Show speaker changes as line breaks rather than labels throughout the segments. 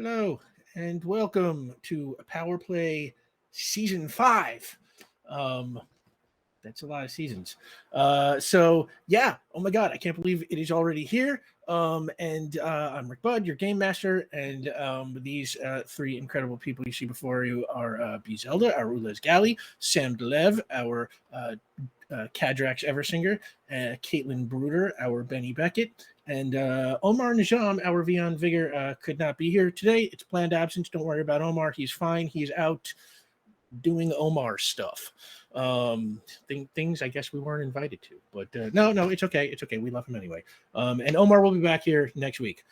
Hello, and welcome to Power Play Season 5. Um, that's a lot of seasons. Oh my God, I can't believe it is already here. I'm Rick Budd, your game master, and these three incredible people you see before you are B. Zelda, our Ulez Galley, Sam Delev, our Cadrax Eversinger, Caitlin Bruder, our Benny Beckett, and Omar Najam, our Vion Vigor, could not be here today. It's planned absence. Don't worry about Omar. He's fine. He's out doing Omar stuff. Things I guess we weren't invited to. But no, it's okay. It's okay. We love him anyway. And Omar will be back here next week.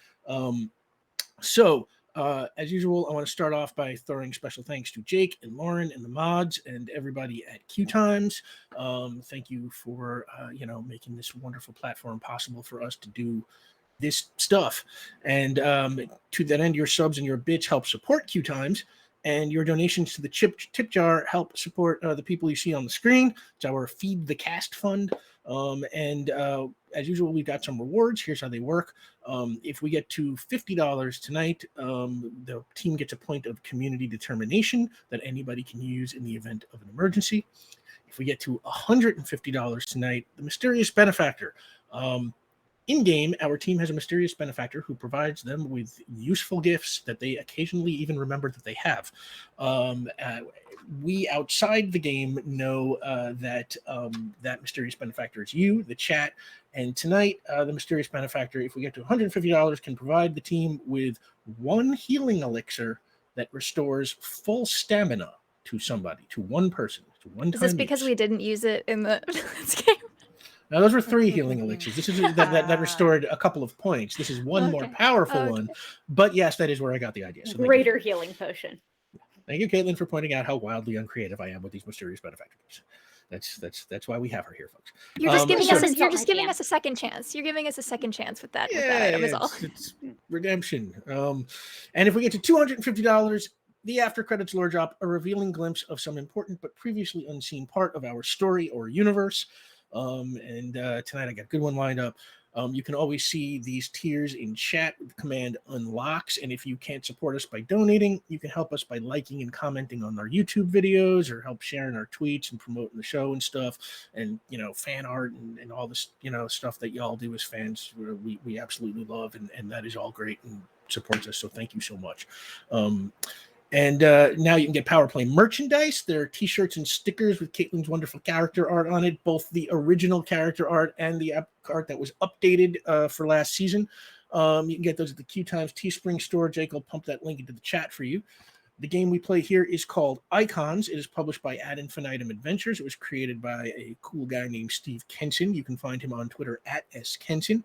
As usual, I want to start off by throwing special thanks to Jake and Lauren and the mods and everybody at QueueTimes. Thank you for making this wonderful platform possible for us to do this stuff. And to that end, your subs and your bits help support QueueTimes, and your donations to the tip jar help support the people you see on the screen. It's our Feed the Cast fund. As usual, we've got some rewards. Here's how they work. If we get to $50 tonight, the team gets a point of community determination that anybody can use in the event of an emergency. If we get to $150 tonight, the mysterious benefactor. In-game, our team has a mysterious benefactor who provides them with useful gifts that they occasionally even remember that they have. We outside the game know that mysterious benefactor is you, the chat. And tonight, the mysterious benefactor, if we get to $150, can provide the team with one healing elixir that restores full stamina to somebody, to one person, to one time.
Is this because we didn't use it in the this game?
Now, those were 3 healing elixirs. This is that restored a couple of points. This is one more powerful one. But yes, that is where I got the idea. So
greater healing potion.
Thank you, Caitlin, for pointing out how wildly uncreative I am with these mysterious benefactors. That's why we have her here, folks.
You're just giving us a second chance. You're giving us a second chance with that. Item is all.
It's redemption. And if we get to $250, the after credits lore drop a revealing glimpse of some important but previously unseen part of our story or universe. Tonight I got a good one lined up. You can always see these tiers in chat with the command unlocks. And if you can't support us by donating, you can help us by liking and commenting on our YouTube videos, or help sharing our tweets and promoting the show and stuff. And, fan art and all this, stuff that y'all do as fans, we absolutely love. And that is all great and supports us. So thank you so much. Now you can get Power Play merchandise. There are t-shirts and stickers with Caitlin's wonderful character art on it, both the original character art and the art that was updated for last season. You can get those at the QueueTimes Teespring store. Jake will pump that link into the chat for you. The game we play here is called Icons. It is published by Ad Infinitum Adventures. It was created by a cool guy named Steve Kenson. You can find him on Twitter at @skenson.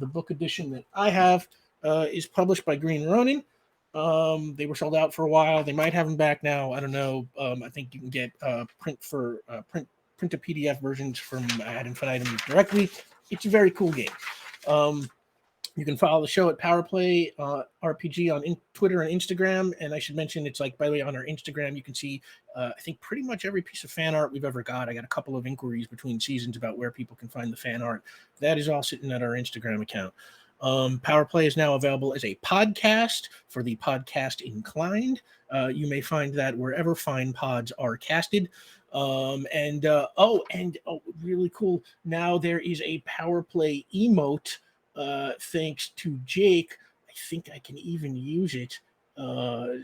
The book edition that I have is published by Green Ronin. They were sold out for a while. They might have them back now. I don't know. I think you can get print to PDF versions from Ad Infinitum directly. It's a very cool game. You can follow the show at PowerPlay RPG on Twitter and Instagram. And I should mention, it's by the way, on our Instagram, you can see, I think, pretty much every piece of fan art we've ever got. I got a couple of inquiries between seasons about where people can find the fan art. That is all sitting at our Instagram account. Power Play is now available as a podcast for the podcast inclined. You may find that wherever fine pods are casted. Really cool. Now there is a Power Play emote, thanks to Jake. I think I can even use it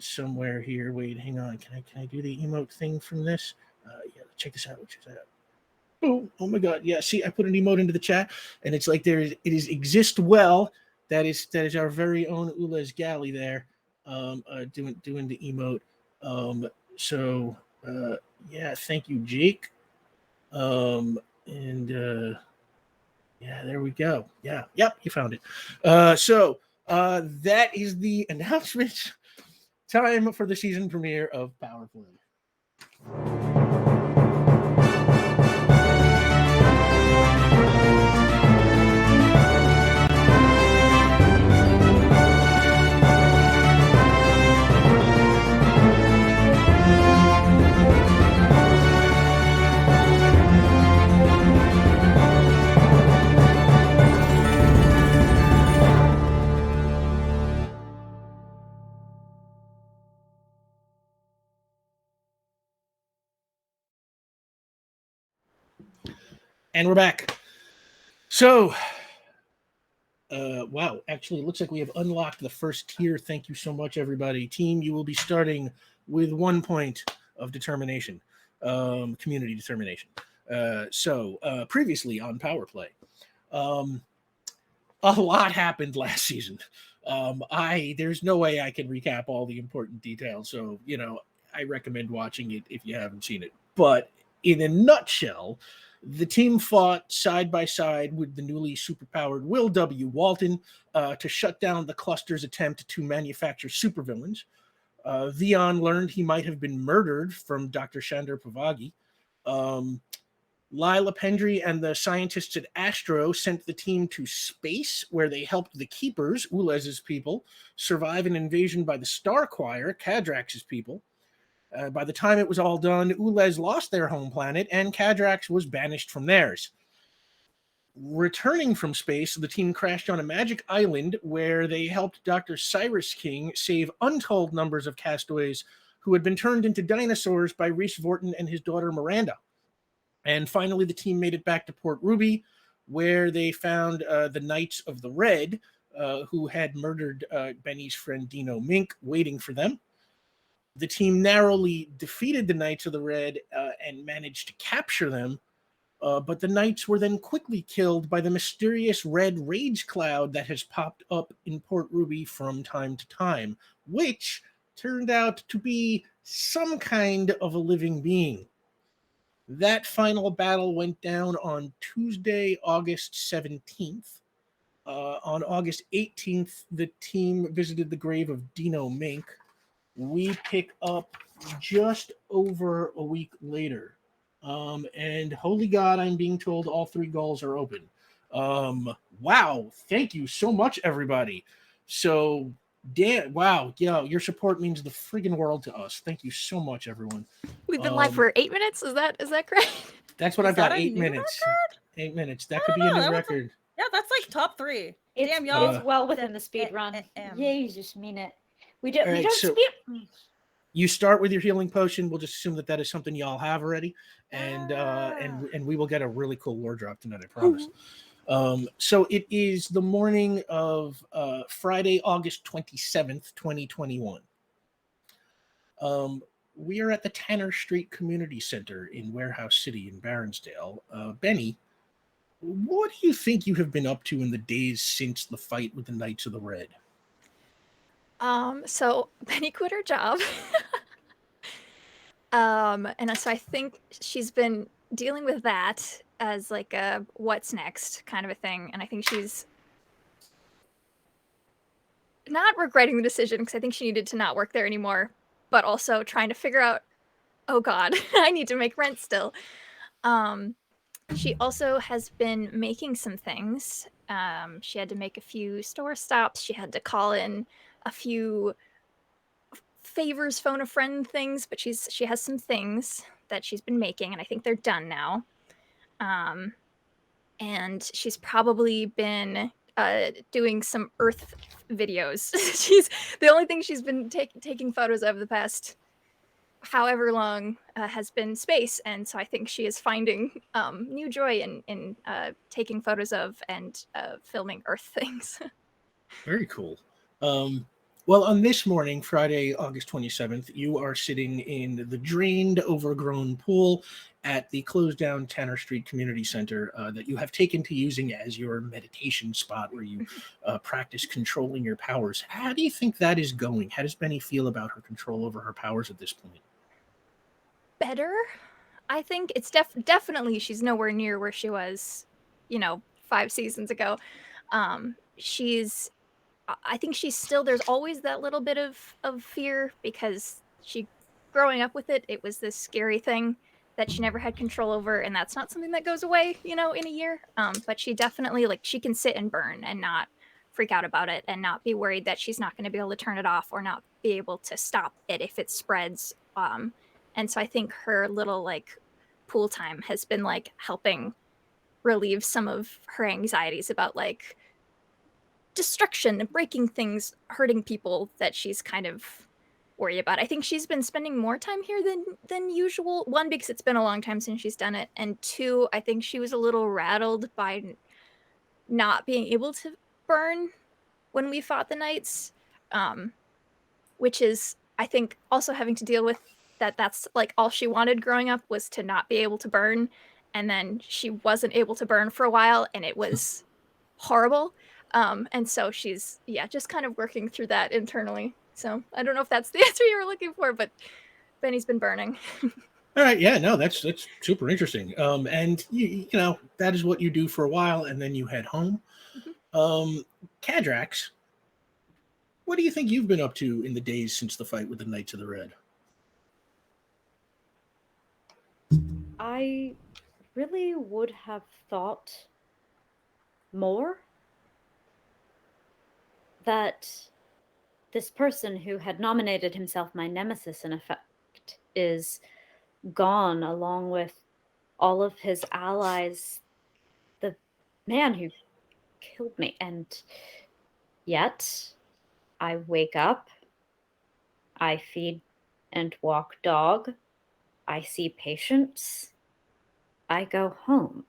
somewhere here. Wait, hang on. Can I do the emote thing from this? Check this out. Oh my God. Yeah. See, I put an emote into the chat, and it's like it is exist well. That is our very own Ulez Galley there, doing the emote. Thank you, Jake. There we go. Yeah. Yep. You found it. That is the announcement. Time for the season premiere of Power Play. And we're back. So, wow, actually, it looks like we have unlocked the first tier. Thank you so much, everybody. Team, you will be starting with 1 point of determination, community determination. Previously on Power Play, a lot happened last season. There's no way I can recap all the important details, so I recommend watching it if you haven't seen it. But in a nutshell, the team fought side by side with the newly superpowered Will W. Walton to shut down the cluster's attempt to manufacture supervillains. Vion learned he might have been murdered from Dr. Shander Pavagi. Lila Pendry and the scientists at Astro sent the team to space, where they helped the Keepers, Ulez's people, survive an invasion by the Star Choir, Cadrax's people. By the time it was all done, Ulez lost their home planet, and Cadrax was banished from theirs. Returning from space, the team crashed on a magic island where they helped Dr. Cyrus King save untold numbers of castaways who had been turned into dinosaurs by Reese Vorton and his daughter Miranda. And finally, the team made it back to Port Ruby, where they found the Knights of the Red, who had murdered Benny's friend Dino Mink, waiting for them. The team narrowly defeated the Knights of the Red and managed to capture them, but the Knights were then quickly killed by the mysterious red rage cloud that has popped up in Port Ruby from time to time, which turned out to be some kind of a living being. That final battle went down on Tuesday, August 17th. On August 18th, the team visited the grave of Dino Mink. We pick up just over a week later. And holy God, I'm being told all 3 goals are open. Wow, thank you so much, everybody. So, wow, yeah, your support means the friggin' world to us. Thank you so much, everyone.
We've been live for 8 minutes. Is that correct?
That's what I've got. 8 minutes.
Record?
8 minutes. That could be a new record.
Yeah, that's like top 3.
Damn, y'all. It's well within the speed run. Jesus, mean it. We don't skip.
You start with your healing potion. We'll just assume that is something y'all have already, and we will get a really cool lore drop tonight. I promise. So it is the morning of Friday, August 27th, 2021. We are at the Tanner Street Community Center in Warehouse City in Baronsdale. Benny, what do you think you have been up to in the days since the fight with the Knights of the Red?
So Benny quit her job. And so I think she's been dealing with that as like a what's next kind of a thing. And I think she's not regretting the decision, because I think she needed to not work there anymore, but also trying to figure out, oh God, I need to make rent still. She also has been making some things. She had to make a few store stops. She had to call in a few favors, phone a friend things, but she has some things that she's been making, and I think they're done now. And she's probably been doing some Earth videos. The only thing she's been taking photos of the past however long has been space, and so I think she is finding new joy in taking photos of and filming Earth things.
Very cool. Well, on this morning, Friday, August 27th, you are sitting in the drained, overgrown pool at the closed-down Tanner Street Community Center that you have taken to using as your meditation spot where you practice controlling your powers. How do you think that is going? How does Benny feel about her control over her powers at this point?
Better. I think it's definitely she's nowhere near where she was, 5 seasons ago. I think she's still, there's always that little bit of fear, because growing up with it was this scary thing that she never had control over, and that's not something that goes away, in a year. But she definitely, she can sit and burn and not freak out about it, and not be worried that she's not going to be able to turn it off or not be able to stop it if it spreads. And so I think her little pool time has been helping relieve some of her anxieties about destruction and breaking things, hurting people, that she's kind of worry about. I think she's been spending more time here than usual. One, because it's been a long time since she's done it, and two, I think she was a little rattled by not being able to burn when we fought the knights, which is, I think, also having to deal with that's like all she wanted growing up was to not be able to burn, and then she wasn't able to burn for a while, and it was horrible. And so she's, yeah, just kind of working through that internally. So I don't know if that's the answer you were looking for, but Benny's been burning.
All right, yeah, no, that's super interesting. And you know that is what you do for a while, and then you head home. Cadrax, what do you think you've been up to in the days since the fight with the Knights of the Red?
I really would have thought more that this person who had nominated himself my nemesis, in effect, is gone along with all of his allies, the man who killed me. And yet, I wake up, I feed and walk dog, I see patients, I go home.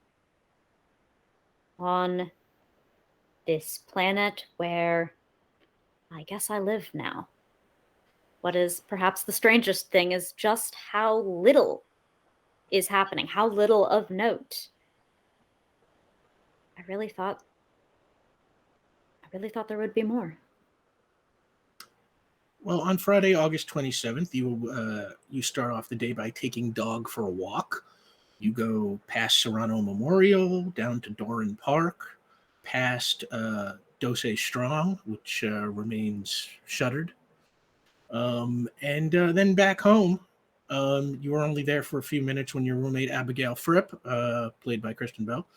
On this planet where I guess I live now. What is perhaps the strangest thing is just how little is happening, how little of note. I really thought there would be more.
Well, on Friday, August 27th, you start off the day by taking dog for a walk. You go past Serrano Memorial, down to Doran Park, past Dose Strong, which remains shuttered, and then back home. You were only there for a few minutes when your roommate Abigail Fripp, played by Kristen Bell,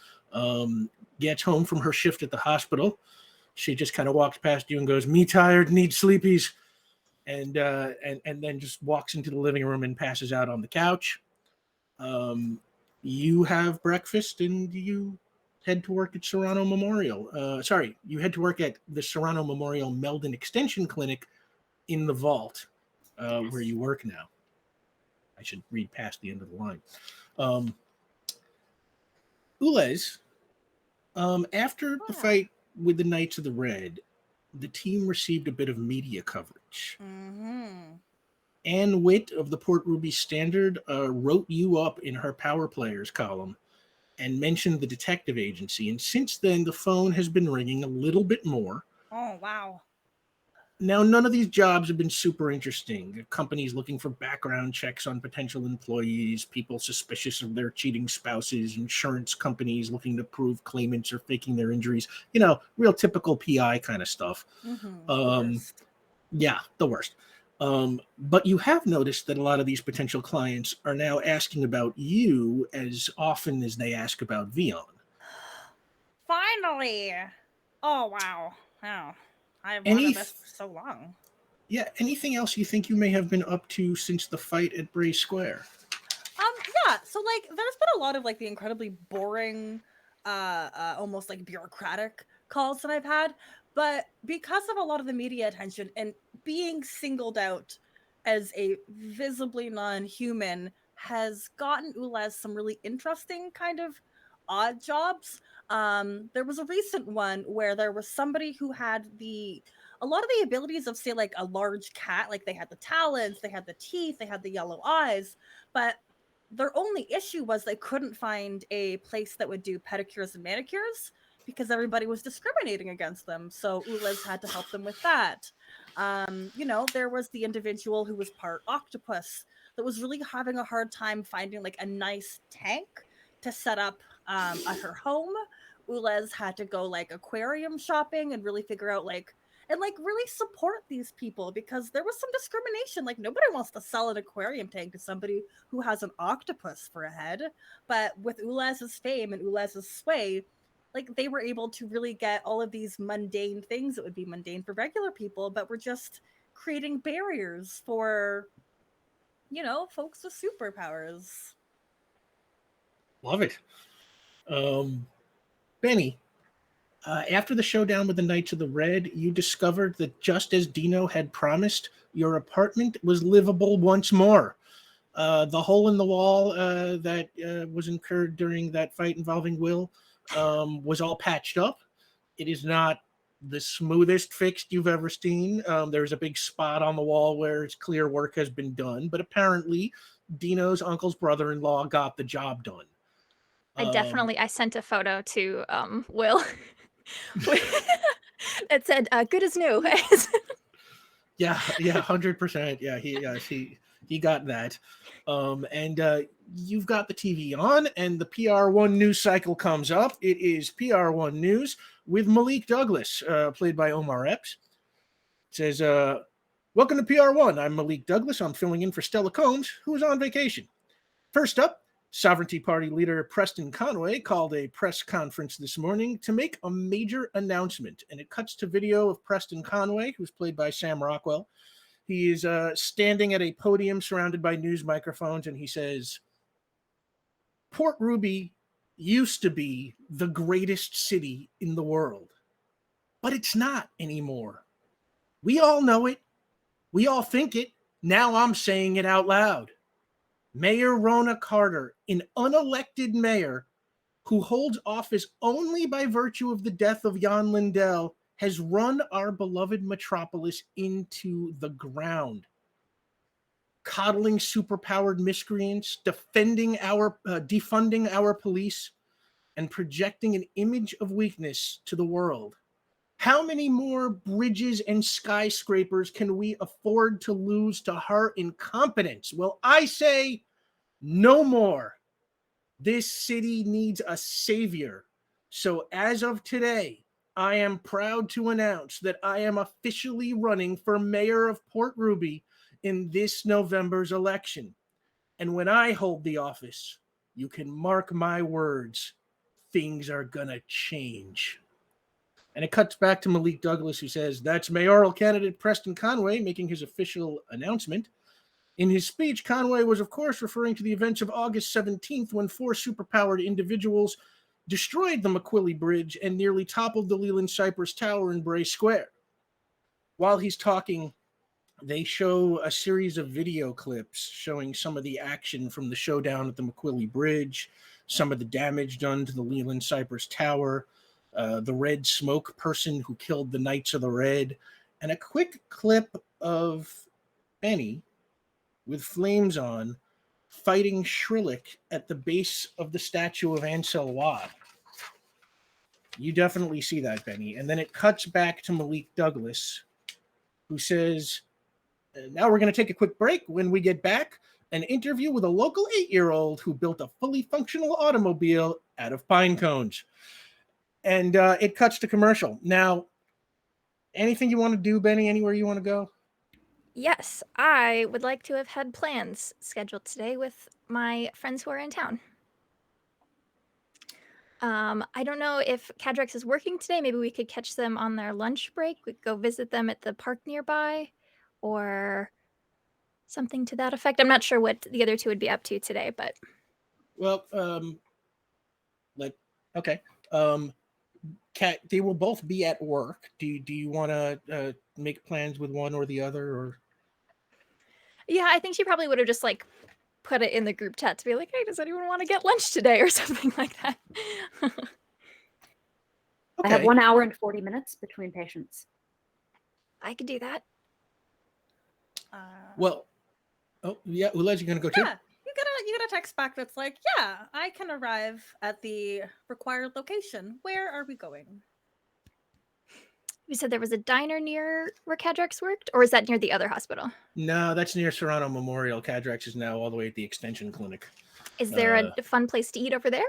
gets home from her shift at the hospital. She just kind of walks past you and goes, "Me tired, need sleepies," and then just walks into the living room and passes out on the couch. You have breakfast and you head to work at Serrano Memorial. You head to work at the Serrano Memorial Meldon Extension Clinic in the vault, where you work now. I should read past the end of the line. Ulez, after the fight with the Knights of the Red, the team received a bit of media coverage.
Mm-hmm.
Ann Witt of the Port Ruby Standard wrote you up in her Power Players column and mentioned the detective agency. And since then, the phone has been ringing a little bit more.
Oh, wow.
Now, none of these jobs have been super interesting. Companies looking for background checks on potential employees, people suspicious of their cheating spouses, insurance companies looking to prove claimants are faking their injuries. You know, real typical PI kind of stuff.
Mm-hmm.
Yeah, the worst. But you have noticed that a lot of these potential clients are now asking about you as often as they ask about Vion.
Finally! Oh, wow. Wow. I've wanted this for so long.
Yeah, anything else you think you may have been up to since the fight at Bray Square?
Yeah, so like there's been a lot of like the incredibly boring, almost like bureaucratic calls that I've had, but because of a lot of the media attention and being singled out as a visibly non-human has gotten Ulez some really interesting kind of odd jobs. There was a recent one where there was somebody who had a lot of the abilities of, say, like a large cat, like they had the talons, they had the teeth, they had the yellow eyes, but their only issue was they couldn't find a place that would do pedicures and manicures because everybody was discriminating against them. So Ulez had to help them with that. There was the individual who was part octopus that was really having a hard time finding like a nice tank to set up at her home. Ulez had to go like aquarium shopping and really figure out really support these people because there was some discrimination. Like nobody wants to sell an aquarium tank to somebody who has an octopus for a head. But with Ulez's fame and Ulez's sway, like they were able to really get all of these mundane things that would be mundane for regular people, but were just creating barriers for, folks with superpowers.
Love it. Benny, After the showdown with the Knights of the Red, you discovered that just as Dino had promised, your apartment was livable once more. The hole in the wall that was incurred during that fight involving Will was all patched up. It is not the smoothest fixed you've ever seen. There's a big spot on the wall where it's clear work has been done, but apparently Dino's uncle's brother-in-law got the job done.
I sent a photo to Will. It said good as new.
Yeah, 100%. Yeah, he got that. And you've got the TV on, and the PR1 news cycle comes up. It is PR1 News with Malik Douglas, played by Omar Epps. It says, welcome to PR1. I'm Malik Douglas. I'm filling in for Stella Combs, who is on vacation. First up, Sovereignty Party leader Preston Conway called a press conference this morning to make a major announcement. And it cuts to video of Preston Conway, who's played by Sam Rockwell. He is standing at a podium surrounded by news microphones, and he says, Port Ruby used to be the greatest city in the world, but it's not anymore. We all know it. We all think it. Now I'm saying it out loud. Mayor Rona Carter, an unelected mayor who holds office only by virtue of the death of Jan Lindell, has run our beloved metropolis into the ground. Coddling superpowered miscreants, defunding our police, and projecting an image of weakness to the world. How many more bridges and skyscrapers can we afford to lose to her incompetence? Well, I say no more. This city needs a savior. So as of today, I am proud to announce that I am officially running for mayor of Port Ruby in this November's election. And when I hold the office, you can mark my words, things are gonna change. And it cuts back to Malik Douglas, who says, that's mayoral candidate Preston Conway making his official announcement. In his speech, Conway was, of course, referring to the events of August 17th when 4 superpowered individuals destroyed the McQuilly Bridge and nearly toppled the Leland Cypress Tower in Bray Square. While he's talking, they show a series of video clips showing some of the action from the showdown at the McQuilly Bridge, some of the damage done to the Leland Cypress Tower, the red smoke person who killed the Knights of the Red, and a quick clip of Bennie with flames on fighting Shrillick at the base of the statue of Ansel Watt. You definitely see that, Bennie. And then it cuts back to Malik Douglas, who says, now we're going to take a quick break. When we get back, an interview with a local 8-year-old who built a fully functional automobile out of pine cones. And it cuts to commercial. Now, anything you want to do, Bennie? Anywhere you want to go?
Yes, I would like to have had plans scheduled today with my friends who are in town. I don't know if Cadrax is working today. Maybe we could catch them on their lunch break. We could go visit them at the park nearby or something to that effect. I'm not sure what the other two would be up to today, but...
Well, okay. Kat, they will both be at work. Do you want to make plans with one or the other, or?
Yeah, I think she probably would have just like put it in the group chat to be like, hey, does anyone want to get lunch today or something like that?
Okay.
I have 1 hour and 40 minutes between patients.
I could do that.
Well, oh yeah, Ulez, you're gonna go too?
Yeah, you get a text back that's like, yeah, I can arrive at the required location. Where are we going?
You said there was a diner near where Cadrax worked, or is that near the other hospital?
No, that's near Serrano Memorial. Cadrax is now all the way at the extension clinic.
Is there a fun place to eat over there?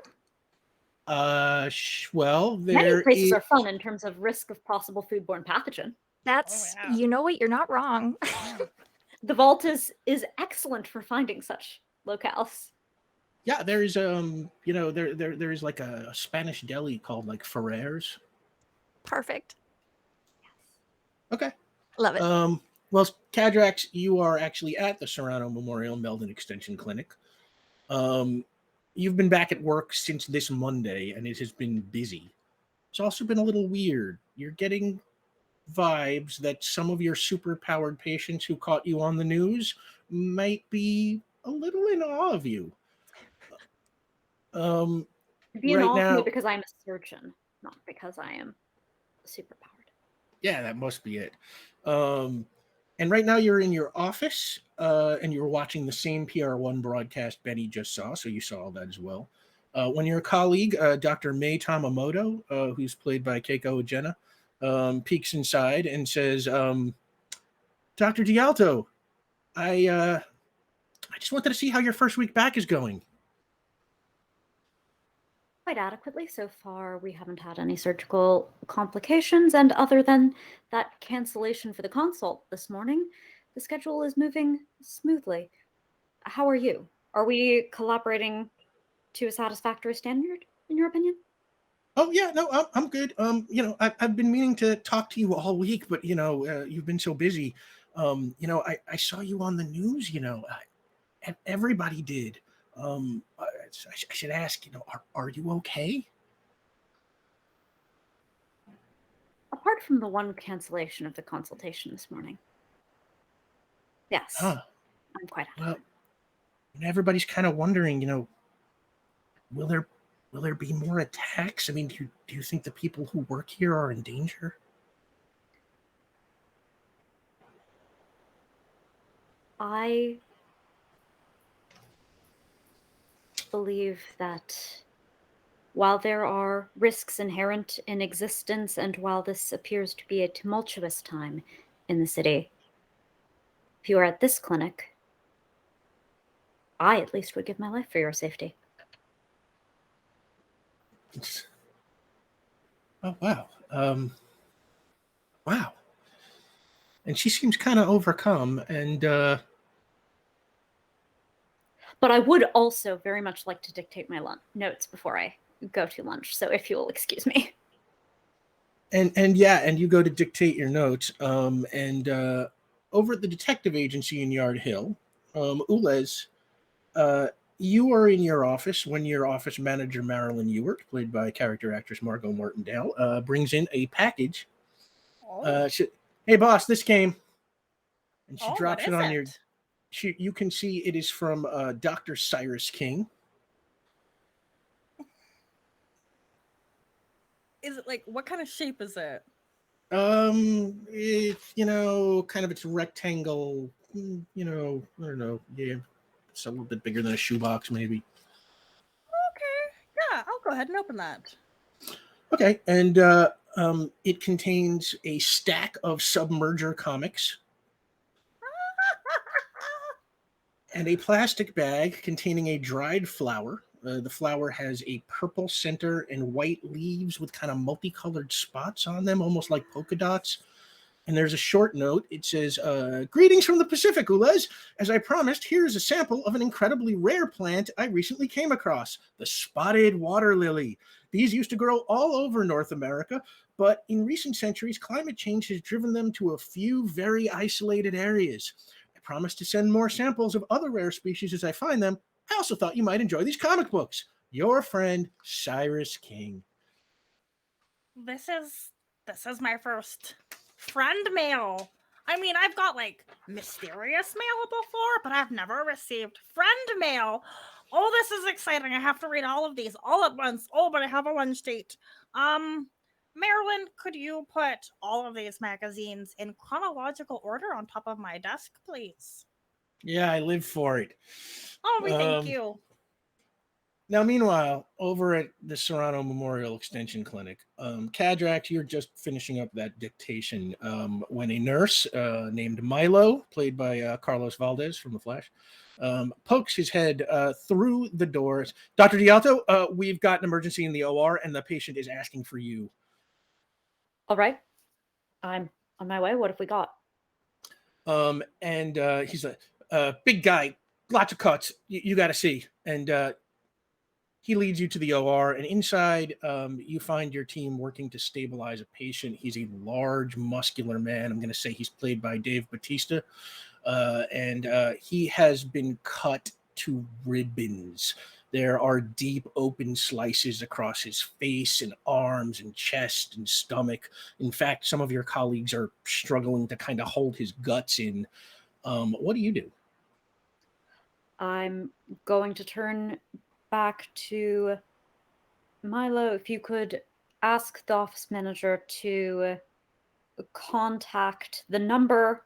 Well,
Many places are fun in terms of risk of possible foodborne pathogen.
That's, you know what, you're not wrong.
The vault is excellent for finding such locales.
Yeah, there's there is like a Spanish deli called like Ferrer's.
Perfect.
Okay.
Love it.
Well, Cadrax, you are actually at the Serrano Memorial Meldon Extension Clinic. You've been back at work since this Monday, and it has been busy. it's also been a little weird. You're getting vibes that some of your super-powered patients who caught you on the news might be a little in awe of you.
Be in
Right
awe of me
now,
because I'm a surgeon, not because I am superpowered.
yeah, that must be it. And right now you're in your office, and you're watching the same PR1 broadcast Benny just saw, so you saw all that as well. When your colleague, Dr. Mei Tamamoto, who's played by Keiko Ojena, peeks inside and says, Dr. Dialto, I just wanted to see how your first week back is going.
Quite adequately so far. We haven't had any surgical complications, and other than that cancellation for the consult this morning, the schedule is moving smoothly. How are you? Are we collaborating to a satisfactory standard, in your opinion?
Oh yeah, no, I'm good. I've been meaning to talk to you all week, but you've been so busy. I saw you on the news. Everybody did. I should ask. Are you okay?
Apart from the one cancellation of the consultation this morning. Yes,
Huh.
I'm quite happy.
Well, everybody's kind of wondering. Will there be more attacks? I mean, do you think the people who work here are in danger?
I believe that while there are risks inherent in existence, and while this appears to be a tumultuous time in the city, if you are at this clinic, I at least would give my life for your safety.
Oh wow. Wow. And she seems kind of overcome, and
But I would also very much like to dictate my notes before I go to lunch, so if you will excuse me.
and you go to dictate your notes, and over at the detective agency in Yard Hill, Ulez, you are in your office when your office manager Marilyn Ewart, played by character actress Margot Martindale, brings in a package.
Oh,
Hey boss, this came, and she
what
drops
is
it on
it?
your. You can see it is from Dr. Cyrus King.
Is it like, what kind of shape is it?
It's kind of it's rectangle. I don't know. Yeah, it's a little bit bigger than a shoebox, maybe.
Okay, yeah, I'll go ahead and open that.
Okay, and it contains a stack of Submerger comics and a plastic bag containing a dried flower. The flower has a purple center and white leaves with kind of multicolored spots on them, almost like polka dots. And there's a short note. It says, greetings from the Pacific, Ulez. As I promised, here's a sample of an incredibly rare plant I recently came across, the spotted water lily. These used to grow all over North America, but in recent centuries, climate change has driven them to a few very isolated areas. I promise to send more samples of other rare species as I find them. I also thought you might enjoy these comic books. Your friend, Cyrus King.
This is my first friend mail. I mean, I've got like mysterious mail before, but I've never received friend mail. Oh, this is exciting. I have to read all of these all at once. Oh, but I have a lunch date. Marilyn, could you put all of these magazines in chronological order on top of my desk, please?
Yeah, I live for it.
Oh, we thank you.
Now, meanwhile, over at the Serrano Memorial Extension Clinic, Cadrax, you're just finishing up that dictation when a nurse named Milo, played by Carlos Valdez from The Flash, pokes his head through the doors. Dr. Dialto, we've got an emergency in the OR, and the patient is asking for you.
All right. I'm on my way. What have we got?
And he's a big guy, lots of cuts. You got to see. And he leads you to the OR, and inside you find your team working to stabilize a patient. He's a large, muscular man. I'm going to say he's played by Dave Bautista, and he has been cut to ribbons. There are deep open slices across his face and arms and chest and stomach. In fact, some of your colleagues are struggling to kind of hold his guts in. What do you do?
I'm going to turn back to Milo. If you could ask the office manager to contact the number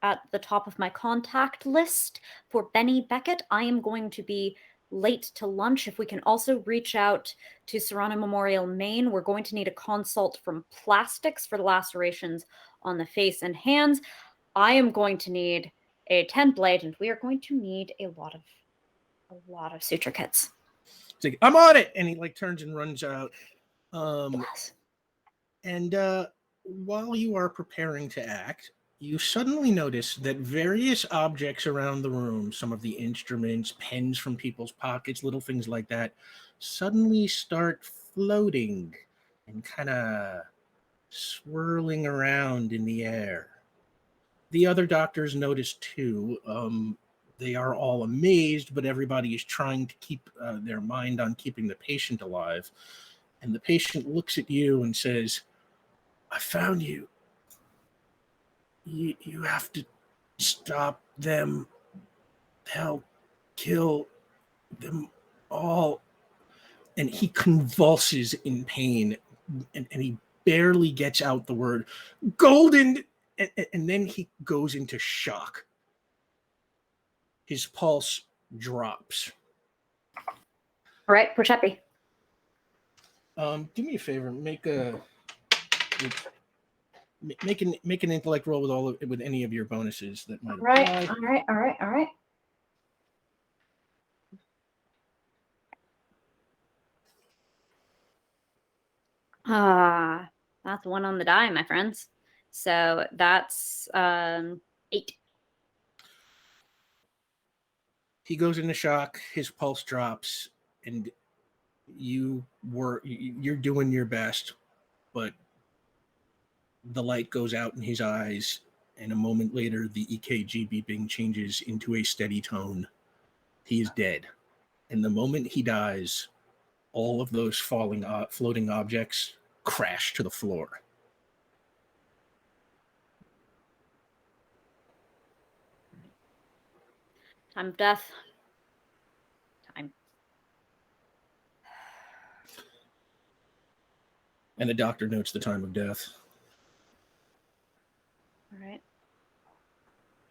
at the top of my contact list for Benny Beckett. I am going to be late to lunch. If we can also reach out to Serrano Memorial, Maine, we're going to need a consult from plastics for the lacerations on the face and hands. I am going to need a 10 blade, and we are going to need a lot of suture kits.
It's like, I'm on it, and he like turns and runs out.
Yes.
And while you are preparing to act, you suddenly notice that various objects around the room, some of the instruments, pens from people's pockets, little things like that, suddenly start floating and kind of swirling around in the air. The other doctors notice too. They are all amazed, but everybody is trying to keep their mind on keeping the patient alive. And the patient looks at you and says, I found you. You have to stop them. They'll kill them all. And he convulses in pain, and he barely gets out the word golden. And then he goes into shock. His pulse drops.
All right, Persepi.
Do me a favor. Make an intellect roll with any of your bonuses that might apply.
All right. That's one on the die, my friends. So that's 8.
He goes into shock. His pulse drops, and you're doing your best, but the light goes out in his eyes, and a moment later, the EKG beeping changes into a steady tone. He is dead. And the moment he dies, all of those floating objects crash to the floor.
Time of death. Time.
And the doctor notes the time of death.
All right.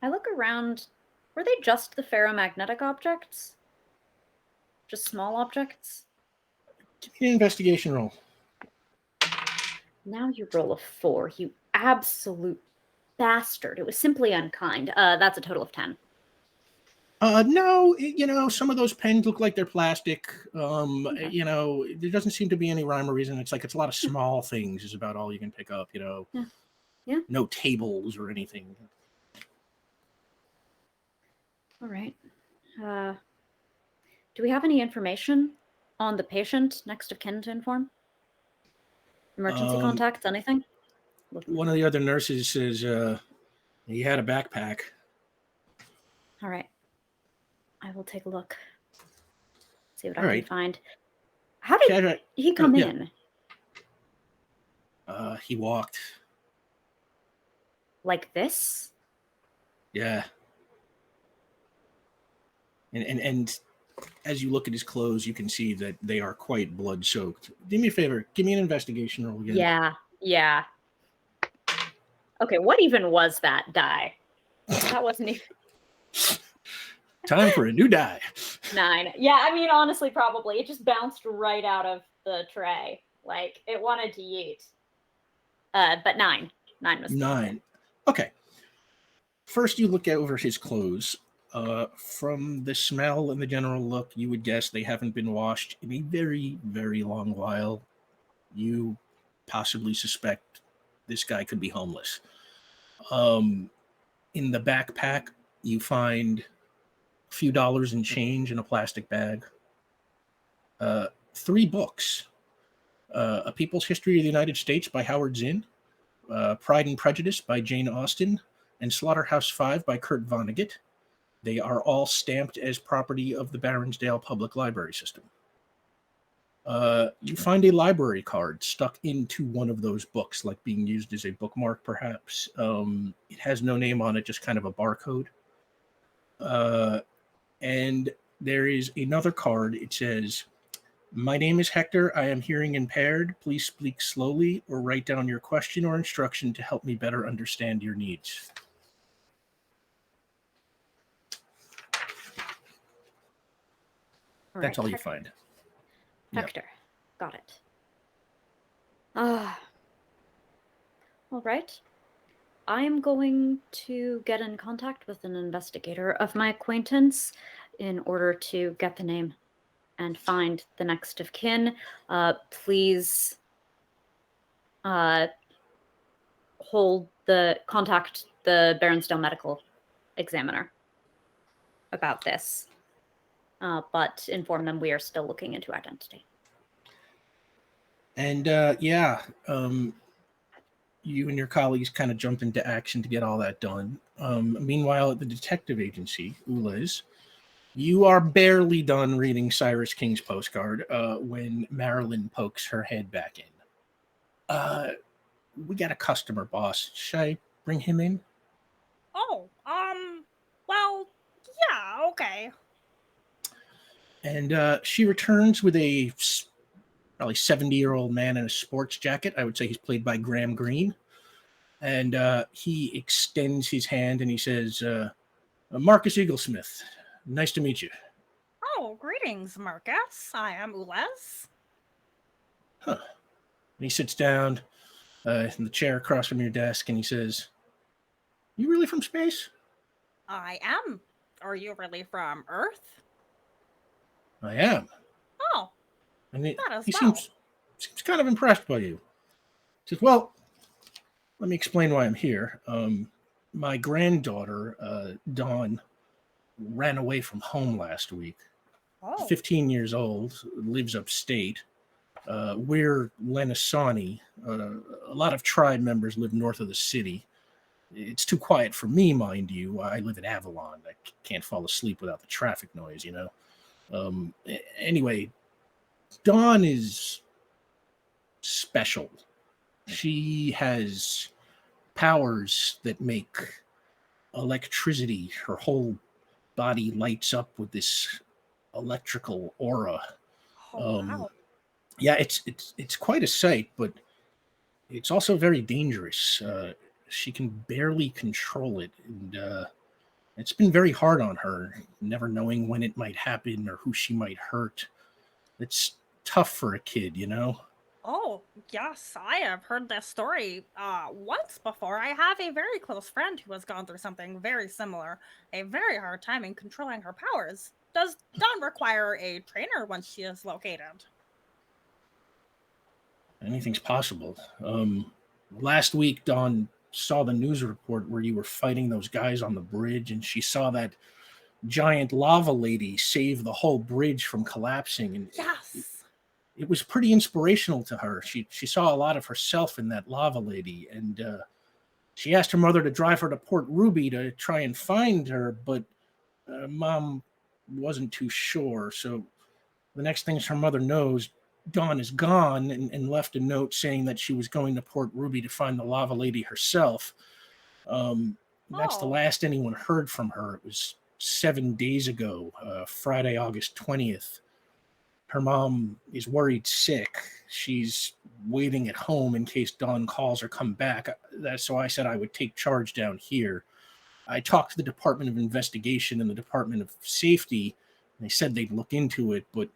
I look around. Were they just the ferromagnetic objects? Just small objects?
Give me an investigation roll.
Now you roll a 4, you absolute bastard. It was simply unkind. That's a total of 10.
No, some of those pens look like they're plastic. Okay. There doesn't seem to be any rhyme or reason. It's a lot of small things is about all you can pick up,
Yeah.
No tables or anything.
All right. Do we have any information on the patient next of kin to inform? Emergency contacts, anything?
One of the other nurses says he had a backpack.
All right. I will take a look. See what
All
I
right.
can find. How did he come in?
He walked.
Like this?
Yeah. And as you look at his clothes, you can see that they are quite blood-soaked. Do me a favor. Give me an investigation roll again.
Yeah. Okay, what even was that die? That wasn't even...
Time for a new die.
9. Yeah, I mean, honestly, probably. It just bounced right out of the tray. Like, it wanted to yeet. But 9. 9 was
9. Okay. First, you look over his clothes. From the smell and the general look, you would guess they haven't been washed in a very, very long while. You possibly suspect this guy could be homeless. In the backpack, you find a few dollars in change in a plastic bag. 3 books. A People's History of the United States by Howard Zinn, Pride and Prejudice by Jane Austen, and Slaughterhouse-Five by Kurt Vonnegut. They are all stamped as property of the Baronsdale Public Library System. You find a library card stuck into one of those books, like being used as a bookmark, perhaps. It has no name on it, just kind of a barcode. And there is another card. It says, "My name is Hector. I am hearing impaired. Please speak slowly or write down your question or instruction to help me better understand your needs."
All
That's
right,
all you find. Yep.
Hector. Got it. All right. I'm going to get in contact with an investigator of my acquaintance in order to get the name and find the next of kin. Please contact the Baronsdale Medical Examiner about this, but inform them we are still looking into identity.
And you and your colleagues kind of jump into action to get all that done. Meanwhile, at the detective agency, Ulez, you are barely done reading Cyrus King's postcard when Marilyn pokes her head back in. We got a customer, boss. Should I bring him in?
Oh, well, yeah, okay.
And she returns with a probably 70-year-old man in a sports jacket. I would say he's played by Graham Greene. And he extends his hand and he says, "Marcus Eaglesmith, nice to meet you."
Oh, greetings, Marcus. I am Ulez.
Huh. And he sits down in the chair across from your desk and he says, "You really from space?"
I am. Are you really from Earth?
"I am."
Oh,
And
that as
he
well.
seems kind of impressed by you. He says, "Well, let me explain why I'm here. My granddaughter, Dawn, ran away from home last week.
Oh,
15 years old, lives upstate. We're Lenassani. A lot of tribe members live north of the city. It's too quiet for me, mind you. I live in Avalon. I can't fall asleep without the traffic noise, you know. Anyway, Dawn is special. She has powers that make electricity. Her whole body lights up with this electrical aura.
oh wow.
Yeah, it's quite a sight, but it's also very dangerous. She can barely control it, and it's been very hard on her, never knowing when it might happen or who she might hurt. It's tough for a kid, you know?
Oh, yes, I have heard this story once before. I have a very close friend who has gone through something very similar, a very hard time in controlling her powers. Does Dawn require a trainer once she is located?
Anything's possible. Last week, Dawn saw the news report where you were fighting those guys on the bridge, and she saw that giant lava lady save the whole bridge from collapsing. And
Yes.
it was pretty inspirational to her. She saw a lot of herself in that lava lady, and she asked her mother to drive her to Port Ruby to try and find her, but Mom wasn't too sure. So the next thing her mother knows, Dawn is gone and left a note saying that she was going to Port Ruby to find the lava lady herself. That's the
Oh.
last anyone heard from her. It was 7 days ago, Friday, August 20th. Her mom is worried sick. She's waiting at home in case Dawn calls or come back. So I said I would take charge down here. I talked to the Department of Investigation and the Department of Safety, and they said they'd look into it, but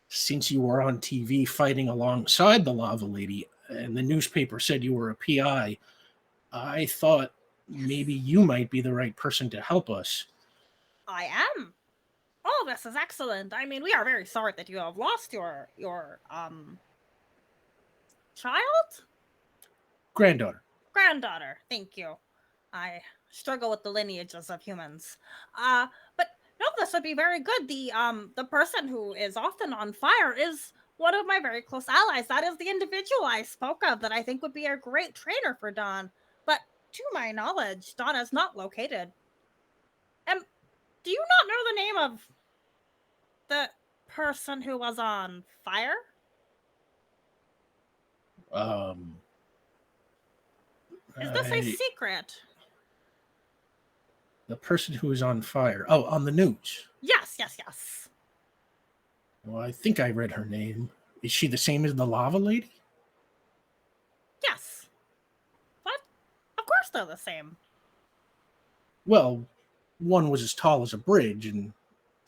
since you were on TV fighting alongside the lava lady and the newspaper said you were a PI, I thought maybe you might be the right person to help us.
I am. Oh, this is excellent. I mean, we are very sorry that you have lost your child?
Granddaughter.
Thank you. I struggle with the lineages of humans. But no, this would be very good. The person who is often on fire is one of my very close allies. That is the individual I spoke of that I think would be a great trainer for Dawn. But to my knowledge, Dawn is not located. Am Do you not know the name of the person who was on fire? Is this a secret?
The person who is on fire. Oh, on the news.
Yes.
Well, I think I read her name. Is she the same as the lava lady?
Yes. What? Of course they're the same.
Well, one was as tall as a bridge and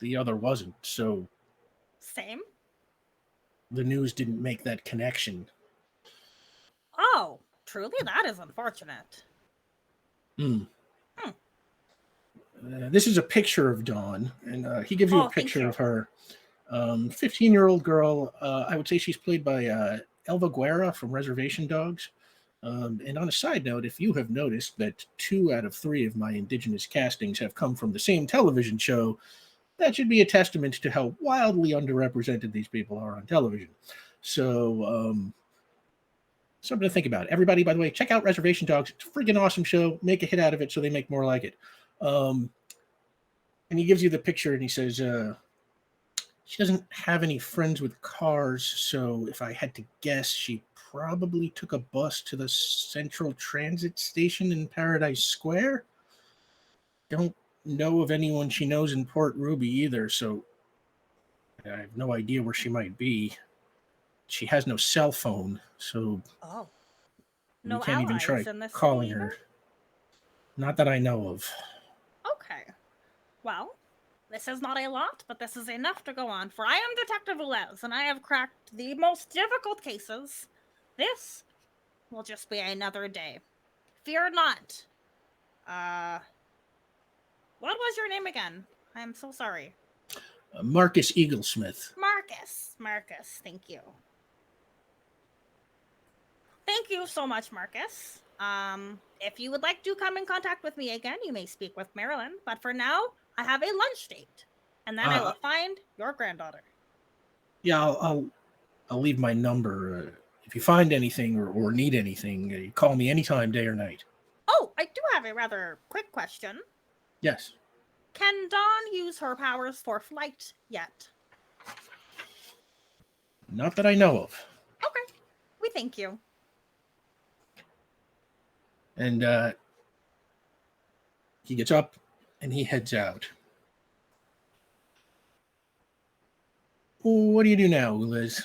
the other wasn't, so
Same?
the news didn't make that connection.
Oh, truly that is unfortunate.
This is a picture of Dawn, and he gives you a picture of her. 15-year-old girl. I would say she's played by Elva Guerra from Reservation Dogs. And on a side note, if you have noticed that 2 out of 3 of my indigenous castings have come from the same television show, that should be a testament to how wildly underrepresented these people are on television. So, something to think about. Everybody, by the way, check out Reservation Dogs. It's a freaking awesome show. Make a hit out of it so they make more like it. And he gives you the picture and he says, she doesn't have any friends with cars, so if I had to guess, she probably took a bus to the Central Transit Station in Paradise Square. Don't know of anyone she knows in Port Ruby either, so I have no idea where she might be. She has no cell phone, so
No
we can't even try
in this
calling
city
her. Not that I know of.
Okay. Well, this is not a lot, but this is enough to go on, for I am Detective Ulez, and I have cracked the most difficult cases. This will just be another day. Fear not. What was your name again? I am so sorry.
Marcus Eaglesmith.
Marcus, thank you. Thank you so much, Marcus. If you would like to come in contact with me again, you may speak with Marilyn, but for now, I have a lunch date, and then I will find your granddaughter.
Yeah, I'll leave my number. If you find anything or need anything, you call me anytime, day or night.
Oh, I do have a rather quick question.
Yes.
Can Dawn use her powers for flight yet?
Not that I know of.
Okay. We thank you.
And he gets up and he heads out. What do you do now, Ulez?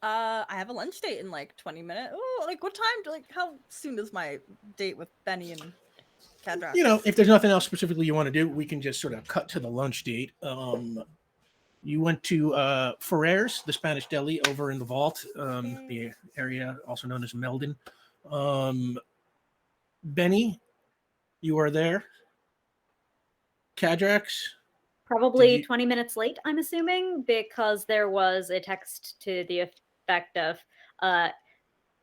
I have a lunch date in like 20 minutes. Oh, like what time? How soon is my date with Bennie and Cadrax?
You know, if there's nothing else specifically you want to do, we can just sort of cut to the lunch date. You went to Ferrer's, the Spanish deli over in the vault, the area also known as Meldon. Bennie, you are there. Cadrax?
Probably 20 minutes late, I'm assuming, because there was a text to the effect of,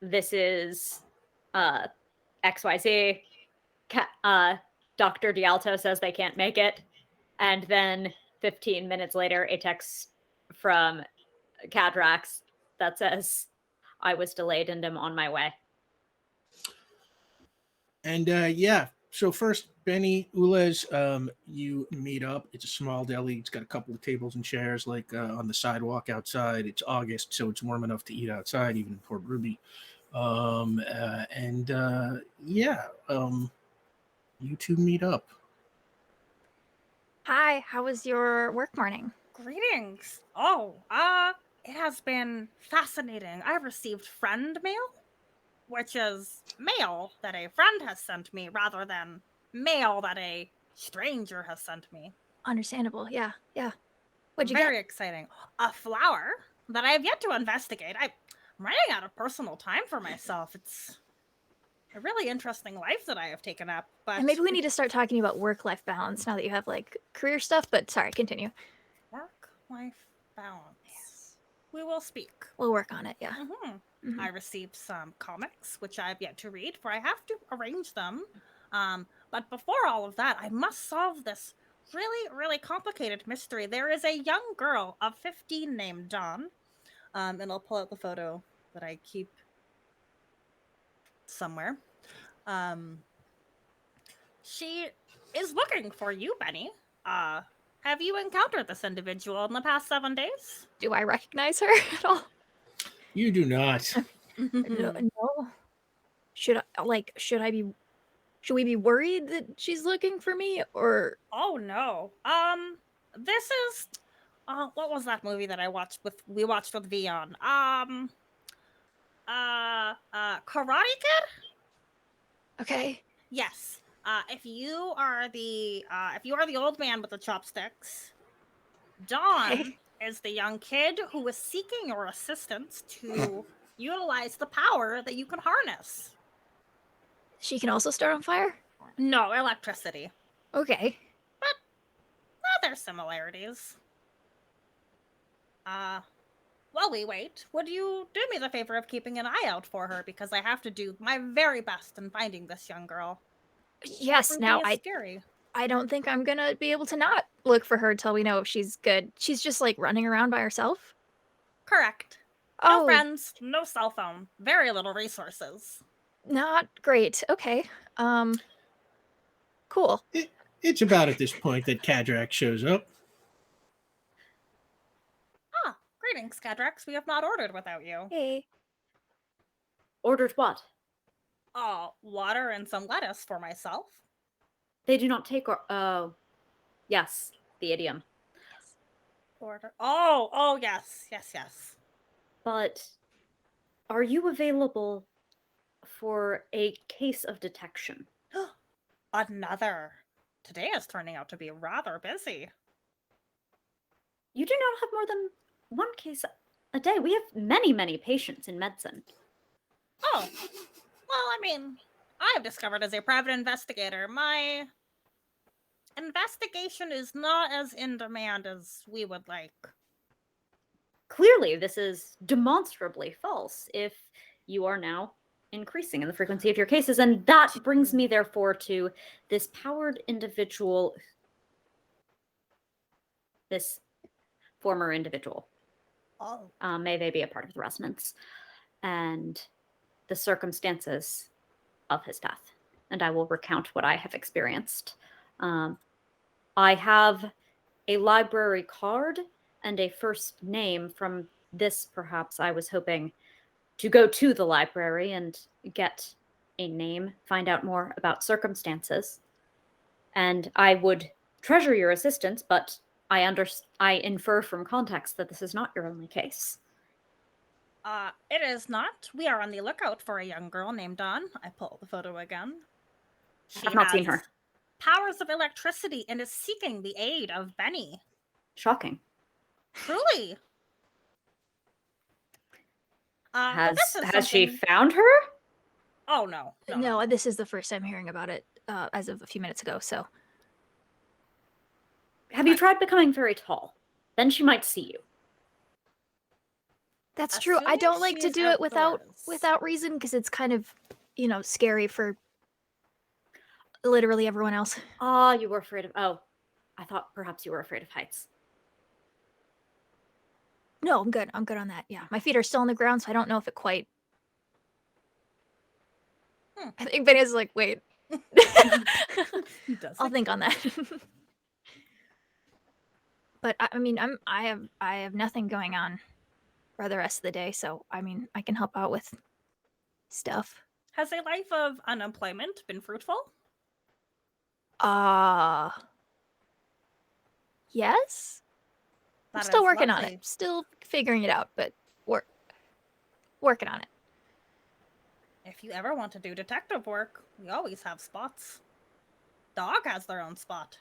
this is XYZ. Dr. Dialto says they can't make it. And then 15 minutes later, a text from Cadrax that says, I was delayed and am on my way.
And yeah, so first, Bennie, Ulez, you meet up. It's a small deli. It's got a couple of tables and chairs like on the sidewalk outside. It's August, so it's warm enough to eat outside, even in Port Ruby. You two meet up.
Hi, how was your work morning?
Greetings. Oh, it has been fascinating. I received friend mail, which is mail that a friend has sent me rather than mail that a stranger has sent me.
Understandable, yeah. What'd you
Very exciting. A flower that I have yet to investigate. I'm running out of personal time for myself. It's a really interesting life that I have taken up. But
And maybe we need to start talking about work-life balance now that you have like career stuff, but sorry, continue.
Work-life balance. Yes. We will speak.
We'll work on it, yeah.
I received some comics, which I have yet to read, for I have to arrange them. But before all of that, I must solve this really, really complicated mystery. There is a young girl of 15 named Dawn. And I'll pull out the photo that I keep somewhere. She is looking for you, Bennie. Have you encountered this individual in the past 7 days?
Do I recognize her at all?
You do not.
No, no. Should we be worried that she's looking for me, or
Oh no. This is what was that movie that we watched with Vion? Karate Kid?
okay?
Yes. If you are the old man with the chopsticks, Dawn
Okay.
is the young kid who is seeking your assistance to utilize the power that you can harness.
She can also start on fire.
No, electricity.
Okay.
There's similarities. While we wait, would you do me the favor of keeping an eye out for her, because I have to do my very best in finding this young girl.
Yes.
Ruby
Now
is scary.
I don't think I'm gonna be able to not look for her till we know if she's good. She's just like running around by herself.
Correct. No
Oh,
friends, no cell phone, very little resources.
not great. Okay. Cool.
It's about at this point that Cadrax shows up.
Greetings, Cadrax. We have not ordered without you.
Hey.
Ordered what?
Water and some lettuce for myself.
They do not take or oh. Yes, the idiom.
Order. Oh, yes.
But are you available for a case of detection?
Another. Today is turning out to be rather busy.
You do not have more than one case a day. We have many, many patients in medicine.
Oh, well, I mean, I've discovered as a private investigator, my investigation is not as in demand as we would like.
Clearly, this is demonstrably false if you are now increasing in the frequency of your cases. And that brings me, therefore, to this powered individual, this former individual.
Oh.
May they be a part of the resonance, and the circumstances of his death. And I will recount what I have experienced. I have a library card and a first name from this. Perhaps I was hoping to go to the library and get a name, find out more about circumstances. And I would treasure your assistance, but I infer from context that this is not your only case.
It is not. We are on the lookout for a young girl named Dawn. I pull up the photo again.
I've not seen her.
Powers of electricity and is seeking the aid of Bennie.
Shocking.
Truly.
Has she found her?
Oh, no.
No, this is the first time hearing about it as of a few minutes ago, so.
Have you tried becoming very tall? Then she might see you.
That's true. I don't like to do it without reason, because it's kind of, scary for literally everyone else.
You were afraid of... Oh, I thought perhaps you were afraid of heights.
No, I'm good. I'm good on that. Yeah, my feet are still on the ground, so I don't know if it quite... I think Benny's like, wait. I'll think on that. But I mean, I have nothing going on for the rest of the day, so I mean, I can help out with stuff.
Has a life of unemployment been fruitful?
Yes. I'm still working on it. Still figuring it out, but working on it.
If you ever want to do detective work, we always have spots. Dog has their own spot.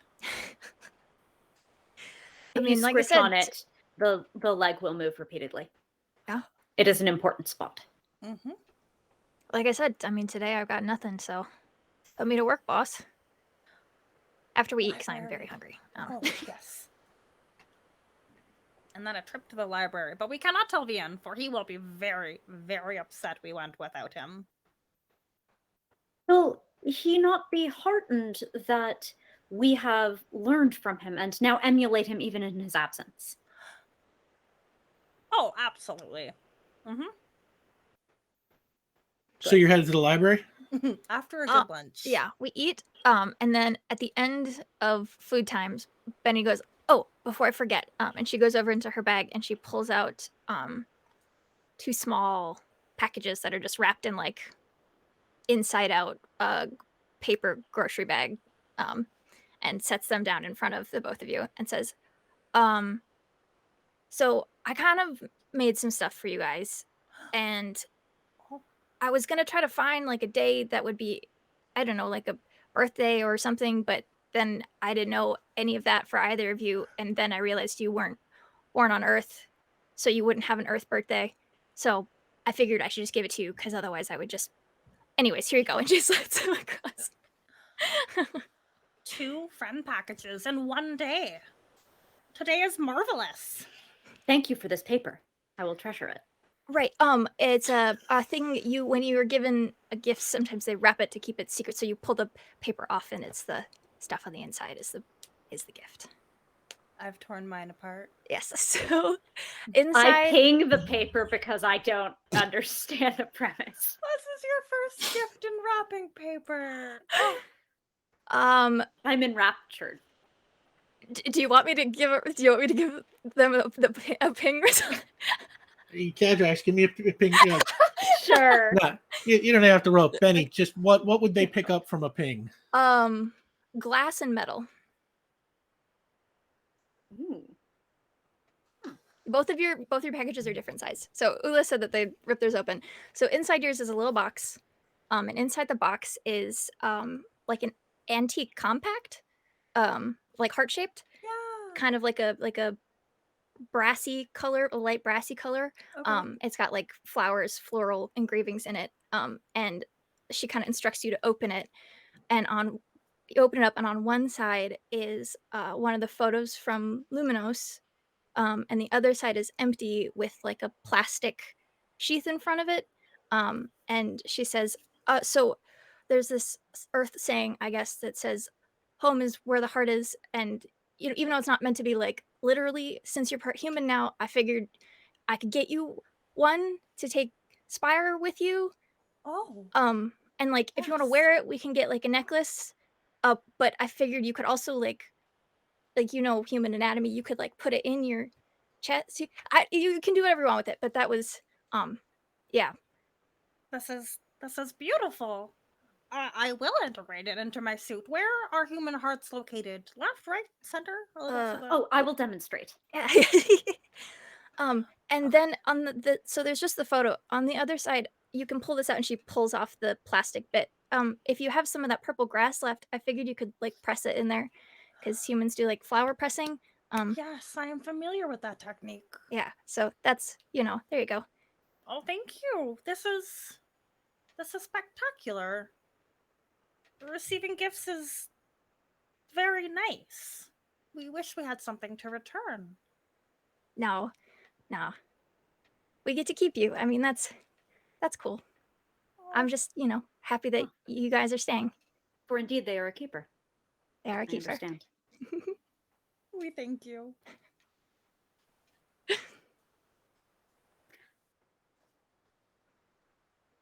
I mean, like I said, on it, the leg will move repeatedly.
Yeah.
It is an important spot.
Mm-hmm.
Like I said, I mean, today I've got nothing, so put me to work, boss. After we eat, because I'm very hungry.
Oh, yes. And then a trip to the library. But we cannot tell Vian, for he will be very, very upset we went without him.
Will he not be heartened that we have learned from him and now emulate him even in his absence?
Oh, absolutely. Mm-hmm.
So you're headed to the library?
After a good lunch.
Yeah, we eat. And then at the end of food times, Benny goes, "Oh, before I forget," and she goes over into her bag and she pulls out 2 small packages that are just wrapped in like inside out paper grocery bag, and sets them down in front of the both of you and says, um, "So I kind of made some stuff for you guys, and
Oh,
I was gonna try to find like a day that would be, I don't know, like a birthday or something, but then I didn't know any of that for either of you, and then I realized you weren't born on Earth, so you wouldn't have an Earth birthday. So I figured I should just give it to you because otherwise I would just. Anyways, here you go," and she slides them across.
2 friend packages in one day. Today is marvelous.
Thank you for this paper. I will treasure it.
Right. It's a thing you when you were given a gift, sometimes they wrap it to keep it secret. So you pull the paper off, and it's the stuff on the inside is the gift.
I've torn mine apart.
Yes. So
I
inside,
ping the paper because I don't understand the premise.
This is your first gift in wrapping paper. Oh,
um,
I'm enraptured.
do you want me to give them a ping or something?
Hey, Cadrax, give me a ping.
Sure.
Nah, you don't have to rope. Benny, just what would they pick up from a ping?
Glass and metal.
Ooh.
Both of your packages are different size. So Ulez said that they ripped theirs open. So inside yours is a little box, and inside the box is like an antique compact, like heart shaped,
yeah.
kind of like a brassy color, a light brassy color.
Okay.
It's got like flowers, floral engravings in it. And she kind of instructs you to open it, and you open it up, and on one side is one of the photos from Luminos. And the other side is empty with like a plastic sheath in front of it. And she says, so there's this earth saying, I guess, that says, "Home is where the heart is." And even though it's not meant to be like literally, since you're part human now, I figured I could get you one to take Spire with you.
Oh.
And like if you want to
Yes.
wear it, we can get like a necklace. But I figured you could also like human anatomy, you could like put it in your chest. You can do whatever you want with it, but that was yeah.
This is beautiful. I will integrate it into my suit. Where are human hearts located? Left, right, center? A little to the...
Oh, I will demonstrate.
Yeah. And then on so there's just the photo. On the other side, you can pull this out, and she pulls off the plastic bit. If you have some of that purple grass left, I figured you could like press it in there, because humans do like flower pressing.
Yes, I am familiar with that technique.
Yeah, so that's there you go.
Oh, thank you. This is spectacular. Receiving gifts is very nice. We wish we had something to return.
No, we get to keep you. I mean, that's cool. I'm just happy that you guys are staying.
For indeed, they are a keeper.
They are a
I
keeper.
understand.
We thank you.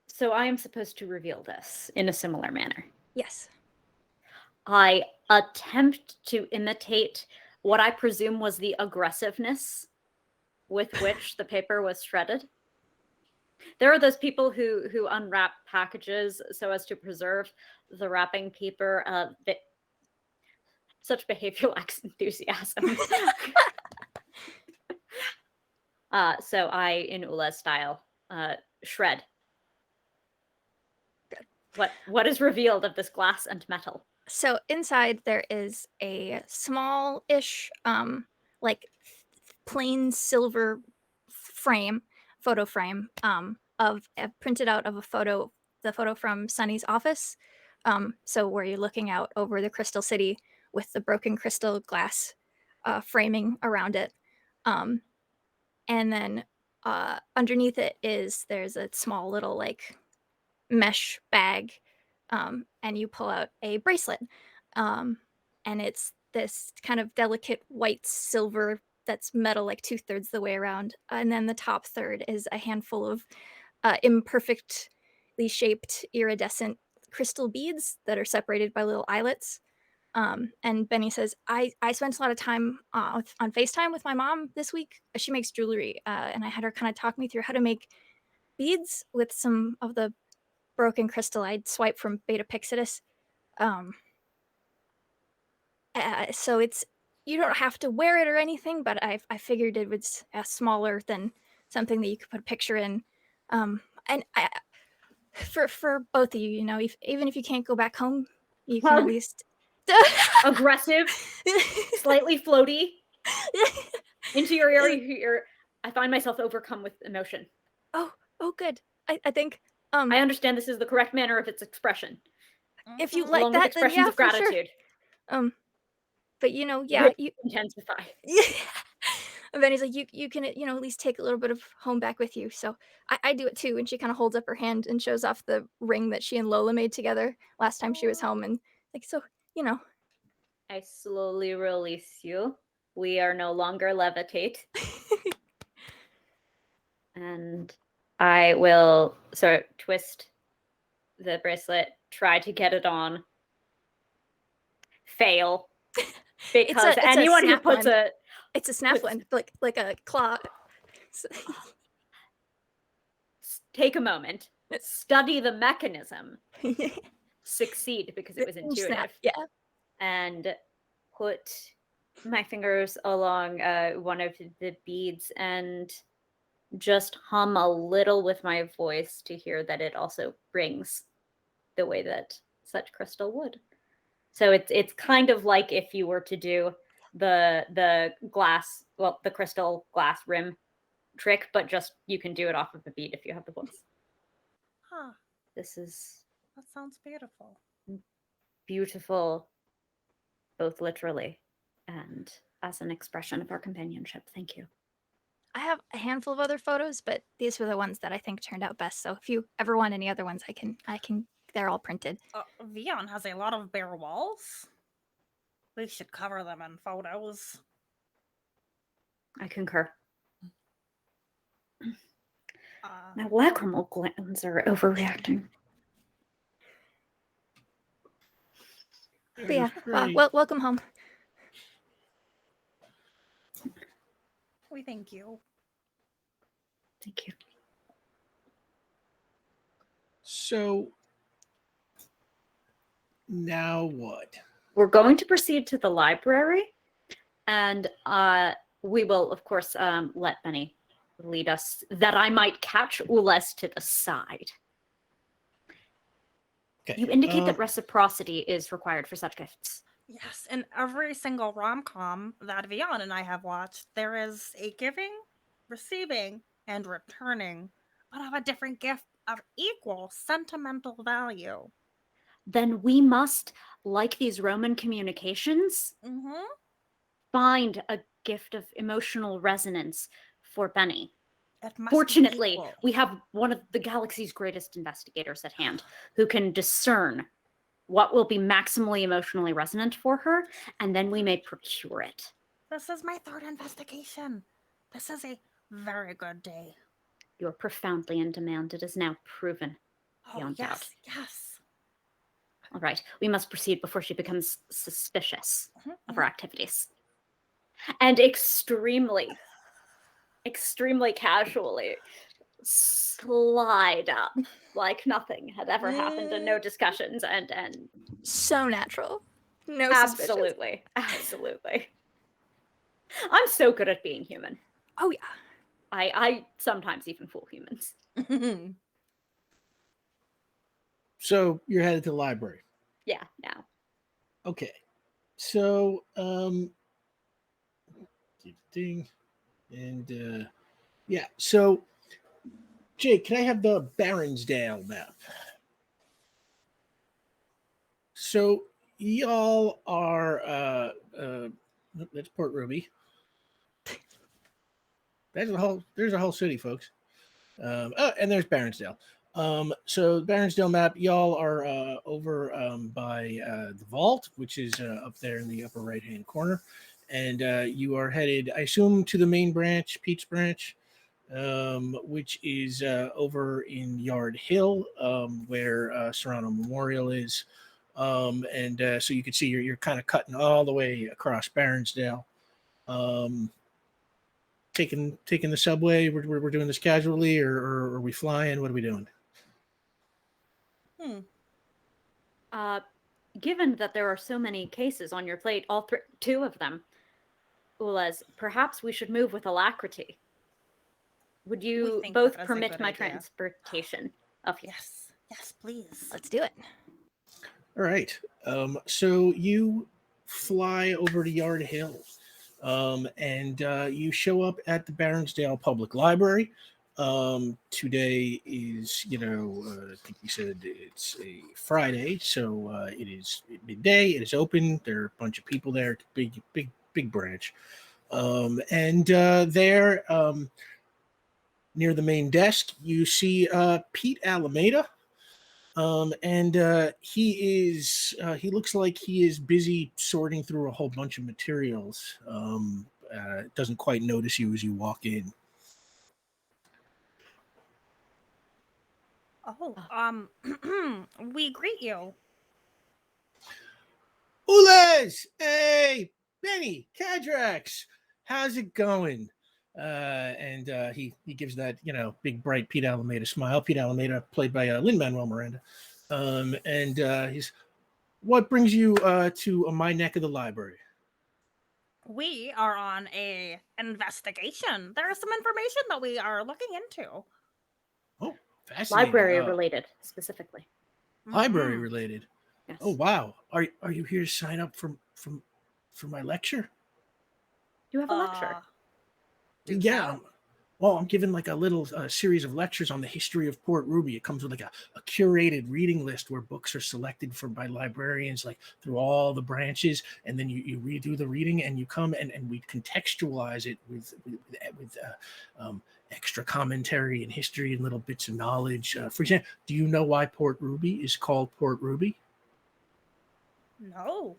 So I am supposed to reveal this in a similar manner.
Yes.
I attempt to imitate what I presume was the aggressiveness with which the paper was shredded. There are those people who unwrap packages so as to preserve the wrapping paper. Such behavior lacks enthusiasm. So I, in Ulez style, shred. What is revealed of this glass and metal?
So inside there is a small-ish, like plain silver photo frame, of printed out of the photo from Sunny's office. So where you're looking out over the Crystal City with the broken crystal glass framing around it. And then underneath it there's a small little like mesh bag, and you pull out a bracelet, and it's this kind of delicate white silver that's metal like 2/3 the way around, and then the top third is a handful of imperfectly shaped iridescent crystal beads that are separated by little eyelets. And Benny says, I spent a lot of time on FaceTime with my mom this week. She makes jewelry, and I had her kind of talk me through how to make beads with some of the broken crystal I'd swiped from Beta Pixidus. So you don't have to wear it or anything, but I figured it was smaller than something that you could put a picture in. And for both of you, you know, even if you can't go back home, you can at least
aggressive, slightly floaty into your area here. I find myself overcome with emotion.
Oh, good. I think
I understand this is the correct manner of its expression.
If you
along
like
with
that,
expressions
then yeah,
of
for sure.
gratitude.
But you know, yeah, you
intensify.
Yeah. And Benny's like, you can, you know, at least take a little bit of home back with you. So I do it too. And she kind of holds up her hand and shows off the ring that she and Lola made together last time she was home. And like, so, you know.
I slowly release you. We are no longer levitate. And I will sort of twist the bracelet, try to get it on. Fail. Because
it's
anyone who puts
one.
a...
It's a snap one, like a claw.
Take a moment. Study the mechanism. Succeed because it was intuitive.
Snap, yeah.
And put my fingers along one of the beads and just hum a little with my voice to hear that it also rings the way that such crystal would. So it's kind of like if you were to do the glass, well, the crystal glass rim trick, but just you can do it off of a bead if you have the voice.
Huh.
That
sounds beautiful.
Beautiful, both literally and as an expression of our companionship. Thank you.
I have a handful of other photos, but these were the ones that I think turned out best. So if you ever want any other ones, I can. They're all printed.
Vion has a lot of bare walls. We should cover them in photos.
I concur. My lacrimal glands are overreacting.
But yeah, welcome home.
We thank you.
Thank you.
So now what?
We're going to proceed to the library, and we will, of course, let Benny lead us, that I might catch Ulez to the side.
Okay.
You indicate that reciprocity is required for such gifts.
Yes, in every single rom-com that Vion and I have watched, there is a giving, receiving, and returning, but of a different gift of equal sentimental value.
Then we must, like these Roman communications, find a gift of emotional resonance for Benny. Fortunately, we have one of the galaxy's greatest investigators at hand who can discern what will be maximally emotionally resonant for her, and then we may procure it.
This is my third investigation. This is a very good day.
You're profoundly in demand. It is now proven beyond doubt.
Yes.
All right, we must proceed before she becomes suspicious of our activities. And extremely casually slide up like nothing had ever happened and no discussions and
so natural. No
absolutely. I'm so good at being human.
Oh yeah.
I sometimes even fool humans.
So you're headed to the library.
Yeah, now.
Okay. So yeah, so Jake, can I have the Baronsdale map? So y'all are that's Port Ruby. There's a whole city, folks. And there's Baronsdale. So Baronsdale map, y'all are over by the vault, which is up there in the upper right hand corner. And you are headed, I assume, to the main branch, Pete's branch. which is over in Yard Hill, where Serrano Memorial is. So you can see you're kind of cutting all the way across Baronsdale. Taking the subway. We're doing this casually, or are we flying? What are we doing?
Given that there are so many cases on your plate, two of them, Ulez, perhaps we should move with alacrity. Would you both permit my transportation of you?
Yes, please.
Let's do it.
All right. So you fly over to Yard Hill, and you show up at the Baronsdale Public Library. Today is, I think we said it's a Friday, so it is midday. It is open. There are a bunch of people there. Big branch. There, near the main desk, you see Pete Alameda. He looks like he is busy sorting through a whole bunch of materials. Doesn't quite notice you as you walk in.
Oh, we greet you.
Ulez! Hey, Bennie, Cadrax, how's it going? He gives that big bright Pete Alameda smile. Pete Alameda, played by Lin-Manuel Miranda. He's, what brings you to my neck of the library?
We are on a investigation. There is some information that we are looking into.
Oh, fascinating.
Library related, specifically.
Library related.
Yes.
Oh wow. Are you here to sign up for my lecture?
You have a lecture.
Yeah. Well, I'm giving like a little series of lectures on the history of Port Ruby. It comes with like a curated reading list where books are selected by librarians, like through all the branches, and then you redo the reading, and you come and we contextualize it with extra commentary and history and little bits of knowledge. For example, do you know why Port Ruby is called Port Ruby?
No.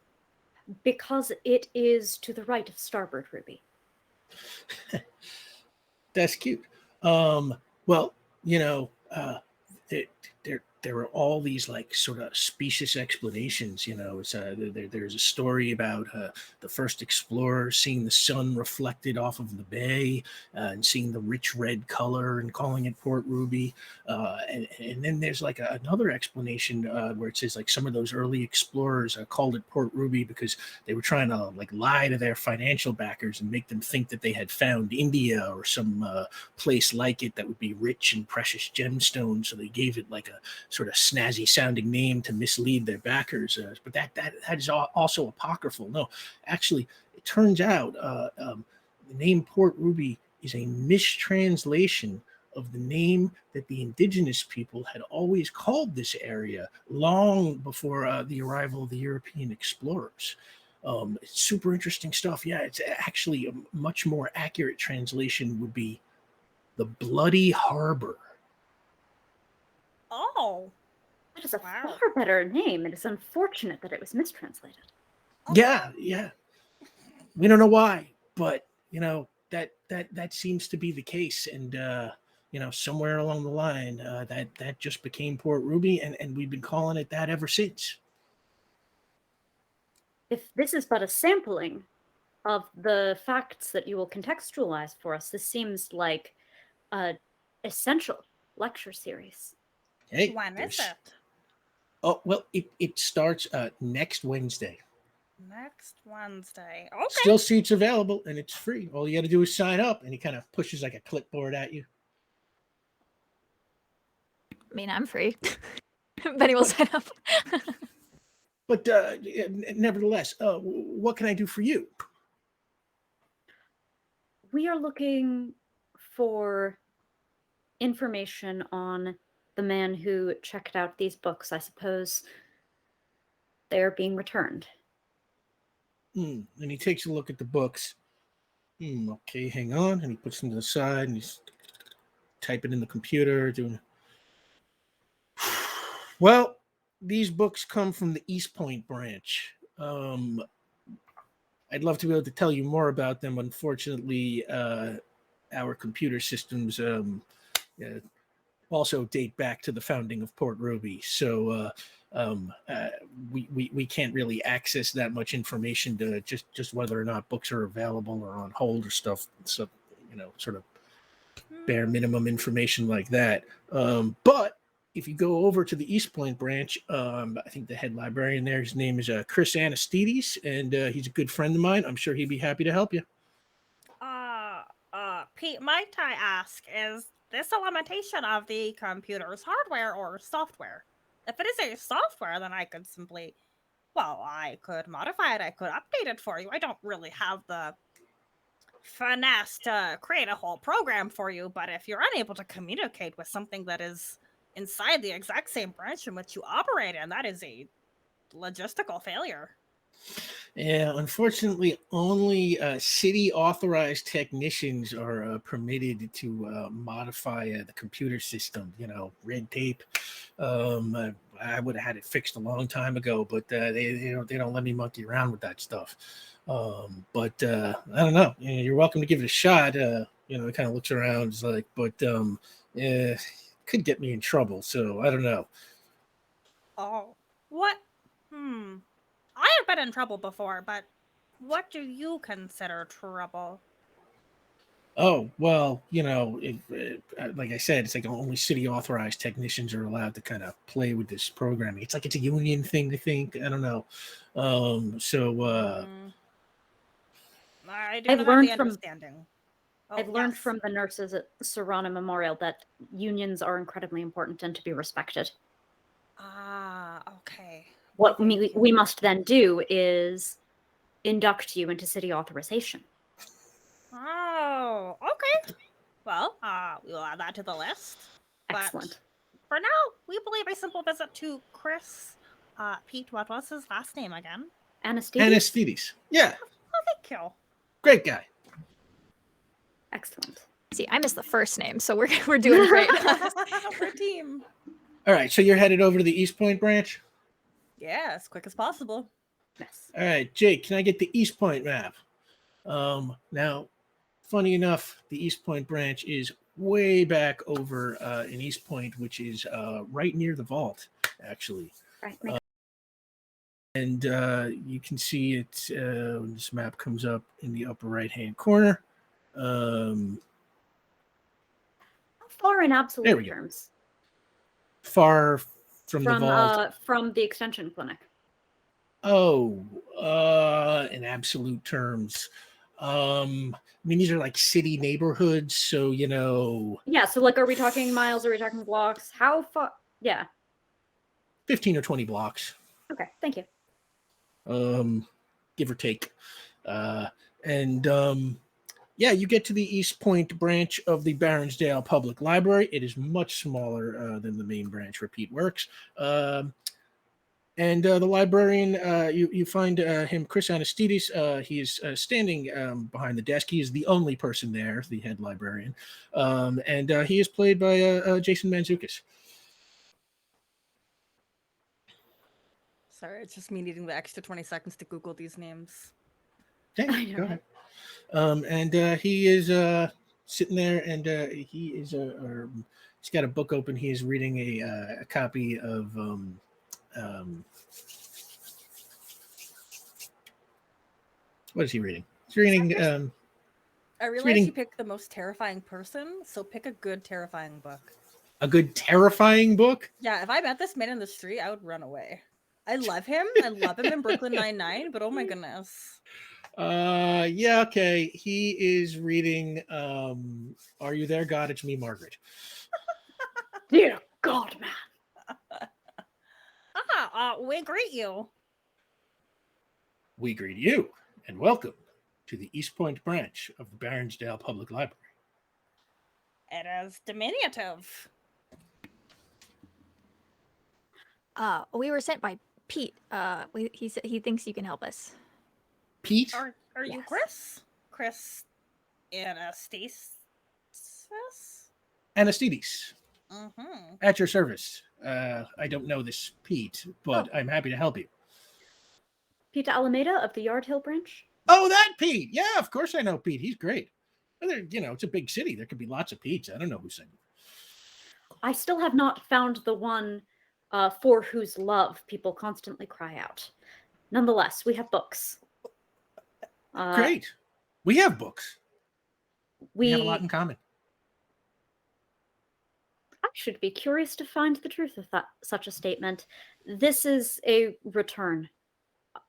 Because it is to the right of Starboard Ruby.
That's cute. Well, there are all these like sort of specious explanations. It's there's a story about the first explorer seeing the sun reflected off of the bay and seeing the rich red color and calling it Port Ruby. And then there's like another explanation where it says like some of those early explorers called it Port Ruby because they were trying to like lie to their financial backers and make them think that they had found India or some place like it that would be rich in precious gemstones. So they gave it like a sort of snazzy sounding name to mislead their backers. But that is also apocryphal. No, actually, it turns out the name Port Ruby is a mistranslation of the name that the indigenous people had always called this area long before the arrival of the European explorers. It's super interesting stuff. Yeah, it's actually a much more accurate translation would be the Bloody Harbor.
Oh,
that is a far better name. It is unfortunate that it was mistranslated.
Yeah. We don't know why, but that seems to be the case, and somewhere along the line, that just became Port Ruby, and we've been calling it that ever since.
If this is but a sampling of the facts that you will contextualize for us, this seems like an essential lecture series.
Hey,
when is it?
Oh, well, it starts next Wednesday.
Next Wednesday. Okay.
Still seats available, and it's free. All you got to do is sign up, and he kind of pushes like a clipboard at you.
I mean, I'm free. Benny will sign up.
But nevertheless, what can I do for you?
We are looking for information on the man who checked out these books. I suppose they are being returned.
And he takes a look at the books. Okay, hang on. And he puts them to the side, and he's typing in the computer, doing... Well, these books come from the East Point branch. I'd love to be able to tell you more about them. Unfortunately, our computer systems also date back to the founding of Port Roby. So we can't really access that much information to just whether or not books are available or on hold or stuff. So, sort of bare minimum information like that. But if you go over to the East Point branch, I think the head librarian there, his name is Chris Anastides, and he's a good friend of mine. I'm sure he'd be happy to help you.
Pete, might I ask, is this a limitation of the computer's hardware or software? If it is a software, then I could simply, I could modify it, I could update it for you. I don't really have the finesse to create a whole program for you, but if you're unable to communicate with something that is inside the exact same branch in which you operate in, that is a logistical failure.
Yeah, unfortunately, only city authorized technicians are permitted to modify the computer system. Red tape. I would have had it fixed a long time ago, but they don't let me monkey around with that stuff. But I don't know. You're welcome to give it a shot. It kind of looks around, it's like, but could get me in trouble. So I don't know.
Oh, what? I have been in trouble before, but what do you consider trouble?
Oh, well, if, like I said, it's like only city authorized technicians are allowed to kind of play with this programming. It's like it's a union thing, I think. I don't know.
I do not have the understanding.
I've learned from the nurses at Serrana Memorial that unions are incredibly important and to be respected.
Okay.
What we must then do is induct you into city authorization.
Oh, okay. Well, we'll add that to the list.
Excellent.
But for now, we believe a simple visit to Chris. Pete, what was his last name again?
Anastides. Yeah.
Oh, thank you.
Great guy.
Excellent.
See, I missed the first name, so we're doing great.
We're a team.
All right, so you're headed over to the East Point branch?
Yeah, as quick as possible.
Yes.
All right, Jake, can I get the East Point map? Now, funny enough, the East Point branch is way back over in East Point, which is right near the vault, actually.
Right.
And you can see it when this map comes up in the upper right-hand corner.
How far in absolute terms?
Far from the vault.
From the extension clinic.
Oh, in absolute terms. These are like city neighborhoods, so
Yeah, so are we talking miles? Are we talking blocks? How far? Yeah.
15 or 20 blocks.
Okay, thank you.
Give or take. You get to the East Point branch of the Baronsdale Public Library. It is much smaller than the main branch where Pete works. The librarian, you find him, Chris Anastides. He is standing behind the desk. He is the only person there, the head librarian. He is played by Jason Mantzoukas.
Sorry, it's just me needing the extra 20 seconds to Google these names.
Okay, go ahead. He is sitting there, and he is he's got a book open. He is reading a copy of what is he reading? He's reading.
I realize you picked the most terrifying person, so pick a good terrifying book.
A good terrifying book?
Yeah, if I met this man in the street, I would run away. I love him. I love him in Brooklyn Nine-Nine, but oh my goodness.
Yeah, okay. He is reading Are You There, God? It's Me, Margaret.
Dear God, man.
We greet you.
We greet you, and welcome to the East Point branch of the Baronsdale Public Library.
It is diminutive.
We were sent by Pete. He said he thinks you can help us.
Pete?
Are you Chris? Chris Anastasis?
Anastides.
Mm-hmm.
At your service. I don't know this Pete, but I'm happy to help you.
Pete Alameda of the Yard Hill branch?
Oh, that Pete. Yeah, of course I know Pete. He's great. It's a big city. There could be lots of pizza. I don't know who sent it.
I still have not found the one for whose love people constantly cry out. Nonetheless, we have books.
Great. We have books. We have a
We
lot in common.
I should be curious to find the truth of such a statement. This is a return.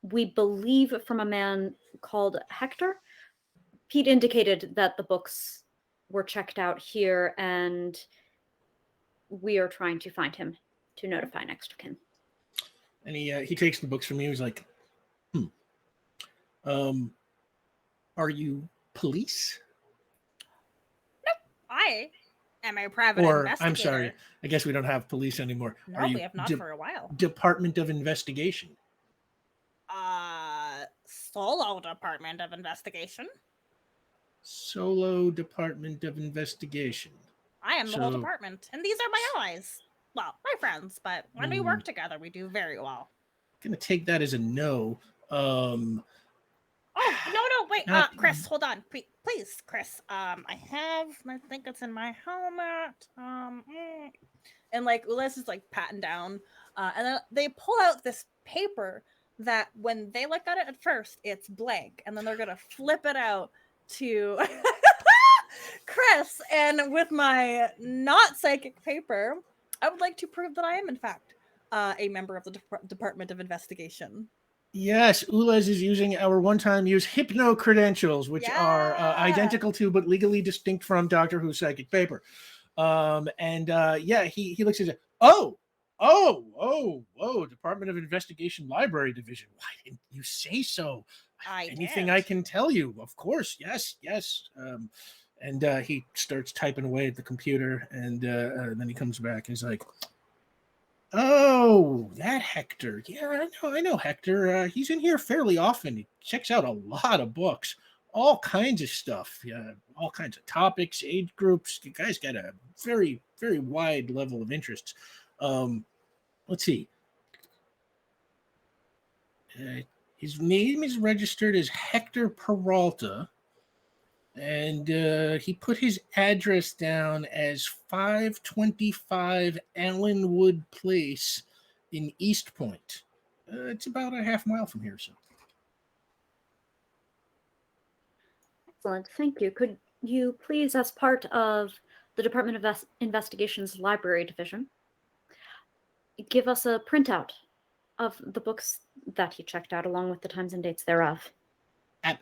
We believe from a man called Hector. Pete indicated that the books were checked out here, and we are trying to find him to notify next of kin.
And he takes the books from you. He's like, are you police?
I am a private
Or,
investigator.
I'm sorry, I guess we don't have police anymore.
No,
Are you
we have not for a while.
Department of Investigation?
Solo Department of Investigation.
Solo Department of Investigation.
I am the whole
So-
department, and these are my allies. Well, my friends, but when we work together, we do very well.
I'm going to take that as a no.
Oh, no, wait, Chris, hold on. Please, Chris. I think it's in my helmet. And like Ulez is like patting down, and then they pull out this paper that when they look at it at first, it's blank, and then they're gonna flip it out to Chris, and with my not psychic paper, I would like to prove that I am in fact a member of the Department of Investigation.
Yes, Ulez is using our one-time use hypno credentials, which are identical to but legally distinct from Doctor Who's psychic paper. He looks at it. Oh, Department of Investigation Library Division. Why didn't you say so? Anything I can tell you? Of course, yes. He starts typing away at the computer, and then he comes back and he's like, "Oh, that Hector. Yeah, I know Hector. He's in here fairly often. He checks out a lot of books, all kinds of stuff. Yeah, all kinds of topics, age groups. You guys got a very, very wide level of interests. Let's see. His name is registered as Hector Peralta, and he put his address down as 525 Allenwood Place in East Point. It's about a half mile from here, so.
Excellent, thank you. Could you please, as part of the Department of Investigation's Library Division, give us a printout of the books that he checked out, along with the times and dates thereof?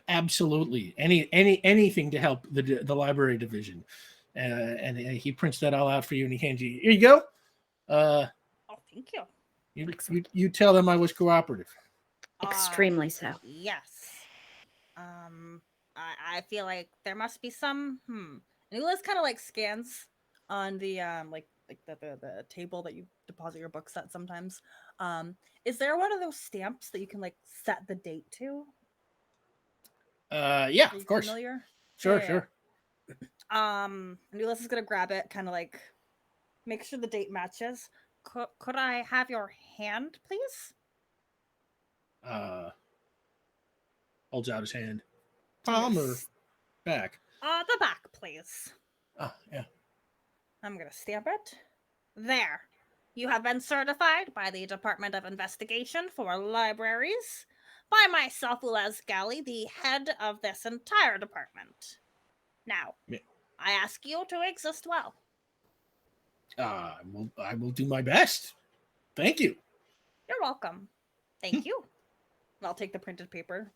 Absolutely, anything to help the library division, and he prints that all out for you, and he hands you. Here you go.
Thank you.
You tell them I was cooperative.
Extremely so.
Yes. I feel like there must be some. And Ulez kind of like scans on the the table that you deposit your books at sometimes. Is there one of those stamps that you can like set the date to?
Yeah, of course.
Familiar?
Sure.
And Ulez is gonna grab it, kind of like make sure the date matches. Could I have your hand, please?
Holds out his hand. Palm or back?
The back, please.
Oh, yeah.
I'm gonna stamp it. There. You have been certified by the Department of Investigation for Libraries by myself, Ulez Galley, the head of this entire department. Now, I ask you to exist well.
I will do my best. Thank you.
You're welcome. Thank you. I'll take the printed paper.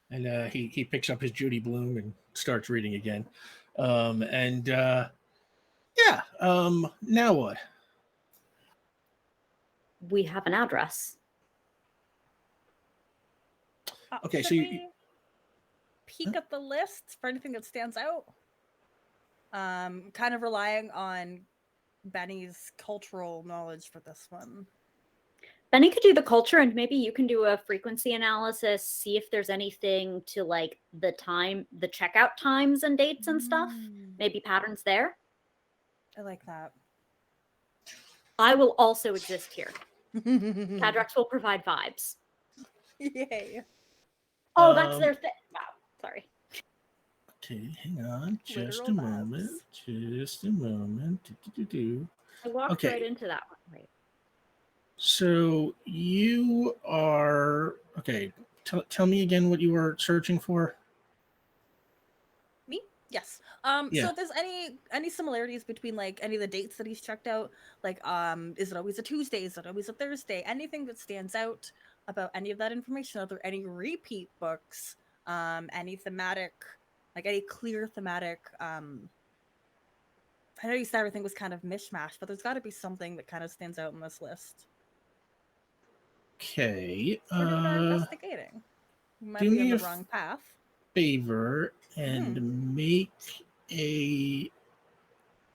And he picks up his Judy Blume and starts reading again. Now what?
We have an address.
Okay,
Should
so
we peek at the list for anything that stands out? Kind of relying on Benny's cultural knowledge for this one.
Benny could do the culture, and maybe you can do a frequency analysis, see if there's anything to like the checkout times and dates and stuff. Maybe patterns there.
I like that.
I will also exist here. Cadrax will provide vibes.
Yay.
Oh, that's their thing. Wow. Sorry.
Okay, hang on, just
Literal
a
maps.
moment. Just a moment.
I walked
Okay.
right into that one. Wait.
So you are okay. Tell me again what you were searching for.
Me? Yes.
Yeah.
So if there's any similarities between like any of the dates that he's checked out, like is it always a Tuesday? Is it always a Thursday? Anything that stands out about any of that information? Are there any repeat books? Any thematic, like any clear thematic I know you said everything was kind of mishmash, but there's got to be something that kind of stands out in this list.
Okay.
We're doing our investigating. We might
do
be
me
on
a
the wrong path.
favor and make a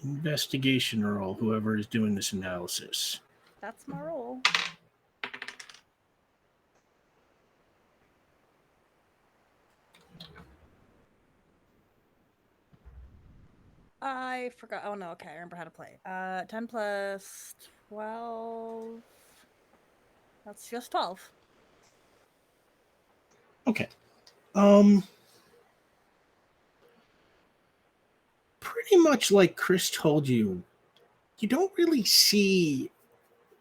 investigation roll. Whoever is doing this analysis.
That's my role. I forgot. Oh no, okay, I remember how to play. 10 plus 12. That's just 12.
Okay. Pretty much like Chris told you, you don't really see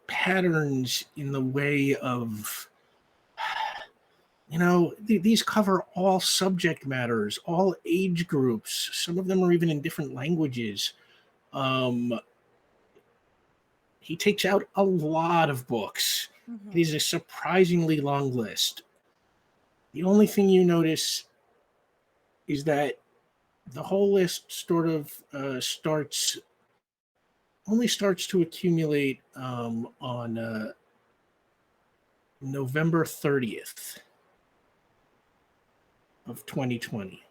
patterns in the way of, these cover all subject matters, all age groups. Some of them are even in different languages. He takes out a lot of books. It is a surprisingly long list. The only thing you notice is that the whole list sort of starts to accumulate on November 30th of 2020.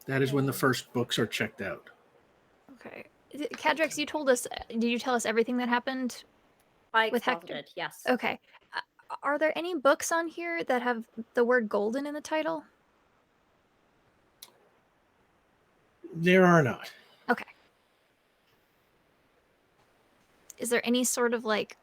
That is when the first books are checked out.
Okay. Cadrax, you told us. Did you tell us everything that happened
I
with Hector?
exposited, yes.
Okay. Are there any books on here that have the word golden in the title?
There are not.
Okay. Is there any sort of like,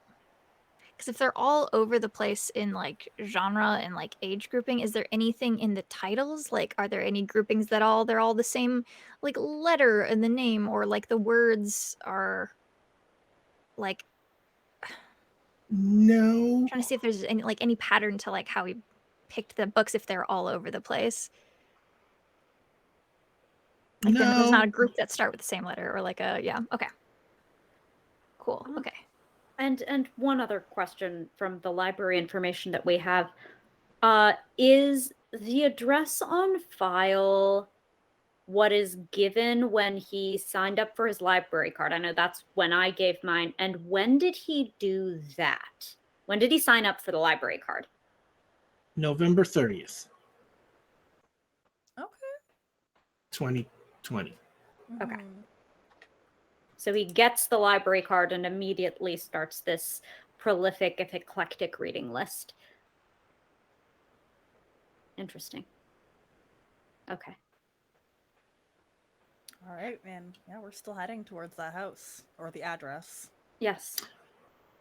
because if they're all over the place in like genre and like age grouping, is there anything in the titles? Like, are there any groupings that they're all the same like letter in the name, or like the words are like,
No.
trying to see if there's any pattern to like how he picked the books if they're all over the place. Like there's not a group that start with the same letter or like a okay. Cool. Okay.
And one other question from the library information that we have. Is the address on file what is given when he signed up for his library card? I know that's when I gave mine. And when did he do that? When did he sign up for the library card?
November 30th.
Okay.
2020.
Okay. So he gets the library card and immediately starts this prolific, if eclectic, reading list. Interesting. Okay.
All right, man. Yeah, we're still heading towards that house or the address.
Yes.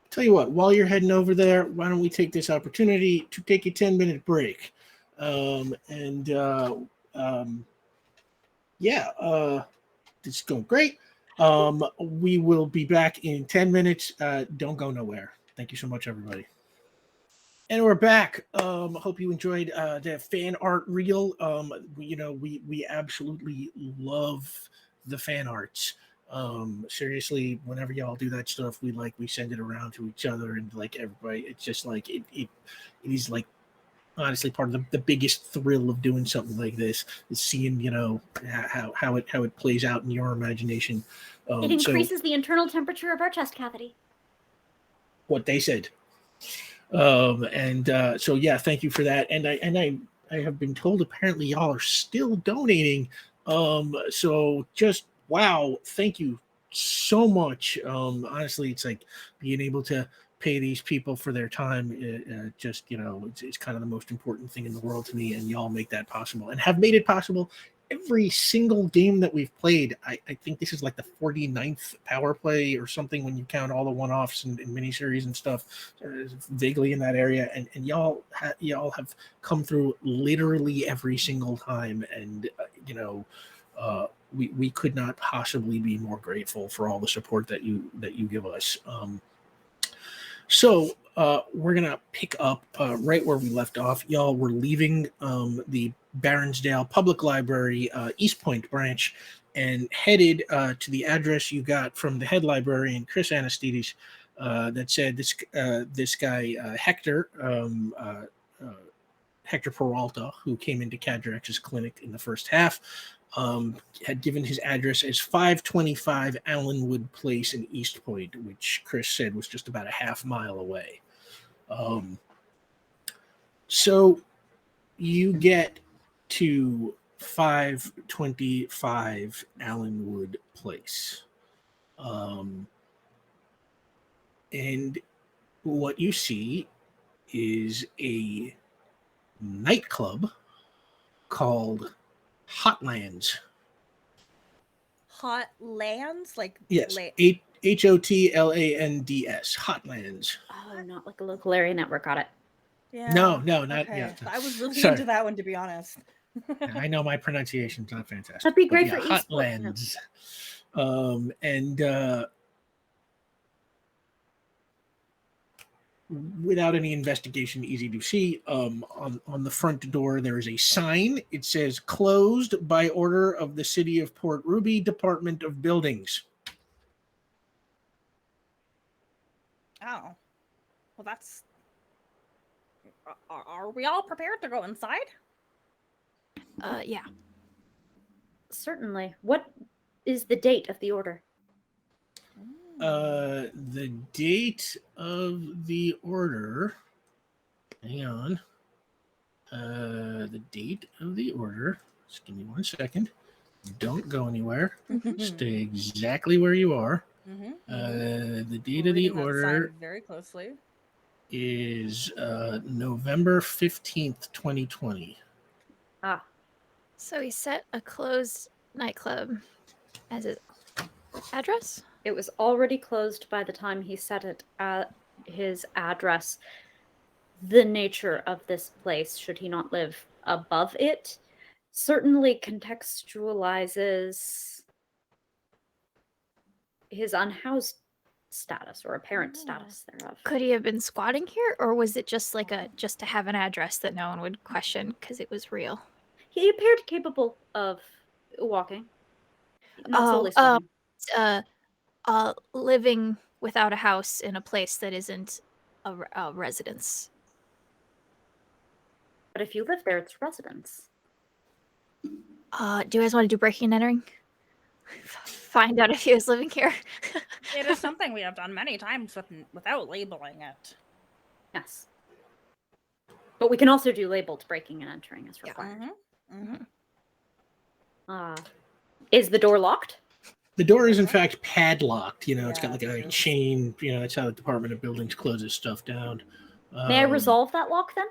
Tell you what, while you're heading over there, why don't we take this opportunity to take a 10-minute break? This is going great. We will be back in 10 minutes. Don't go nowhere. Thank you so much, everybody. And we're back. Hope you enjoyed the fan art reel. We absolutely love the fan arts. Seriously, whenever y'all do that stuff, we send it around to each other and like everybody. It's just like it is like honestly part of the biggest thrill of doing something like this is seeing how it plays out in your imagination.
It increases the internal temperature of our chest cavity.
What they said. So yeah, thank you for that. And I have been told apparently y'all are still donating. So just wow, thank you so much. Honestly, it's like being able to pay these people for their time. It's kind of the most important thing in the world to me, and y'all make that possible and have made it possible every single game that we've played, I think this is like the 49th power play or something when you count all the one-offs and miniseries and stuff, vaguely in that area. And y'all have come through literally every single time. And, we could not possibly be more grateful for all the support that you give us. So we're going to pick up right where we left off. Y'all were leaving the Baronsdale Public Library East Point branch and headed to the address you got from the head librarian, Chris Anastides, that said this guy, Hector, Hector Peralta, who came into Cadrax's clinic in the first half, had given his address as 525 Allenwood Place in East Point, which Chris said was just about a half mile away. So you get to 525 Allenwood Place. And what you see is a nightclub called Hotlands.
Hotlands? Like
yes, Hotlands. Hotlands.
Oh, not like a local area network. Got it.
Yeah.
No, not
Okay.
yet.
I was really
Sorry.
into that one, to be honest.
I know my pronunciation's not fantastic.
That'd be
but
great
yeah,
for esports.
Hotlands. Without any investigation, easy to see. On the front door, there is a sign. It says "Closed by order of the City of Port Ruby Department of Buildings."
Oh. Well, that's... Are we all prepared to go inside?
Yeah.
Certainly. What is the date of the order?
The date of the order. Hang on. The date of the order. Just give me 1 second. Don't go anywhere. Stay exactly where you are. The date of the order
very closely
is November 15th, 2020.
Ah,
So he set a closed nightclub as his address?
it was already closed by the time he set it at his address. The nature of this place, should he not live above it, certainly contextualizes his unhoused status or apparent status thereof.
Could he have been squatting here, or was it just like just to have an address that no one would question because it was real?
He appeared capable of walking. Not solely squatting.
Living without a house in a place that isn't a residence.
But if you live there, it's residence.
Do you guys want to do breaking and entering? Find out if he was living here.
It is something we have done many times without labeling it.
Yes. But we can also do labeled breaking and entering as required. Is the door locked?
The door is in fact padlocked. It's got like a chain. That's how the Department of Buildings closes stuff down.
May I resolve that lock then?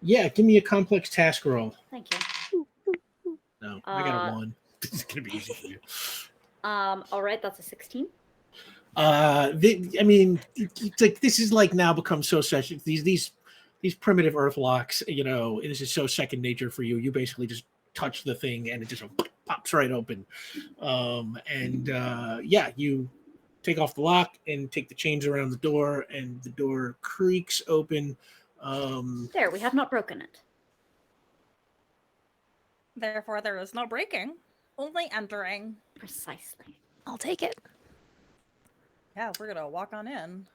Yeah, give me a complex task roll.
Thank you.
No, I got a 1. This is gonna be easy for you.
All right, that's a 16.
It's like this is like now become so such these primitive earth locks. This is so second nature for you. You basically just touch the thing and it just pops right open. You take off the lock and take the chains around the door, and the door creaks open.
There, we have not broken it.
Therefore, there is no breaking, only entering.
Precisely.
I'll take it.
Yeah, we're gonna walk on in.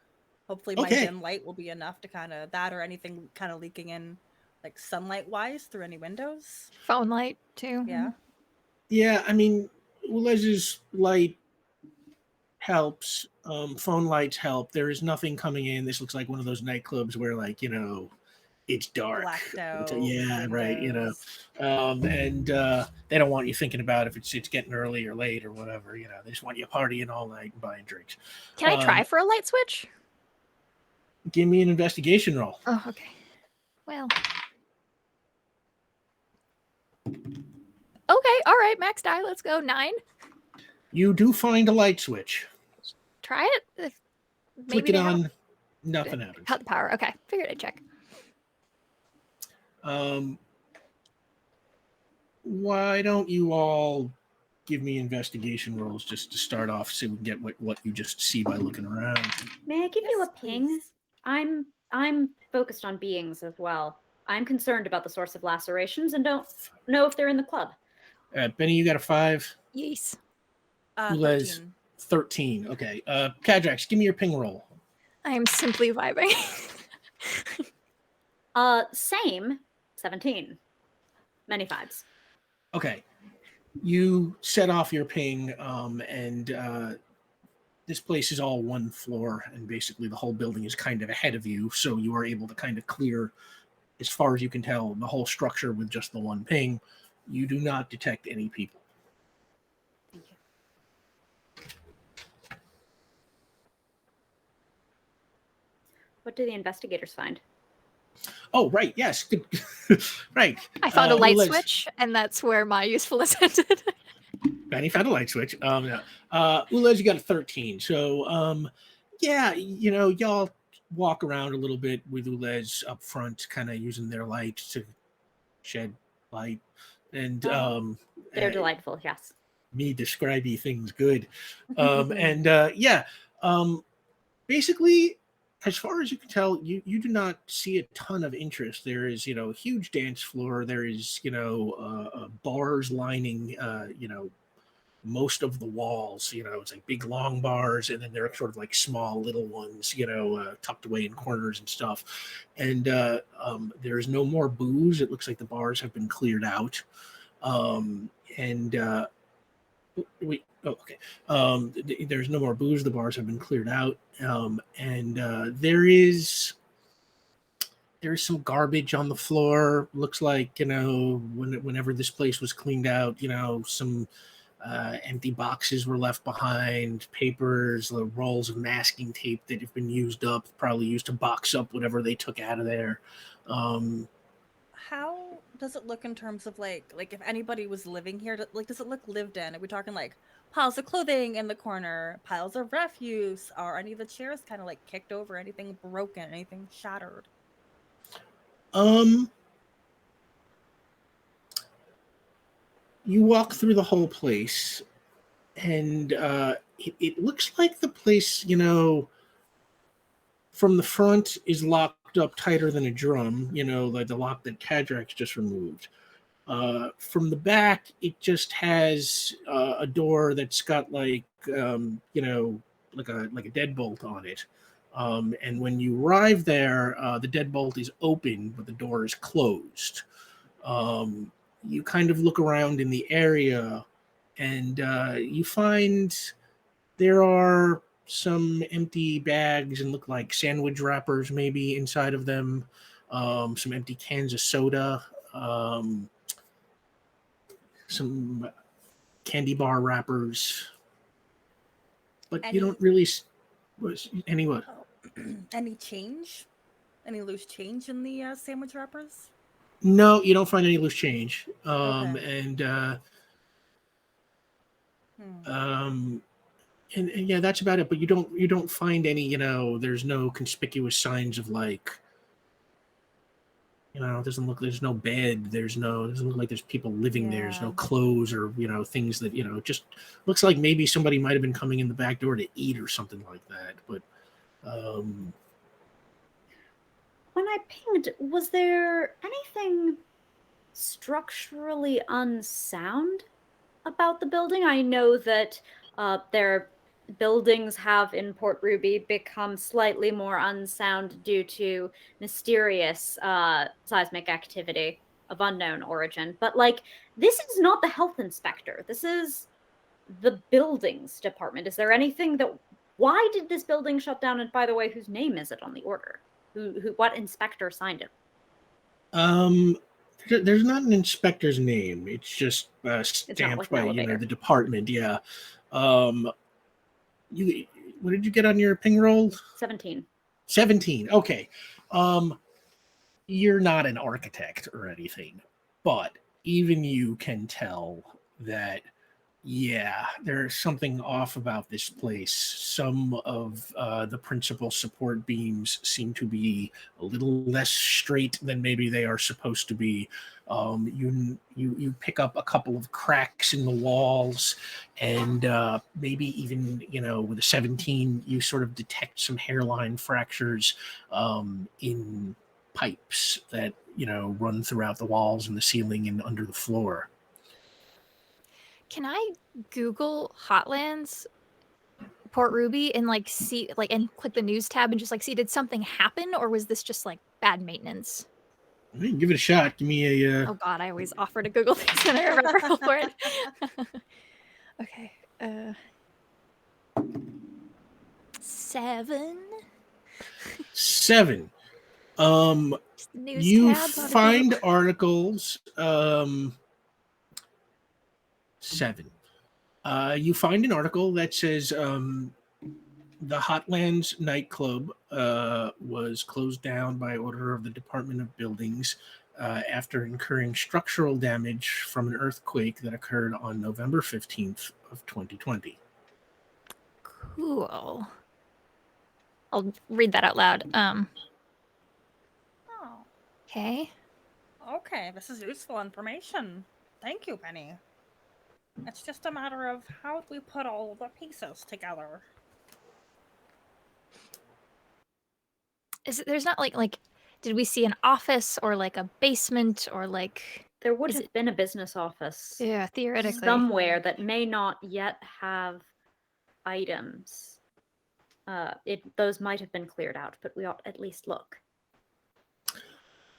Hopefully, my dim light will be enough to kind of that or anything kind of leaking in, like sunlight wise, through any windows.
Phone light too.
Yeah.
Yeah, Ulez's light helps. Phone lights help. There is nothing coming in. This looks like one of those nightclubs where, it's dark.
Blacked out.
Yeah, right. And they don't want you thinking about if it's getting early or late or whatever. They just want you partying all night and buying drinks.
Can I try for a light switch?
Give me an investigation roll.
Oh, okay. Well. Okay. all right, max die. Let's go. 9.
You do find a light switch.
Try it.
Flick
Maybe
it
they don't
on. Nothing happens.
cut the power. Okay, figured I'd check.
Why don't you all give me investigation rolls just to start off, so we can get what you just see by looking around.
May I give you a
Yes,
ping?
please.
I'm focused on beings as well. I'm concerned about the source of lacerations and don't know if they're in the club.
Benny, you got a 5.
Yes.
Ulez, 13. Okay. Cadrax, give me your ping roll.
I am simply vibing.
Same. 17. Many 5s.
Okay. You set off your ping, and this place is all one floor, and basically the whole building is kind of ahead of you, so you are able to kind of clear, as far as you can tell, the whole structure with just the one ping. You do not detect any people.
Thank you. What do the investigators find?
Oh, right. Yes. Good. Right.
I found a light
Ulez.
switch, and that's where my usefulness ended.
Benny found a light switch. No. Ulez, you got a 13. So, yeah, y'all walk around a little bit with Ulez up front, kind of using their light to shed light. And
They're delightful, yes.
me describey things good. Basically, as far as you can tell, you do not see a ton of interest. There is, a huge dance floor. There is, bars lining, most of the walls. It's like big long bars, and then there are sort of like small little ones, tucked away in corners and stuff. And there's no more booze. It looks like the bars have been cleared out. There's no more booze. The bars have been cleared out. There's some garbage on the floor. Looks like, whenever this place was cleaned out, some empty boxes were left behind, papers, the rolls of masking tape that have been used up, probably used to box up whatever they took out of there.
How does it look in terms of like if anybody was living here? Does it look lived in? Are we talking like piles of clothing in the corner, piles of refuse, or any of the chairs kind of like kicked over, anything broken, anything shattered?
You walk through the whole place, and it looks like the place, from the front is locked up tighter than a drum, like the lock that Cadrax just removed. From the back, it just has a door that's got like a deadbolt on it. And when you arrive there, the deadbolt is open, but the door is closed. You kind of look around in the area, and you find there are some empty bags and look like sandwich wrappers maybe inside of them, some empty cans of soda, some candy bar wrappers, but you don't really any what?
Any change? Any loose change in the sandwich wrappers?
No, you don't find any loose change.
Okay.
And yeah, that's about it. But you don't find any. There's no conspicuous signs of like. It doesn't look. There's no bed. Doesn't look like there's people living there. There's no clothes or things that just looks like maybe somebody might have been coming in the back door to eat or something like that. But
when I pinged, was there anything structurally unsound about the building? I know that their buildings have in Port Ruby become slightly more unsound due to mysterious seismic activity of unknown origin. But this is not the health inspector. This is the buildings department. Is there anything that... Why did this building shut down? And by the way, whose name is it on the order? What inspector signed it?
There's not an inspector's name. It's just stamped by the department. Yeah. What did you get on your ping roll?
17.
17. Okay. You're not an architect or anything, but even you can tell that, yeah, there's something off about this place. Some of the principal support beams seem to be a little less straight than maybe they are supposed to be. You pick up a couple of cracks in the walls, and maybe even with a 17, you sort of detect some hairline fractures in pipes that run throughout the walls and the ceiling and under the floor.
Can I Google Hotlands Port Ruby and see and click the news tab and just see did something happen, or was this just bad maintenance?
You can give it a shot. Give me a.
Oh God, I always offer to Google things and I never roll for it. Okay. 7.
7.
News
You
tab on a
find
Google.
articles. 7. You find an article that says the Hotlands nightclub was closed down by order of the Department of Buildings after incurring structural damage from an earthquake that occurred on November 15th of 2020.
Cool. I'll read that out loud.
Oh,
Okay.
okay. This is useful information. Thank you, Benny. It's just a matter of how we put all the pieces together.
There's not did we see an office or a basement or
There would
Is
have been a business office
yeah, theoretically.
somewhere that may not yet have items. Those might have been cleared out, but we ought at least look.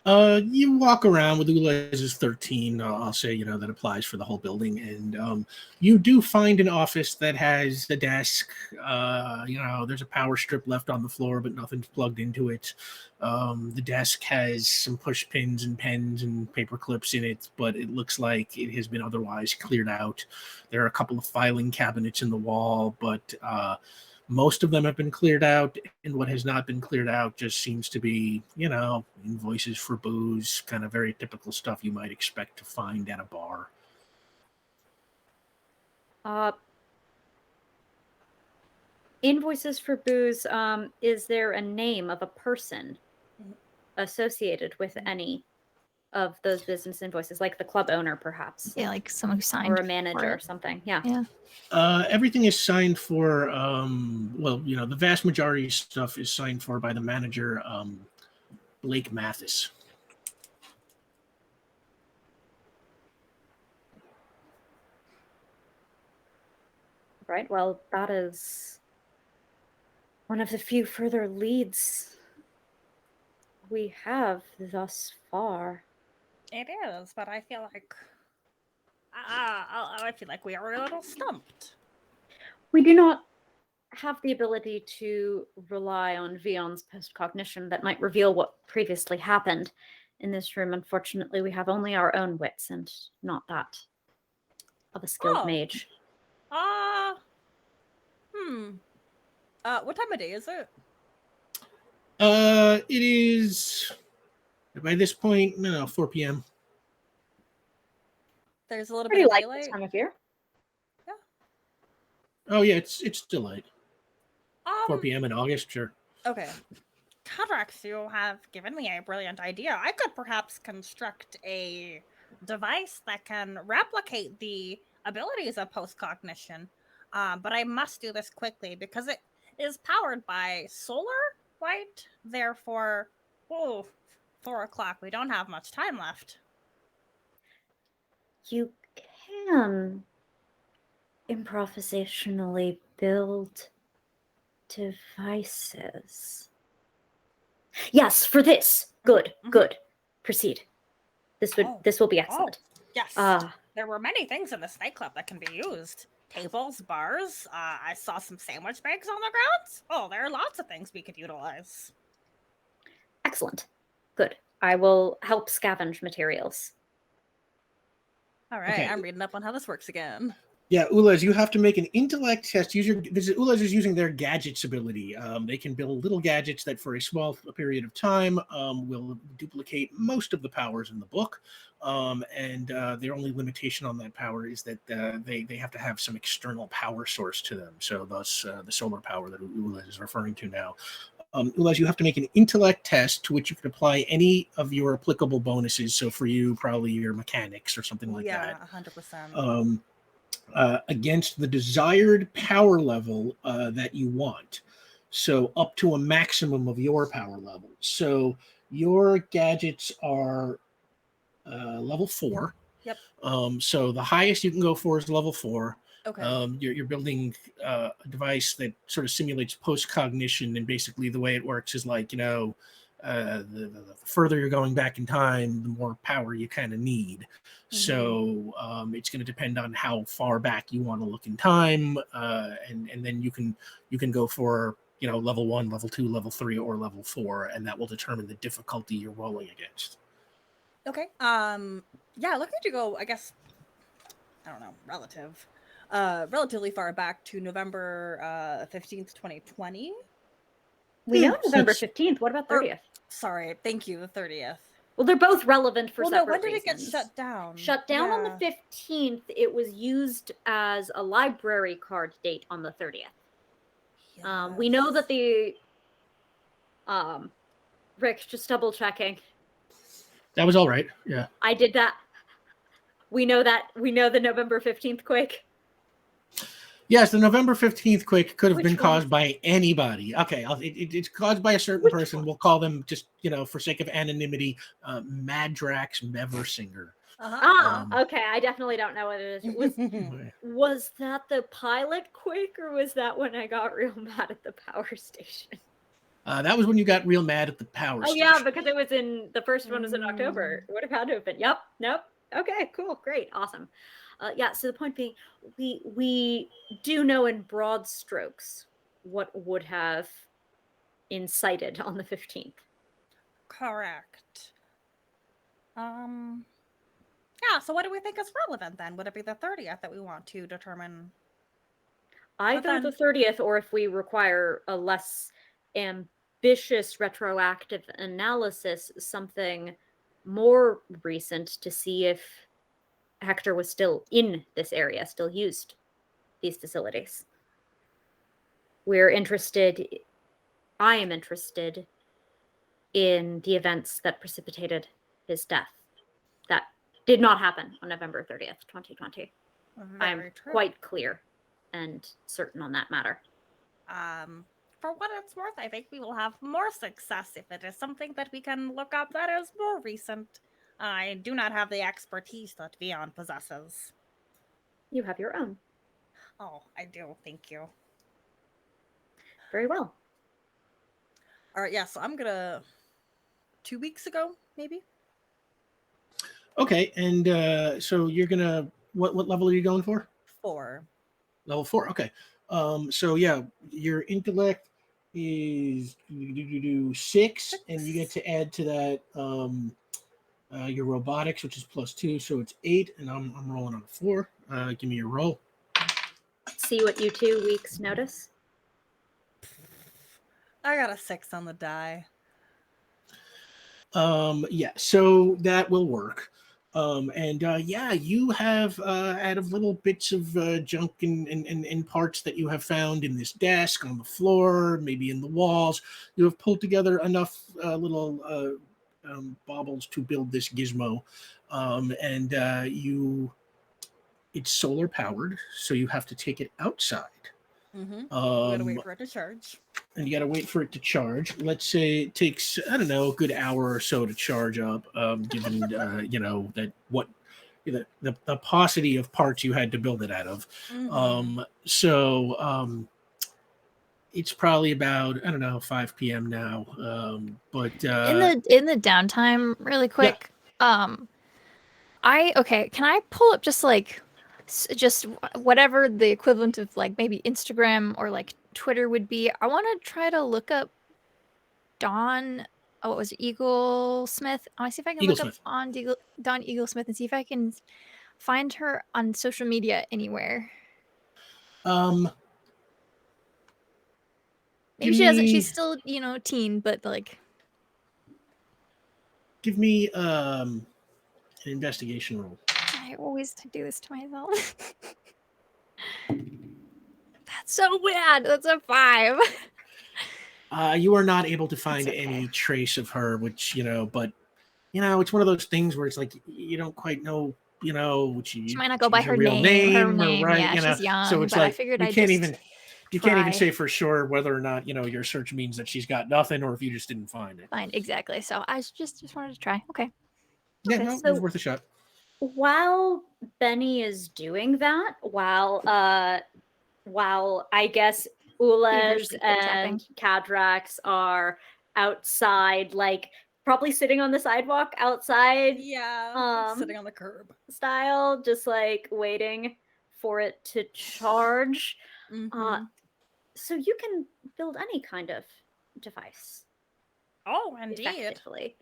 You walk around with Ulez's 13. I'll say, that applies for the whole building. And you do find an office that has a desk. There's a power strip left on the floor, but nothing's plugged into it. The desk has some push pins and pens and paper clips in it, but it looks like it has been otherwise cleared out. There are a couple of filing cabinets in the wall, but most of them have been cleared out, and what has not been cleared out just seems to be, invoices for booze, kind of very typical stuff you might expect to find at a bar.
Invoices for booze. Is there a name of a person associated with any of those business invoices, like the club owner, perhaps?
Yeah, someone who signed
or a
for
manager or
it.
something. Yeah.
Everything is signed for, the vast majority of stuff is signed for by the manager, Blake Mathis.
Right. Well, that is one of the few further leads we have thus far.
It is, but I feel like I feel like we are a little stumped.
We do not have the ability to rely on Vion's postcognition that might reveal what previously happened in this room. Unfortunately, we have only our own wits and not that of a skilled mage.
What time of day is it?
It is, by this point, 4 p.m.
There's a little
Pretty
bit of
light
daylight.
this time of year.
Yeah.
Oh, yeah, it's still light. 4
Um,
p.m. in August, sure.
Okay. Cadrax, you have given me a brilliant idea. I could perhaps construct a device that can replicate the abilities of postcognition. But I must do this quickly because it is powered by solar light. Therefore, 4 o'clock. We don't have much time left.
You can improvisationally build devices. Yes, for this. Good, good. Proceed. This will be excellent.
Yes. There were many things in this nightclub that can be used. Tables, bars. I saw some sandwich bags on the ground. Oh, there are lots of things we could utilize.
Excellent. Good. I will help scavenge materials.
All right,
Okay.
I'm reading up on how this works again.
Yeah, Ulez, you have to make an intellect test. Ulez is using their gadgets ability. They can build little gadgets that, for a small period of time, will duplicate most of the powers in the book. And their only limitation on that power is that they have to have some external power source to them. So, thus, the solar power that Ulez is referring to now. Ulez, you have to make an intellect test to which you can apply any of your applicable bonuses. So, for you, probably your mechanics or something like that.
100%.
Against the desired power level that you want. So up to a maximum of your power level. So your gadgets are level 4.
Yep.
So the highest you can go for is level 4.
Okay.
You're building a device that sort of simulates post-cognition, and basically the way it works is like, the further you're going back in time, the more power you kind of need. So it's going to depend on how far back you want to look in time, and then you can go for level 1, level 2, level 3, or level 4, and that will determine the difficulty you're rolling against.
Okay. Yeah, looking to go, I guess, I don't know, relatively far back to November 15th, 2020.
We know November
That's-
15th. What about 30th?
Sorry, thank you, the 30th.
Well, they're both relevant for
Well, no,
separate
when did it get
reasons.
shut down?
Shut down on
Yeah.
the 15th. It was used as a library card date on the 30th. We know that the Rick, just double checking.
That was all right. Yeah.
I did that. We know the November 15th quake.
Yes, the November 15th quake could have
Which
been
one?
caused by anybody. Okay, it's caused by a certain
Which
person.
one?
We'll call them, just for sake of anonymity, Cadrax Meversinger.
Okay. I definitely don't know what it is. Was that the pilot quake, or was that when I got real mad at the power station?
That was when you got real mad at the power station.
Yeah, because it was the first one was in October. It would have had to have been. Yep. Nope. Okay, cool, great, awesome. Yeah, so the point being, we do know in broad strokes what would have incited on the 15th.
Correct. Yeah, so what do we think is relevant then? Would it be the 30th that we want to determine?
Either the 30th, or if we require a less ambitious retroactive analysis, something more recent to see if Hector was still in this area, still used these facilities. I am interested in the events that precipitated his death. That did not happen on November 30th, 2020. I'm quite clear and certain on that matter.
For what it's worth, I think we will have more success if it is something that we can look up that is more recent. I do not have the expertise that Vion possesses.
You have your own.
Oh, I do. Thank you.
Very well.
All right, yeah, so I'm gonna 2 weeks ago, maybe.
Okay, and so you're gonna what level are you going for?
4.
Level 4. Okay. So yeah, your intellect is 6, and you get to add to that your robotics, which is +2, so it's 8, and I'm rolling on a 4. Give me your roll.
See what you 2 weeks notice.
I got a 6 on the die.
Yeah, so that will work. And yeah, you have out of little bits of junk and parts that you have found in this desk, on the floor, maybe in the walls, you have pulled together enough little baubles to build this gizmo. And it's solar powered, so you have to take it outside.
You gotta wait for it to charge.
And you got to wait for it to charge. Let's say it takes, I don't know, a good hour or so to charge up, given, that the paucity of parts you had to build it out of. So it's probably about, I don't know, 5 p.m. now. But
in the downtime, really quick, can I pull up just whatever the equivalent of like maybe Instagram or like Twitter would be? I want to try to look up Don. Oh, what was it? Eagle Smith. I want to see if I can look up on Don Eagle Smith and see if I can find her on social media anywhere? Maybe she doesn't. She's still, teen, but like.
Give me an investigation roll.
I always do this to myself. That's so bad. That's a 5.
You are not able to find
okay.
any trace of her, which, but, it's one of those things where it's like, you don't quite know,
She might not go by
her
her
real
name.
or right,
Yeah, she's young.
so it's
but
like,
I figured
you
I'd
can't
just
even, you
try.
can't even say for sure whether or not, your search means that she's got nothing or if you just didn't find it.
Fine, exactly. So I just wanted to try. Okay.
Yeah,
Okay,
no, it
so-
was worth a shot.
While Benny is doing that, while I guess Ulez and Cadrax are outside, like probably sitting on the sidewalk outside.
Yeah, sitting on the curb
style, just like waiting for it to charge. So you can build any kind of device.
Oh, indeed.
Effectively.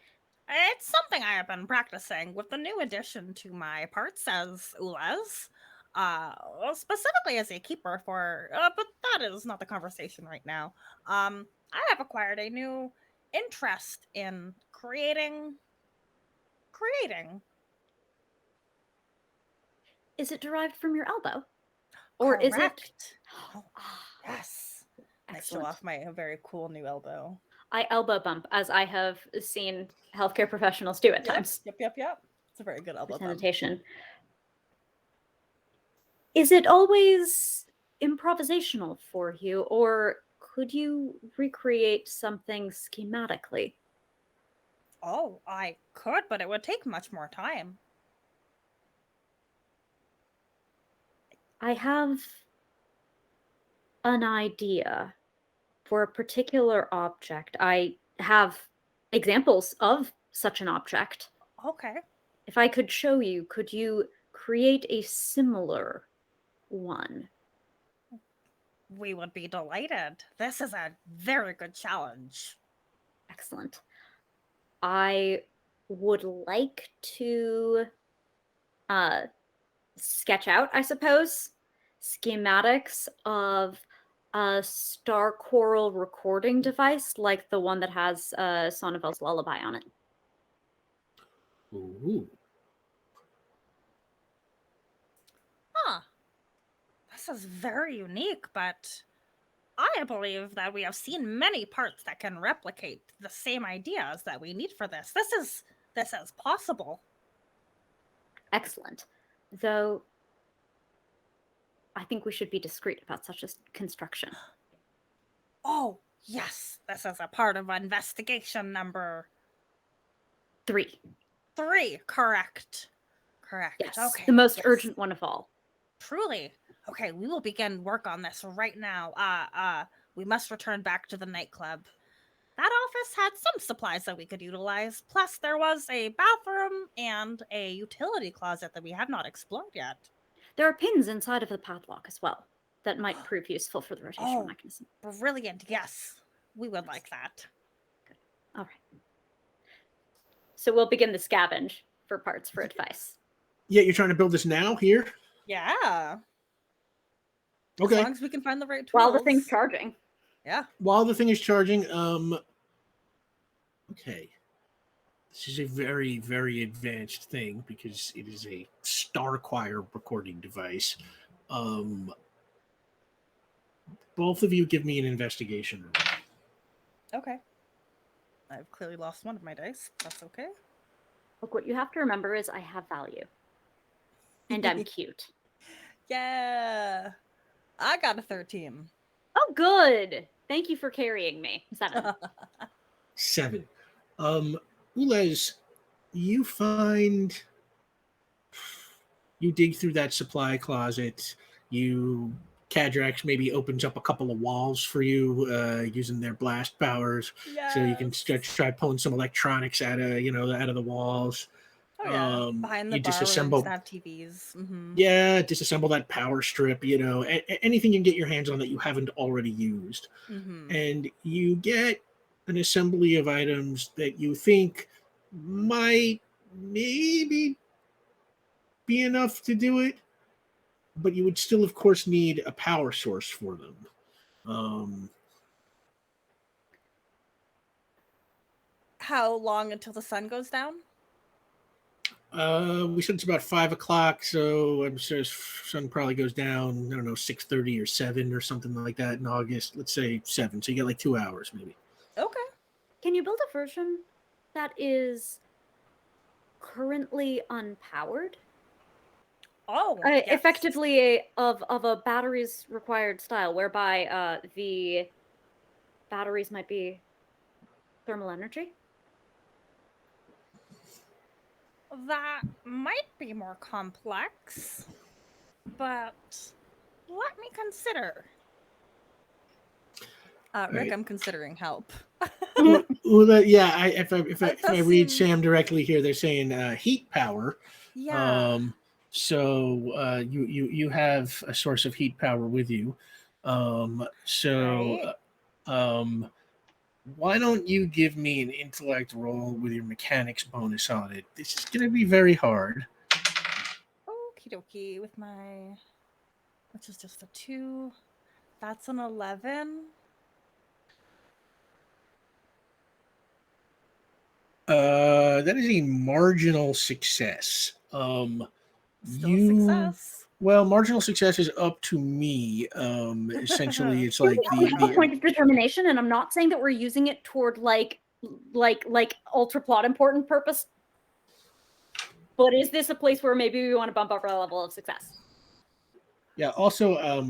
It's something I have been practicing with the new addition to my parts as Ulez. Specifically as a keeper for, but that is not the conversation right now. I have acquired a new interest in creating.
Is it derived from your elbow? Or is it?
Oh, yes.
Excellent.
I show off my very cool new elbow.
I elbow bump, as I have seen healthcare professionals do at times.
Yep. It's a very good elbow bump.
Sanitation. Is it always improvisational for you, or could you recreate something schematically?
Oh, I could, but it would take much more time.
I have an idea for a particular object. I have examples of such an object.
Okay.
If I could show you, could you create a similar one?
We would be delighted. This is a very good challenge.
Excellent. I would like to sketch out, I suppose, schematics of a star coral recording device like the one that has Sonnevel's Lullaby on it.
Ooh.
Huh. This is very unique, but I believe that we have seen many parts that can replicate the same ideas that we need for this. This is possible.
Excellent. Though I think we should be discreet about such a construction.
Oh, yes. This is a part of investigation number
3.
3. Correct.
Yes.
Okay.
The most urgent one of all.
Truly. Okay, we will begin work on this right now. We must return back to the nightclub. That office had some supplies that we could utilize. Plus, there was a bathroom and a utility closet that we have not explored yet.
There are pins inside of the padlock as well that might prove useful for the rotational mechanism.
Brilliant. Yes, we would like that.
Good. All right. So we'll begin the scavenge for parts for advice.
Yeah, you're trying to build this now here?
Yeah.
Okay.
As long as we can find the right tools.
While the thing's charging.
Yeah.
While the thing is charging, okay. This is a very, very advanced thing because it is a star choir recording device. Both of you give me an investigation roll.
Okay. I've clearly lost one of my dice. That's okay.
Look, what you have to remember is I have value. And I'm cute.
Yeah. I got a 13.
Oh, good. Thank you for carrying me. 7.
7. Ulez, you dig through that supply closet. Cadrax maybe opens up a couple of walls for you using their blast powers, so you can try pulling some electronics out of the walls.
Oh yeah, behind the bar
disassemble.
Have TVs. Mm-hmm.
Yeah, disassemble that power strip. Anything you can get your hands on that you haven't already used, and you get an assembly of items that you think might maybe be enough to do it, but you would still, of course, need a power source for them.
How long until the sun goes down?
We said it's about 5 o'clock, so I'm sure sun probably goes down. I don't know, 6:30 or 7 or something like that in August. Let's say 7, so you get like 2 hours maybe.
Okay.
Can you build a version that is currently unpowered?
Oh, yes.
Effectively of a batteries required style, whereby the batteries might be thermal energy.
That might be more complex, but let me consider. Rick,
Right.
I'm considering help.
Yeah, if
That
I
does
read
seem-
Sam directly here, they're saying heat power.
Yeah.
So you have a source of heat power with you.
Right.
Why don't you give me an intellect roll with your mechanics bonus on it? This is going to be very hard.
Okie dokie, with my, which is just a 2. That's an 11.
That is a marginal success.
Still success.
Well, marginal success is up to me. Essentially, it's like
We have a point of determination, and I'm not saying that we're using it toward like ultra plot important purpose. But is this a place where maybe we want to bump up our level of success?
Yeah. Also,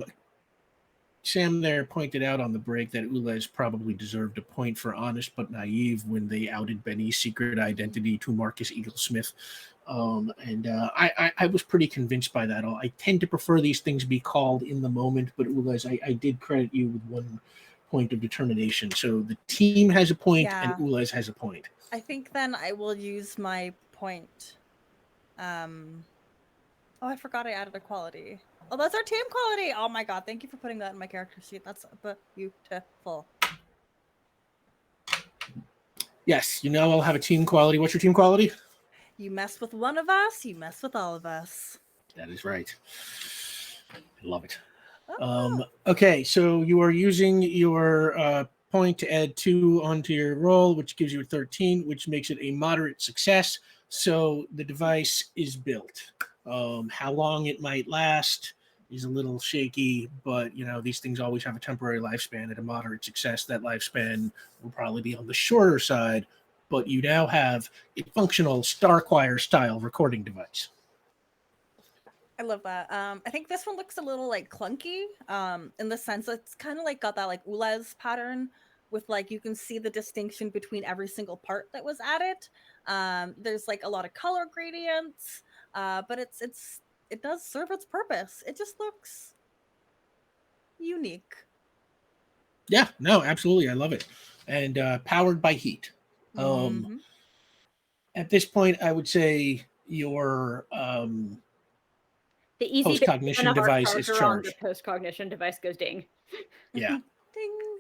Sam there pointed out on the break that Ulez probably deserved a point for honest but naive when they outed Benny's secret identity to Marcus Eaglesmith. I was pretty convinced by that. I tend to prefer these things be called in the moment, but Ulez, I did credit you with 1 point of determination. So the team has a point and Ulez has a point.
I think then I will use my point. Oh, I forgot I added a quality. Oh, that's our team quality. Oh my god, thank you for putting that in my character sheet. That's beautiful.
Yes, I'll have a team quality. What's your team quality?
You mess with one of us, you mess with all of us.
That is right. I love it.
Oh.
Okay, so you are using your point to add 2 onto your roll, which gives you a 13, which makes it a moderate success. So the device is built. How long it might last is a little shaky, but these things always have a temporary lifespan. At a moderate success, that lifespan will probably be on the shorter side, but you now have a functional Starquire style recording device.
I love that. I think this one looks a little like clunky, in the sense that it's kind of like got that like Ulez pattern with like you can see the distinction between every single part that was added. There's like a lot of color gradients, but it does serve its purpose. It just looks unique.
Yeah, no, absolutely. I love it. And powered by heat.
Mhm.
At this point, I would say your
The easy
post-cognition device is charged.
The post-cognition device goes ding.
Yeah.
Ding.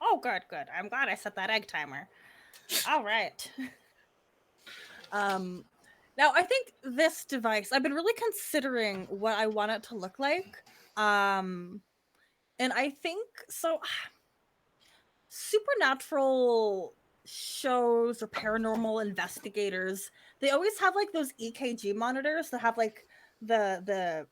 Oh, good. I'm glad I set that egg timer. All right. Now I think this device, I've been really considering what I want it to look like. And I think so supernatural shows or paranormal investigators, they always have like those EKG monitors that have like the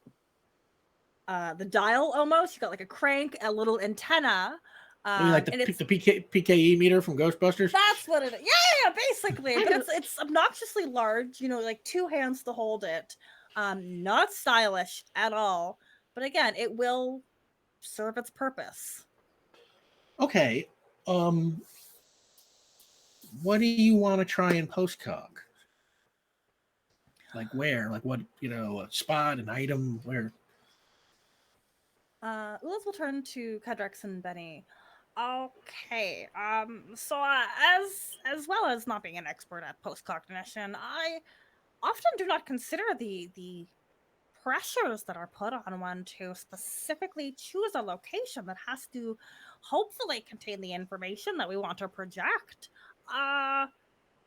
dial almost. You got like a crank, a little antenna.
I mean, like the
And it's
PKE meter from Ghostbusters.
that's what it is. Yeah, basically. But it's obnoxiously large, like 2 hands to hold it. Not stylish at all. But again, it will serve its purpose.
Okay. What do you want to try in post-cog? Like where? Like what, a spot, an item, where?
Ulez will turn to Kadrax and Bennie. Okay. So as well as not being an expert at post-cognition, I often do not consider the pressures that are put on one to specifically choose a location that has to hopefully contain the information that we want to project.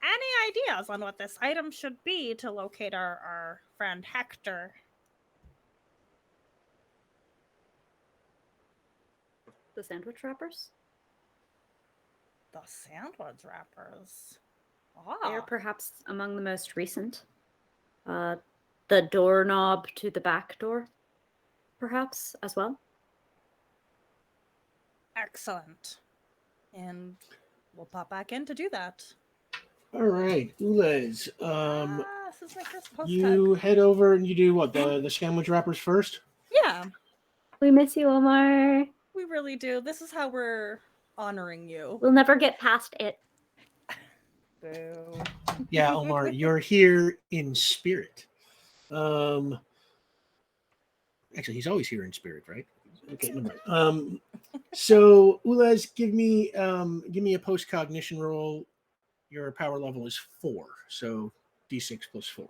any ideas on what this item should be to locate our friend Hector?
The sandwich wrappers?
The sandwich wrappers.
They're
Ah,
perhaps among the most recent. The doorknob to the back door, perhaps, as well.
excellent. And we'll pop back in to do that.
All right, Ulez.
This is my first post
You head over and you do what? The sandwich wrappers first.
Yeah,
We miss you, Omar.
we really do. This is how we're honoring you.
We'll never get past it.
Boo.
Yeah, Omar, you're here in spirit. Actually, he's always here in spirit, right? Okay, never mind. So Ulez, give me a post cognition roll. Your power level is 4, so d6 plus 4.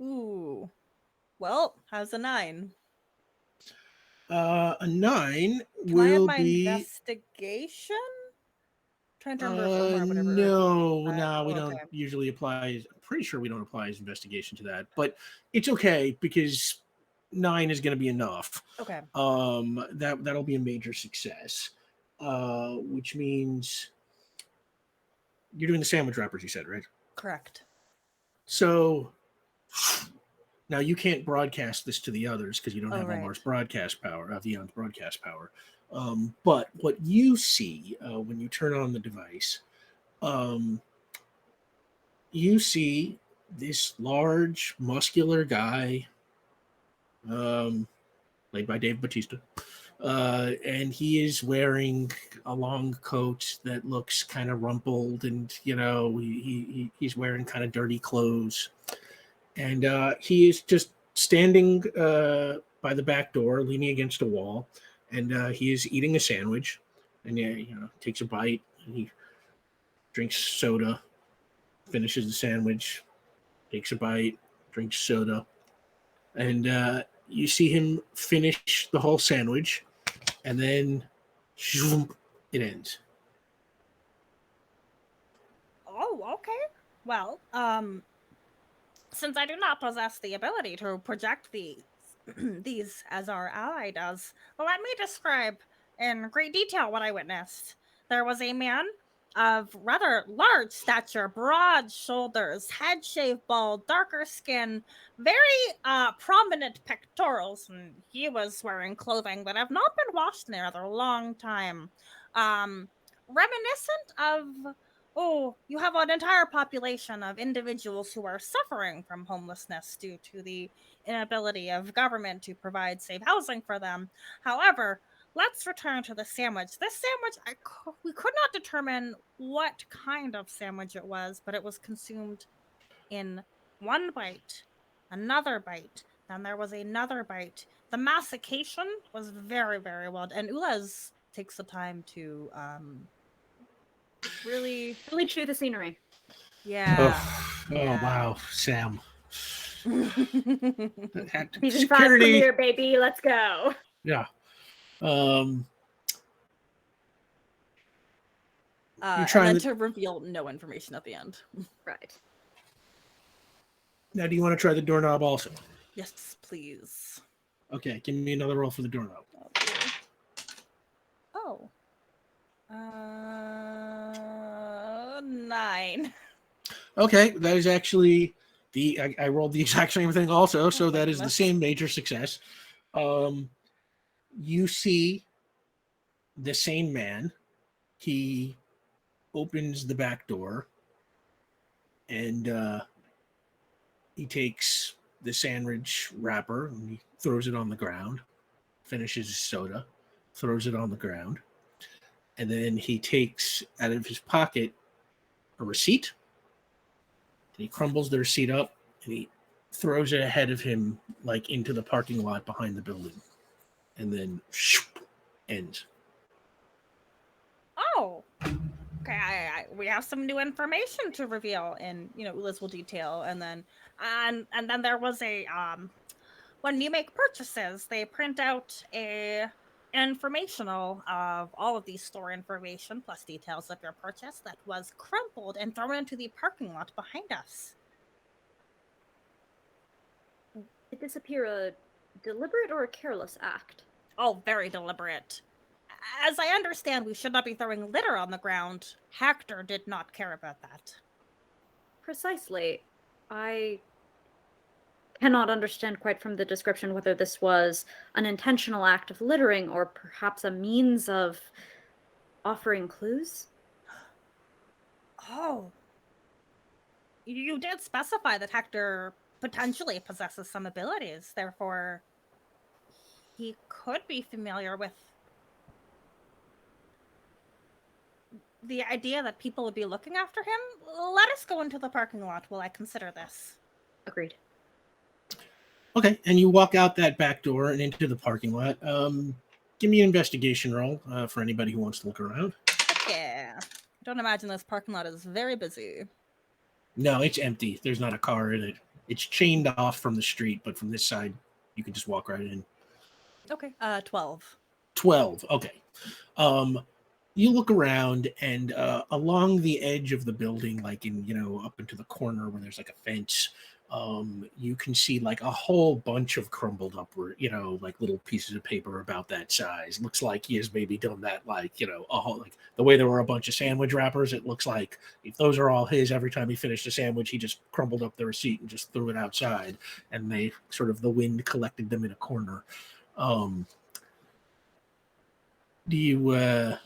Ooh. Well, how's a 9?
A 9
Can I have
will
my
be.
investigation? Trying to remember if Omar would ever
No,
do that.
no, we
Oh,
don't
okay.
usually apply. I'm pretty sure we don't apply his investigation to that, but it's okay because 9 is going to be enough.
Okay.
That'll be a major success, which means you're doing the sandwich wrappers. You said, right?
Correct.
So now you can't broadcast this to the others because you don't
Oh,
have
right.
Omar's broadcast power, Avion's broadcast power. But what you see when you turn on the device, you see this large, muscular guy, played by Dave Bautista, and he is wearing a long coat that looks kind of rumpled, and he's wearing kind of dirty clothes, and he is just standing by the back door, leaning against a wall, and he is eating a sandwich, and takes a bite, and he drinks soda, finishes the sandwich, takes a bite, drinks soda, and you see him finish the whole sandwich, and then zoom, it ends.
Oh, okay. Well, since I do not possess the ability to project these as our ally does, let me describe in great detail what I witnessed. There was a man of rather large stature, broad shoulders, head shaved bald, darker skin, very prominent pectorals, and he was wearing clothing that have not been washed in a rather long time. Reminiscent of you have an entire population of individuals who are suffering from homelessness due to the inability of government to provide safe housing for them. However, let's return to the sandwich. This sandwich, we could not determine what kind of sandwich it was, but it was consumed in one bite, another bite, then there was another bite. The mastication was very, very well done. And Ulez takes the time to really,
Really chew the scenery.
yeah.
Wow, Sam.
Season 5
Security.
premiere, baby. Let's go.
Yeah. You're
And
trying
then to reveal no information at the end.
Right.
Now, do you want to try the doorknob also?
Yes, please.
Okay, give me another roll for the doorknob.
Oh. 9.
Okay, that is actually I rolled the exact same thing also, so that is the
goodness.
same major success. You see the same man. He opens the back door, and he takes the sandwich wrapper and he throws it on the ground, finishes his soda, throws it on the ground, and then he takes out of his pocket a receipt, and he crumbles the receipt up and he throws it ahead of him, like into the parking lot behind the building, and then ends.
Oh. Okay, we have some new information to reveal, and Ulez will detail, and then there was a when you make purchases, they print out a informational of all of these store information plus details of your purchase that was crumpled and thrown into the parking lot behind us.
Did this appear a deliberate or a careless act?
Oh, very deliberate. As I understand, we should not be throwing litter on the ground. Hector did not care about that.
Precisely. I cannot understand quite from the description whether this was an intentional act of littering or perhaps a means of offering clues.
Oh. You did specify that Hector potentially possesses some abilities, therefore he could be familiar with the idea that people would be looking after him. Let us go into the parking lot while I consider this.
Agreed.
Okay, and you walk out that back door and into the parking lot. Give me an investigation roll for anybody who wants to look around.
Yeah. Don't imagine this parking lot is very busy.
No, it's empty. There's not a car in it. It's chained off from the street, but from this side, you can just walk right in.
Okay. 12.
12. Okay. You look around, and along the edge of the building, like up into the corner where there's like a fence, you can see like a whole bunch of crumbled up, like little pieces of paper about that size. Looks like he has maybe done that, like, a whole, like the way there were a bunch of sandwich wrappers. It looks like if those are all his, every time he finished a sandwich, he just crumbled up the receipt and just threw it outside, and they the wind collected them in a corner. Do you,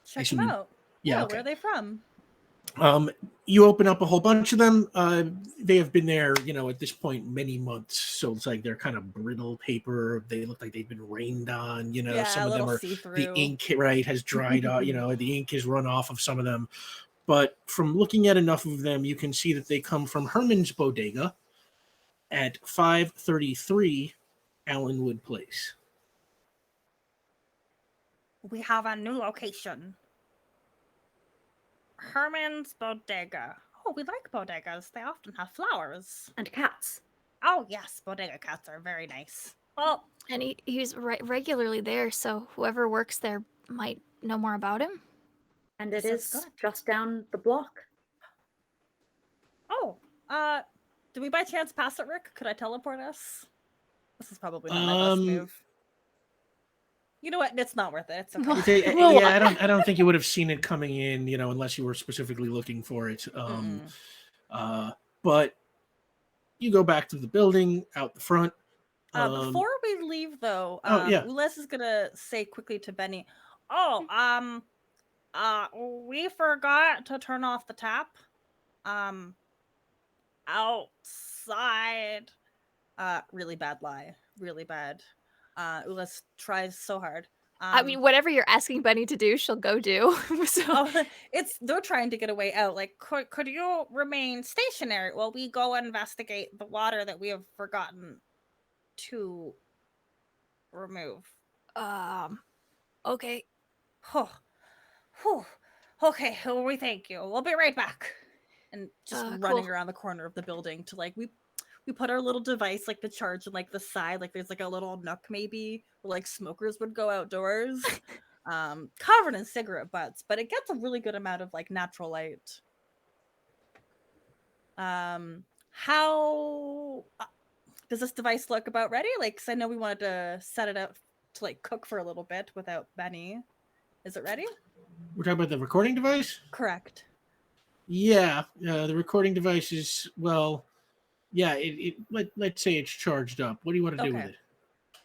Check them out.
Yeah,
okay. Where are they from?
You open up a whole bunch of them. They have been there, at this point, many months. So it's like they're kind of brittle paper. They look like they've been rained on. Some of them are
see-through.
The ink, right, has dried off. The ink has run off of some of them. But from looking at enough of them, you can see that they come from Herman's Bodega at 533 Allenwood Place.
We have a new location. Herman's Bodega. Oh, we like bodegas. They often have flowers.
And cats.
Oh, yes. Bodega cats are very nice. Well,
And he's regularly there, so whoever works there might know more about him.
And it
This is
is
good.
just down the block.
Oh, did we by chance pass it, Rick? Could I teleport us? This is probably not my best move. You know what? It's not worth it. It's okay.
Yeah, I don't think you would have seen it coming in, unless you were specifically looking for it. But you go back to the building out the front.
Before we leave, though, Ulez is gonna say quickly to Bennie, we forgot to turn off the tap. Outside. Really bad lie. Really bad. Ulez tries so hard.
I mean, whatever you're asking Bennie to do, she'll go do. So
they're trying to get a way out. Like, could you remain stationary while we go investigate the water that we have forgotten to remove?
Okay.
Okay, we thank you. We'll be right back. And just running
cool.
around the corner of the building to we put our little device, like the charge, in like the side, like there's like a little nook maybe where like smokers would go outdoors, covered in cigarette butts, but it gets a really good amount of like natural light. How does this device look about ready? Like, 'cause I know we wanted to set it up to like cook for a little bit without Bennie. Is it ready?
We're talking about the recording device?
Correct.
Yeah, the recording device is, yeah, let's say it's charged up. What do you want to do with it?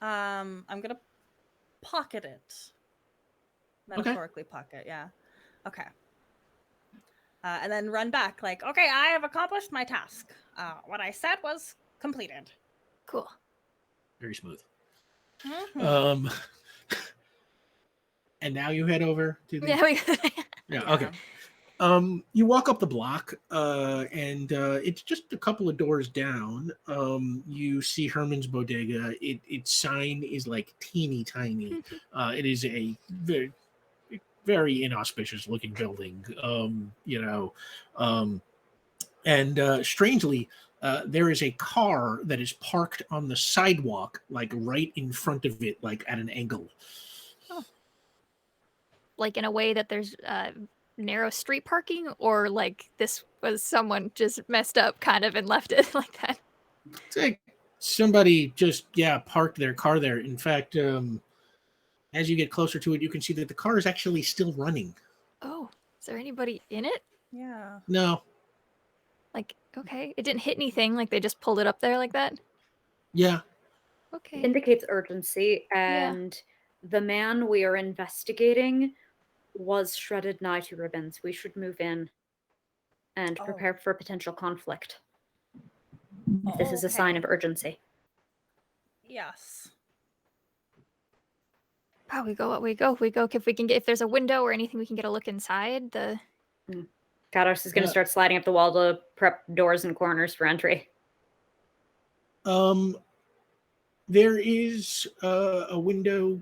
I'm gonna pocket it. Metaphorically pocket, yeah. Okay. And then run back, like, okay, I have accomplished my task. What I said was completed.
Cool.
Very smooth.
Mm-hmm.
And now you head over to the...
Yeah.
Okay. You walk up the block, and it's just a couple of doors down. You see Herman's Bodega. Its sign is like teeny tiny. It is a very, very inauspicious looking building. And strangely, there is a car that is parked on the sidewalk, like right in front of it, like at an angle.
like in a way that there's narrow street parking, or like this was someone just messed up kind of and left it like that?
It's like somebody just parked their car there. In fact, as you get closer to it, you can see that the car is actually still running.
Oh, is there anybody in it?
Yeah.
No.
Like, okay, it didn't hit anything. Like they just pulled it up there like that.
Yeah.
Okay.
Indicates urgency, and the man we are investigating was shredded nigh to ribbons. We should move in and prepare for potential conflict. If this is a sign of urgency.
Yes.
Oh, we go. If we can get, if there's a window or anything, we can get a look inside.
Cadrax is going to start sliding up the wall to prep doors and corners for entry.
There is a window.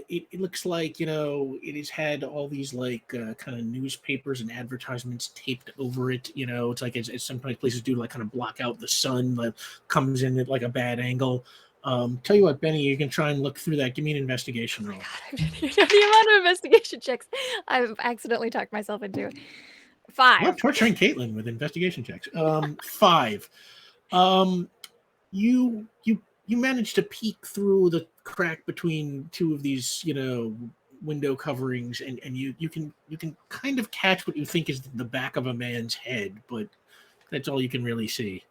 It looks like, it has had all these like kind of newspapers and advertisements taped over it. It's like as sometimes places do, like kind of block out the sun that comes in at like a bad angle. Tell you what, Benny, you can try and look through that. Give me an investigation roll.
The amount of investigation checks I've accidentally talked myself into. 5.
Well, torturing Caitlin with investigation checks. 5. You managed to peek through the crack between two of these, window coverings, and you can kind of catch what you think is the back of a man's head, but that's all you can really see.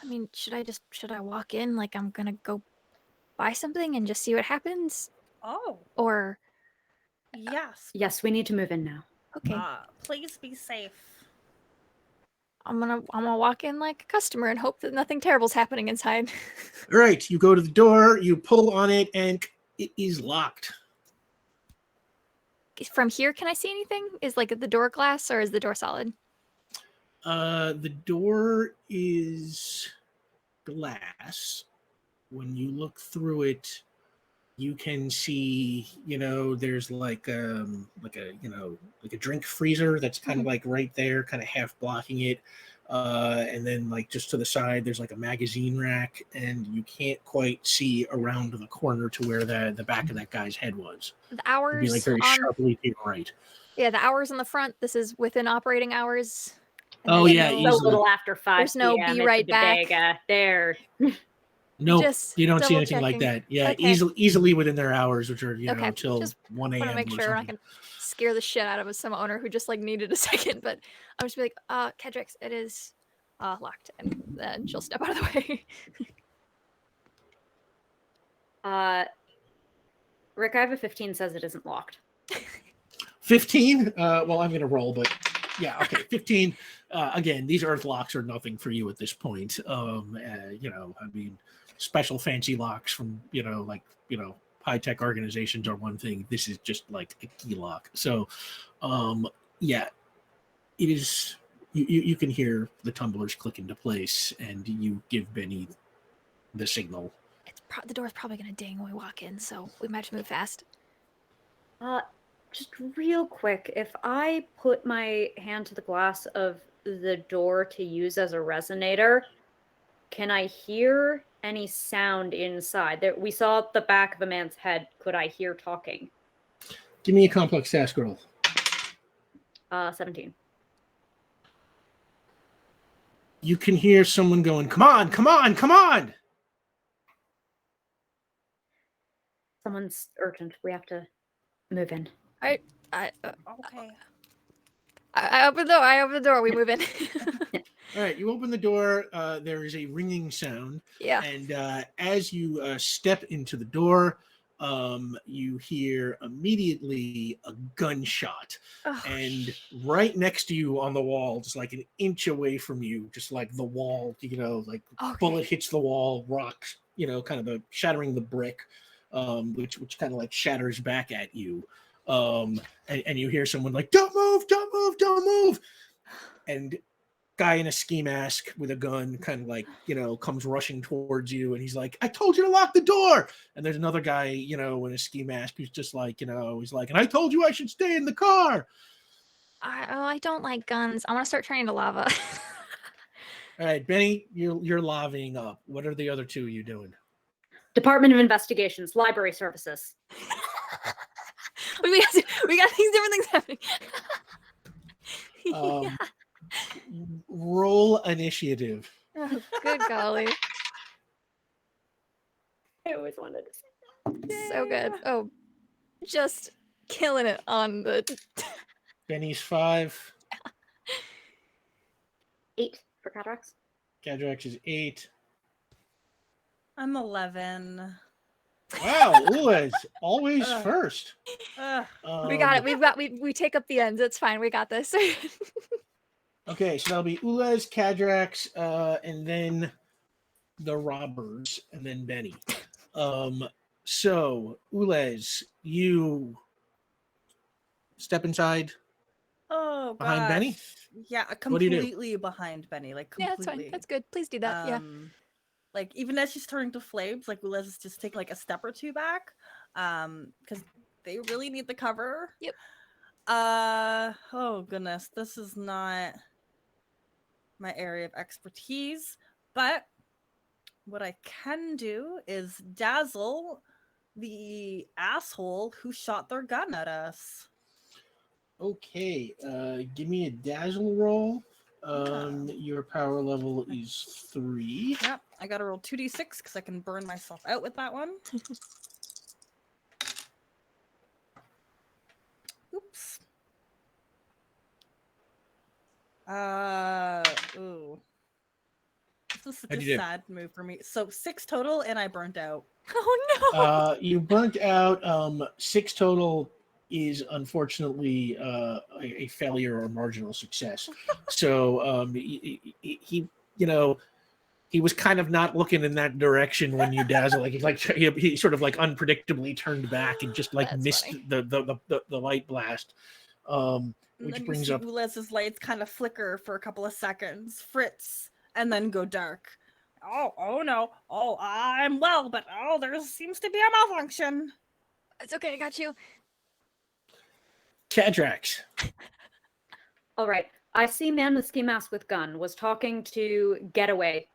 I mean, should I walk in like I'm gonna go buy something and just see what happens?
Oh.
Or
yes.
Yes, we need to move in now.
Okay.
Please be safe.
I'm gonna walk in like a customer and hope that nothing terrible's happening inside.
All right, you go to the door, you pull on it, and it is locked.
From here, can I see anything? Is like the door glass, or is the door solid?
The door is glass. When you look through it, you can see, there's like a drink freezer that's kind of like right there, kind of half blocking it. And then like just to the side, there's like a magazine rack, and you can't quite see around the corner to where the back of that guy's head was.
The hours
It'd be like very sharply to your right.
Yeah, the hours on the front. This is within operating hours.
Oh yeah,
a little after 5
There's no
p.m.
be right
It's a bodega.
back.
There.
Nope,
Just
you don't see
double
anything like
checking.
that. Yeah,
Okay.
easily within their hours, which are till
Just
1 a.m.
want to make sure I can scare the shit out of some owner who just like needed a second. But I'm just be like, Cadrax, it is locked, and then she'll step out of the way.
Rick, I have a 15 says it isn't locked.
15? Well, I'm going to roll, but yeah, okay. 15. Again, these earth locks are nothing for you at this point. I mean, special fancy locks from, high-tech organizations are one thing. This is just like a key lock. So, yeah, it is. You can hear the tumblers click into place, and you give Benny the signal.
The door's probably going to ding when we walk in, so we might have to move fast.
Just real quick, if I put my hand to the glass of the door to use as a resonator, can I hear any sound inside? We saw the back of a man's head. Could I hear talking?
Give me a complex task roll.
17.
You can hear someone going, "Come on, come on, come on!"
Someone's urgent. We have to move in.
Okay.
I open the door. We move in.
All right, you open the door. There is a ringing sound.
Yeah.
And as you step into the door, you hear immediately a gunshot. And right next to you on the wall, just like an inch away from you, just like the wall, bullet hits the wall, rocks, kind of shattering the brick, which kind of like shatters back at you. And you hear someone like, "Don't move, don't move, don't move." And guy in a ski mask with a gun kind of like, comes rushing towards you, and he's like, "I told you to lock the door." And there's another guy, in a ski mask who's just like, he's like, "And I told you I should stay in the car."
I don't like guns. I want to start turning to lava.
All right, Benny, you're lavaing up. What are the other two of you doing?
Department of Investigations, Library Services.
we got these different things happening.
Um, roll initiative.
Oh, good golly.
I always wanted to say
So good. Oh, just killing it on the...
Benny's 5.
8 for Cadrax.
Cadrax is 8.
I'm 11.
Wow, Ulez, always
Ugh.
first.
Ugh.
We got it. We take up the ends. It's fine. We got this.
Okay, so that'll be Ulez, Cadrax, and then the robbers, and then Benny. So Ulez, you step inside
Oh,
behind Benny.
Yeah,
What do you do?
completely behind Benny. Like,
Yeah,
completely.
that's fine. That's good. Please do that. Yeah.
Like, even as she's turning to flames, like, Ulez is just taking like a step or two back. Because they really need the cover.
Yep.
Oh goodness, this is not my area of expertise, but what I can do is dazzle the asshole who shot their gun at us.
Okay, give me a dazzle roll.
Yeah.
Your power level is 3.
Yep, I gotta roll 2d6 because I can burn myself out with that one. Oops. Ooh. This is such
How'd
a
you do?
sad move for me. So 6 total, and I burnt out.
Oh no.
You burnt out. 6 total is unfortunately a failure or marginal success. So he he was kind of not looking in that direction when you dazzle. He sort of like unpredictably turned back and just like
That's
missed
funny.
the light blast.
And
Which
then
brings
you
up
see Ulez's lights kind of flicker for a couple of seconds, fritz, and then go dark. Oh no. Oh, I'm well, but there seems to be a malfunction.
It's okay. I got you.
Cadrax.
All right. I see man with ski mask with gun was talking to getaway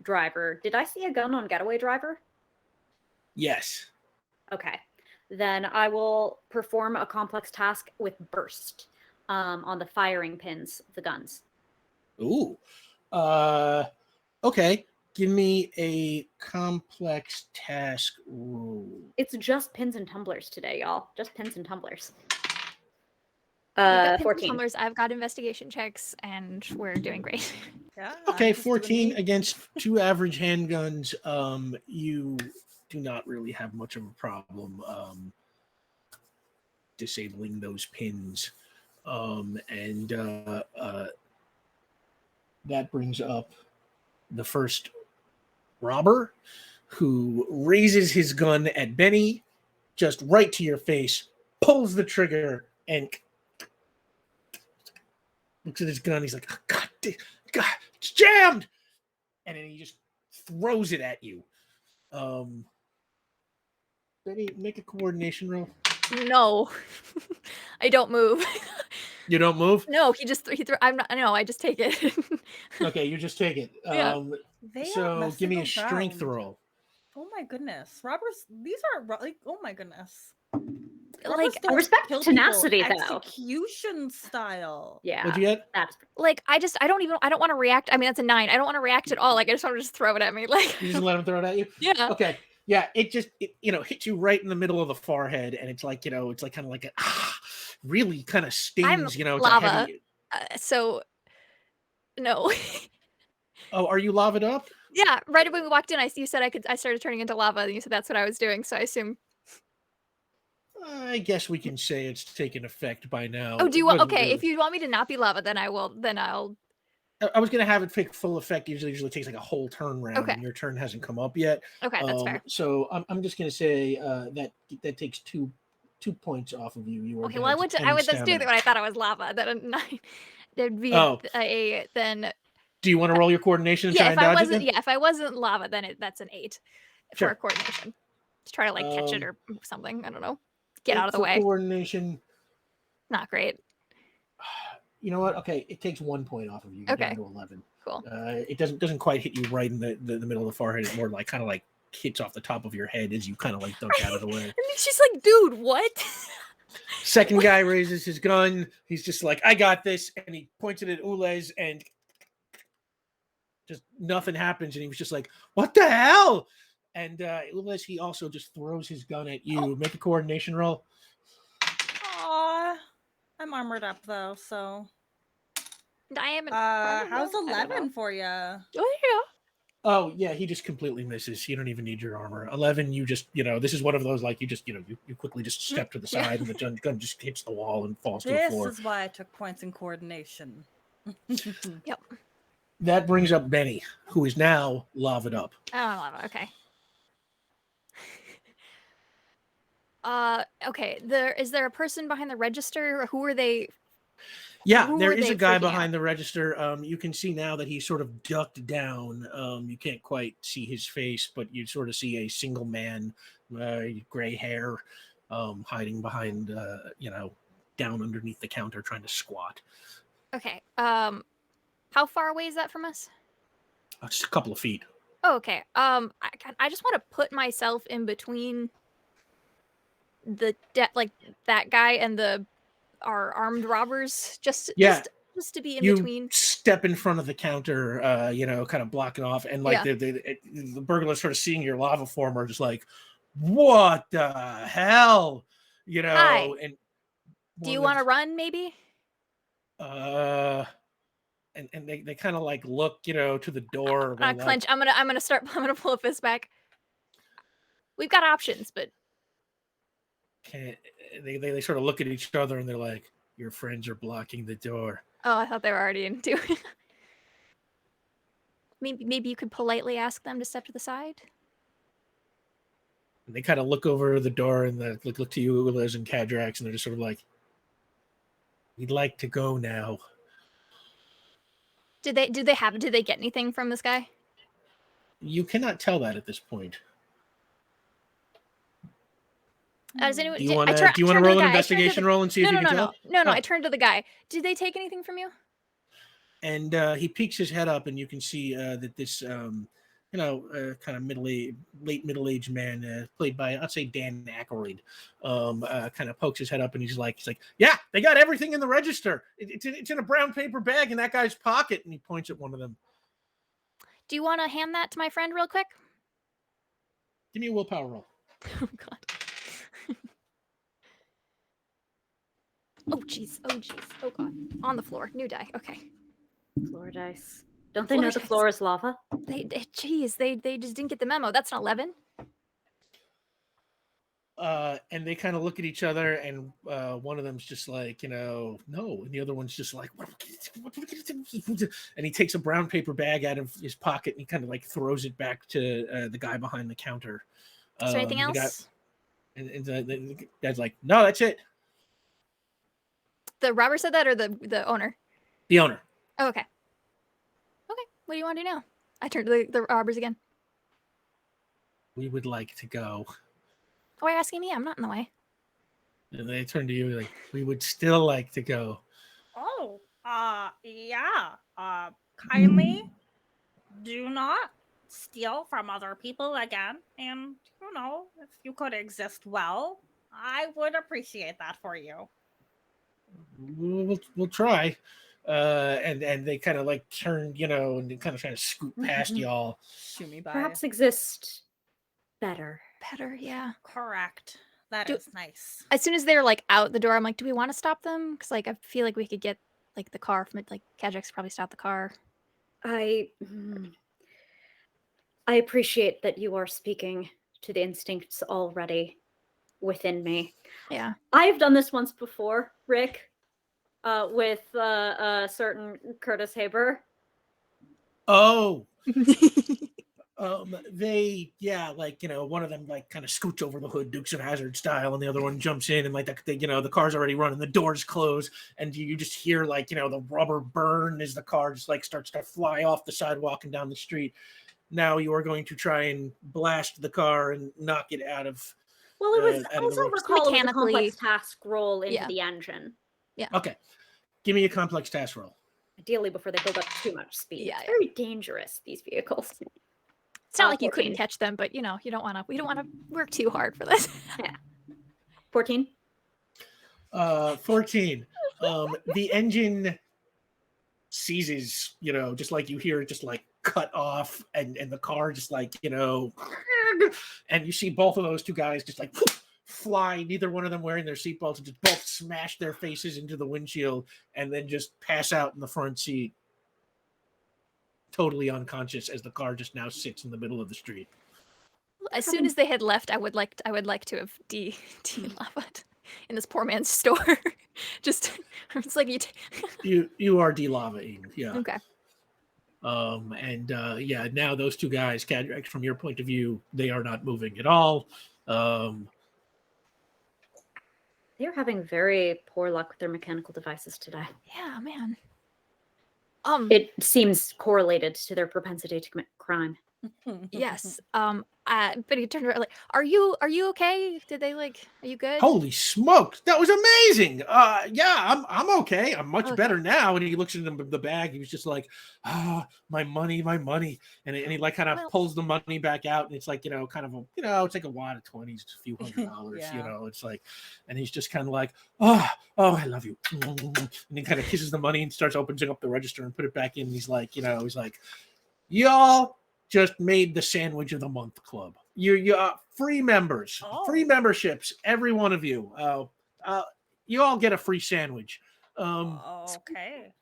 driver. Did I see a gun on getaway driver?
Yes.
Okay. Then I will perform a complex task with burst on the firing pins of the guns.
Ooh. Okay. Give me a complex task roll.
It's just pins and tumblers today, y'all. Just pins and tumblers.
You've got pins and
14.
tumblers, I've got investigation checks, and we're doing great.
Yeah.
Okay,
I'm just doing
14
me.
against 2 average handguns. You do not really have much of a problem disabling those pins. And that brings up the first robber, who raises his gun at Benny, just right to your face, pulls the trigger, and looks at his gun. He's like, God, it's jammed! And then he just throws it at you. Benny, make a coordination roll.
No, I don't move.
You don't move?
No, I'm not. No, I just take it.
Okay, you just take it.
Yeah.
They are
So give me a
messing
strength
around.
roll.
Oh my goodness. Robbers, these are like, oh my goodness.
Like,
I respect
kill people
tenacity, though.
execution style.
Yeah.
What'd you get?
That's
I don't want to react. I mean, that's a 9. I don't want to react at all. Like, I just want to just throw it at me. Like,
You just let him throw it at you?
yeah.
Okay. Yeah, it hits you right in the middle of the forehead, and it's like, it's like kind of like really kind of stings,
I'm
it's a
lava.
heavy.
So, no.
Oh, are you lavaed up?
Yeah, right when we walked in, you said I started turning into lava, and you said that's what I was doing. So I assume.
I guess we can say it's taken effect by now.
Oh, do you
It
want?
wasn't
Okay,
really-
if you want me to not be lava, then I will. Then I'll.
I was gonna have it take full effect. Usually takes like a whole turn round,
Okay.
and your turn hasn't come up yet.
Okay, that's fair.
So I'm just gonna say that takes two points off of you. You are
Okay,
down
well,
to 10
that's
stamina.
stupid when I thought I was lava. Then there'd be
Oh.
then.
Do you want to roll your coordination and try and dodge it? Then?
If I wasn't lava, then that's an 8
Sure.
for coordination. To try to like catch it
Um,
or something. I don't know. Get
8
out of the
for
way.
Coordination.
Not great.
You know what? Okay, it takes 1 point off of you. You're
Okay.
down to 11.
Cool.
It doesn't quite hit you right in the middle of the forehead. It more like kind of like hits off the top of your head as you kind of like duck out of the way.
And she's like, dude, what?
Second guy raises his gun. He's just like, I got this. And he points it at Ulez and just nothing happens. And he was just like, what the hell? And Ulez, he also just throws his gun at you. Make a coordination roll.
Aw. I'm armored up though, so.
I am.
How's 11 for you?
Oh yeah.
Oh, yeah, he just completely misses. You don't even need your armor. 11, you just, this is one of those, like, you just, you quickly just step to the side and the gun just hits the wall and falls to the floor.
This is why I took points in coordination.
Yep.
That brings up Benny, who is now lavaed up.
Oh, lava. Okay. Okay. Is there a person behind the register? Or who are they?
Yeah,
Who
there
are
is
they
a guy
freaking
behind
out?
the register. You can see now that he's sort of ducked down. You can't quite see his face, but you sort of see a single man, gray hair, hiding behind, down underneath the counter trying to squat.
Okay. How far away is that from us?
Just a couple of feet.
Oh, okay. I just want to put myself in between like that guy and our armed robbers, just to be in between.
You step in front of the counter, kind of blocking off, and like the burglars sort of seeing your lava form are just like, "What the hell?"
Hi.
And
Do you want to run, maybe?
And they kind of like look, to the door.
Clench. I'm gonna pull a fist back. We've got options, but
they sort of look at each other and they're like, "Your friends are blocking the door."
oh, I thought they were already into it. Maybe you could politely ask them to step to the side.
And they kind of look over the door and they look to you, Ulez and Cadrax, and they're just sort of like, "We'd like to go now."
Did they get anything from this guy?
You cannot tell that at this point.
Does anyone?
Do you want to roll an investigation roll and see if you can tell?
No. I turned to the guy. Did they take anything from you?
And he peeks his head up, and you can see that this, kind of late middle-aged man, played by, I'd say, Dan Aykroyd, kind of pokes his head up, and he's like, "Yeah, they got everything in the register. It's in a brown paper bag in that guy's pocket." And he points at one of them.
Do you want to hand that to my friend real quick?
Give me a willpower roll.
Oh God. Oh jeez. Oh God. On the floor. New die. Okay.
Floor dice. Don't they know the floor is lava?
They just didn't get the memo. That's an 11.
And they kind of look at each other, and one of them's just like, no, and the other one's just like, what? And he takes a brown paper bag out of his pocket and he kind of like throws it back to the guy behind the counter.
Is there anything else?
And the guy's like, no, that's it.
The robber said that, or the owner?
The owner.
Oh, okay. Okay. What do you want to do now? I turned to the robbers again.
We would like to go.
Why are you asking me? I'm not in the way.
And they turn to you like, we would still like to go.
Oh, yeah. Kindly do not steal from other people again. And, if you could exist well, I would appreciate that for you.
We'll try. And they kind of like turn, and kind of trying to scoot past y'all.
Shoo me by.
Perhaps exist better.
Better, yeah.
Correct. That is nice.
As soon as they're like out the door, I'm like, do we want to stop them? Because like I feel like we could get like the car from it. Like Cadrax probably stopped the car.
I appreciate that you are speaking to the instincts already within me.
Yeah.
I've done this once before, Rick, with a certain Curtis Haber.
Oh. They, one of them like kind of scoots over the hood, Dukes of Hazzard style, and the other one jumps in, and like the car's already running, the doors close, and you just hear like the rubber burn as the car just like starts to fly off the sidewalk and down the street. Now you are going to try and blast the car and knock it out of.
Well, it was also recall a complex task roll into the engine.
Yeah.
Okay. Give me a complex task roll.
Ideally, before they build up too much speed.
Yeah,
it's very dangerous, these vehicles.
It's not like you couldn't catch them, but we don't want to work too hard for this.
Yeah. 14.
14. The engine seizes, just like you hear it just like cut off, and the car just like, and you see both of those two guys just like fly, neither one of them wearing their seatbelts, and just both smash their faces into the windshield and then just pass out in the front seat, totally unconscious, as the car just now sits in the middle of the street.
As soon as they had left, I would like to have de-lavaed in this poor man's store. Just it's like
you are de-lavaing, yeah.
Okay.
Yeah, now those two guys, Cadrax, from your point of view, they are not moving at all.
They're having very poor luck with their mechanical devices today.
Yeah, man.
It seems correlated to their propensity to commit crime.
Yes. But he turned around like, "Are you okay? Did they are you good?"
Holy smokes, that was amazing. Yeah, I'm okay. I'm much
Okay.
better now. And he looks into the bag. He was just like, my money. And he like kind of pulls the money back out, and it's like, kind of it's like a wad of 20s, a few $100,
Yeah.
it's like, and he's just kind of like, oh, I love you. And he kind of kisses the money and starts opening up the register and put it back in. And he's like, y'all just made the Sandwich of the Month Club. You free members, free memberships, every one of you. You all get a free sandwich.
Okay.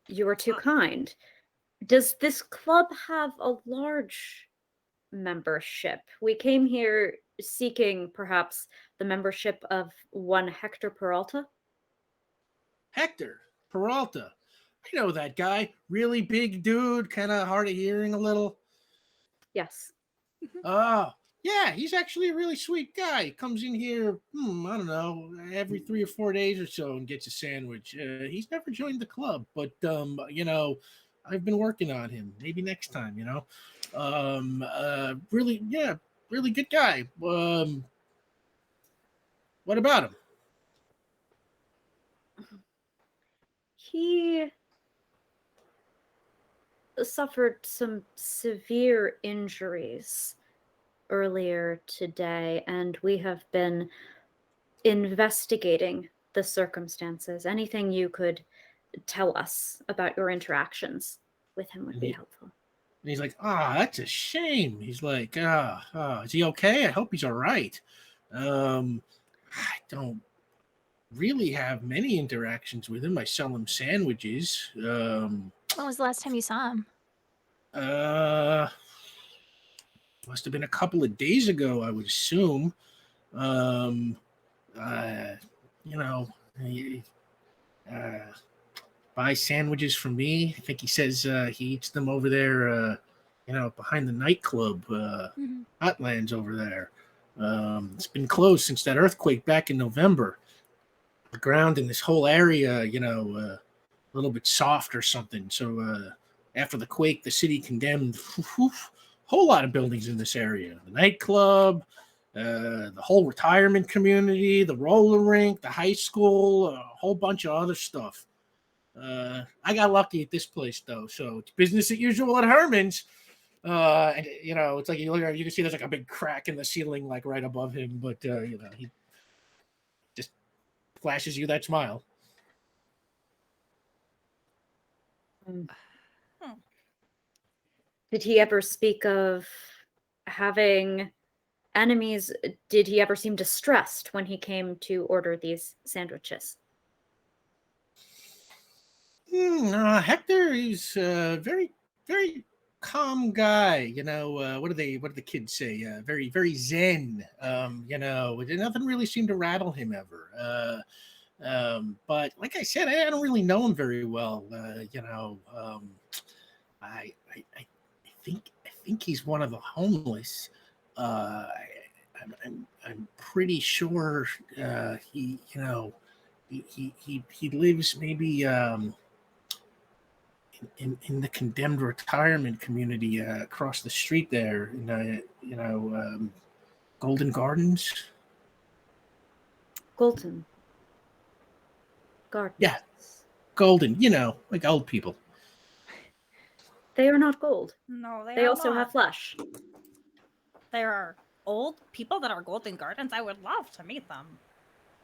You are too kind. Does this club have a large membership? We came here seeking perhaps the membership of one Hector Peralta.
Hector Peralta. I know that guy. Really big dude, kind of hard of hearing a little.
Yes.
Oh, yeah, he's actually a really sweet guy. He comes in here, I don't know, every 3 or 4 days or so and gets a sandwich. He's never joined the club, but, I've been working on him. Maybe next time, really good guy. What about him?
He suffered some severe injuries earlier today, and we have been investigating the circumstances. Anything you could tell us about your interactions with him would be helpful.
And he's like, that's a shame. He's like, is he okay? I hope he's all right. I don't really have many interactions with him. I sell him sandwiches.
When was the last time you saw him?
Must have been a couple of days ago, I would assume. He buys sandwiches from me. I think he says he eats them over there, behind the nightclub, Hotlands over there. It's been closed since that earthquake back in November. The ground in this whole area, a little bit soft or something. So after the quake, the city condemned a whole lot of buildings in this area. The nightclub, the whole retirement community, the roller rink, the high school, a whole bunch of other stuff. I got lucky at this place, though. So it's business as usual at Herman's. And, it's like you can see there's like a big crack in the ceiling, like right above him. But, he just flashes you that smile.
Did he ever speak of having enemies? Did he ever seem distressed when he came to order these sandwiches?
Hector, he's a very, very calm guy. What do the kids say? Very, very zen. Nothing really seemed to rattle him ever. But like I said, I don't really know him very well. I think he's one of the homeless. I'm pretty sure he lives maybe in the condemned retirement community across the street there in Golden Gardens.
Golden Gardens.
Yeah, Golden. Like old people.
They are not gold.
No,
They
are
also
not.
have flesh.
There are old people that are Golden Gardens. I would love to meet them.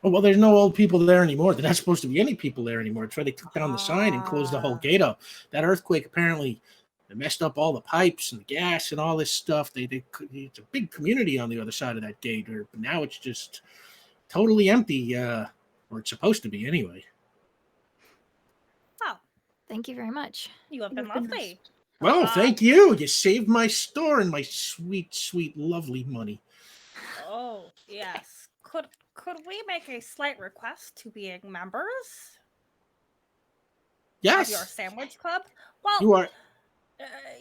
Oh, well, there's no old people there anymore. There's not supposed to be any people there anymore. That's why they took down the sign and closed the whole gate up. That earthquake apparently messed up all the pipes and the gas and all this stuff. It's a big community on the other side of that gate. But now it's just totally empty, or it's supposed to be anyway.
Oh,
Thank you very much.
you have been
You've been
lovely.
Well, thank you. You saved my store and my sweet, sweet, lovely money.
Oh, yes. Could we make a slight request to being members of your
Yes,
sandwich club? Well,
you are.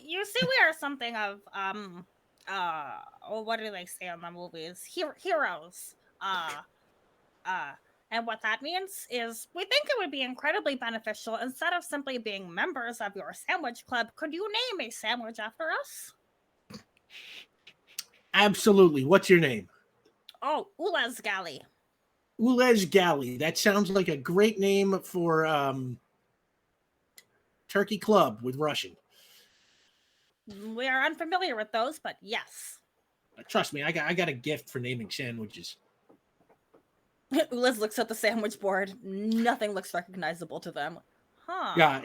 you see, we are something of what do they say in the movies? Heroes. And what that means is we think it would be incredibly beneficial, instead of simply being members of your sandwich club, could you name a sandwich after us?
Absolutely. What's your name?
Oh, Ulez Galley.
Ulez Galley. That sounds like a great name for Turkey Club with Russian.
We are unfamiliar with those, but yes.
Trust me, I got a gift for naming sandwiches.
Ulez looks at the sandwich board. Nothing looks recognizable to them. Huh.
Yeah,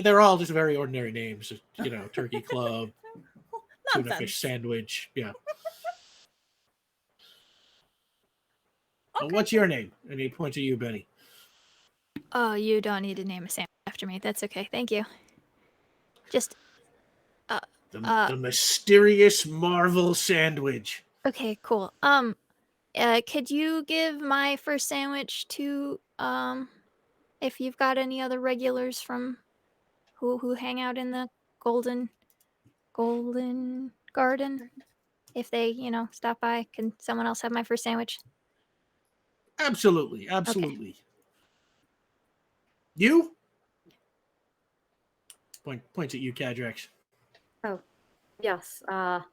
they're all just very ordinary names. You know, Turkey Club, tuna
Nonsense.
fish sandwich. Yeah.
Okay.
What's your name? And he points at you, Benny.
Oh, you don't need to name a sandwich after me. That's okay. Thank you. Just
The mysterious Marvel sandwich.
okay, cool. Could you give my first sandwich to if you've got any other regulars from who hang out in the golden garden? If they, stop by, can someone else have my first sandwich?
Absolutely. You? Points at you, Cadrax.
Oh, yes. How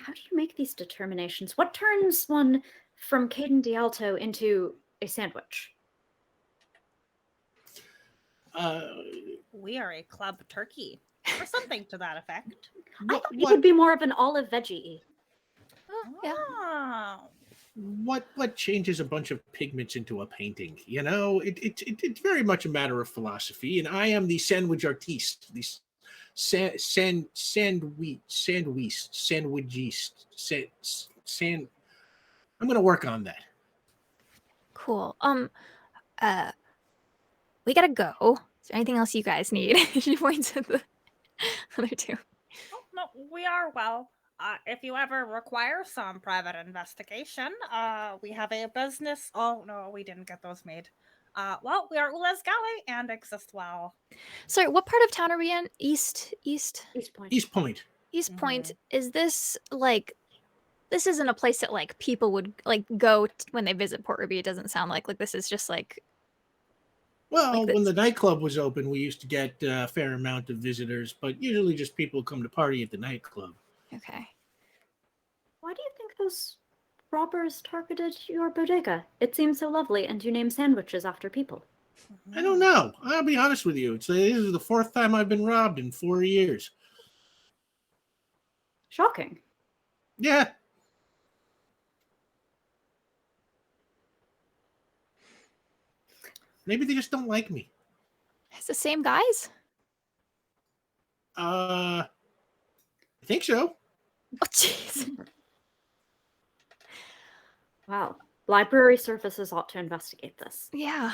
do you make these determinations? What turns one from Caden D'Alto into a sandwich?
We are a club turkey, or something to that effect.
I thought you would be more of an olive veggie.
Oh, yeah.
Oh.
What changes a bunch of pigments into a painting? You know, it's very much a matter of philosophy, and I am the sandwich artiste, the sandwichiste. I'm gonna work on that.
Cool. We gotta go. Is there anything else you guys need? She points at the other two.
Oh, no, we are well. If you ever require some private investigation, we have a business. Oh no, we didn't get those made. Well, we are Ulez Galley and exist well.
Sorry, what part of town are we in? East
Point.
East Point.
East Point. Is this like? This isn't a place that like people would like go when they visit Port Ruby. It doesn't sound like this is just like.
Well,
Like
when the nightclub was open, we used to get a fair amount of visitors, but usually just people who come to party at the nightclub.
Okay.
Why do you think those robbers targeted your bodega? It seems so lovely, and you name sandwiches after people.
I don't know. I'll be honest with you. This is the fourth time I've been robbed in 4 years.
Shocking.
Yeah. Maybe they just don't like me.
It's the same guys?
I think so.
Oh, jeez.
Wow. Library services ought to investigate this.
Yeah.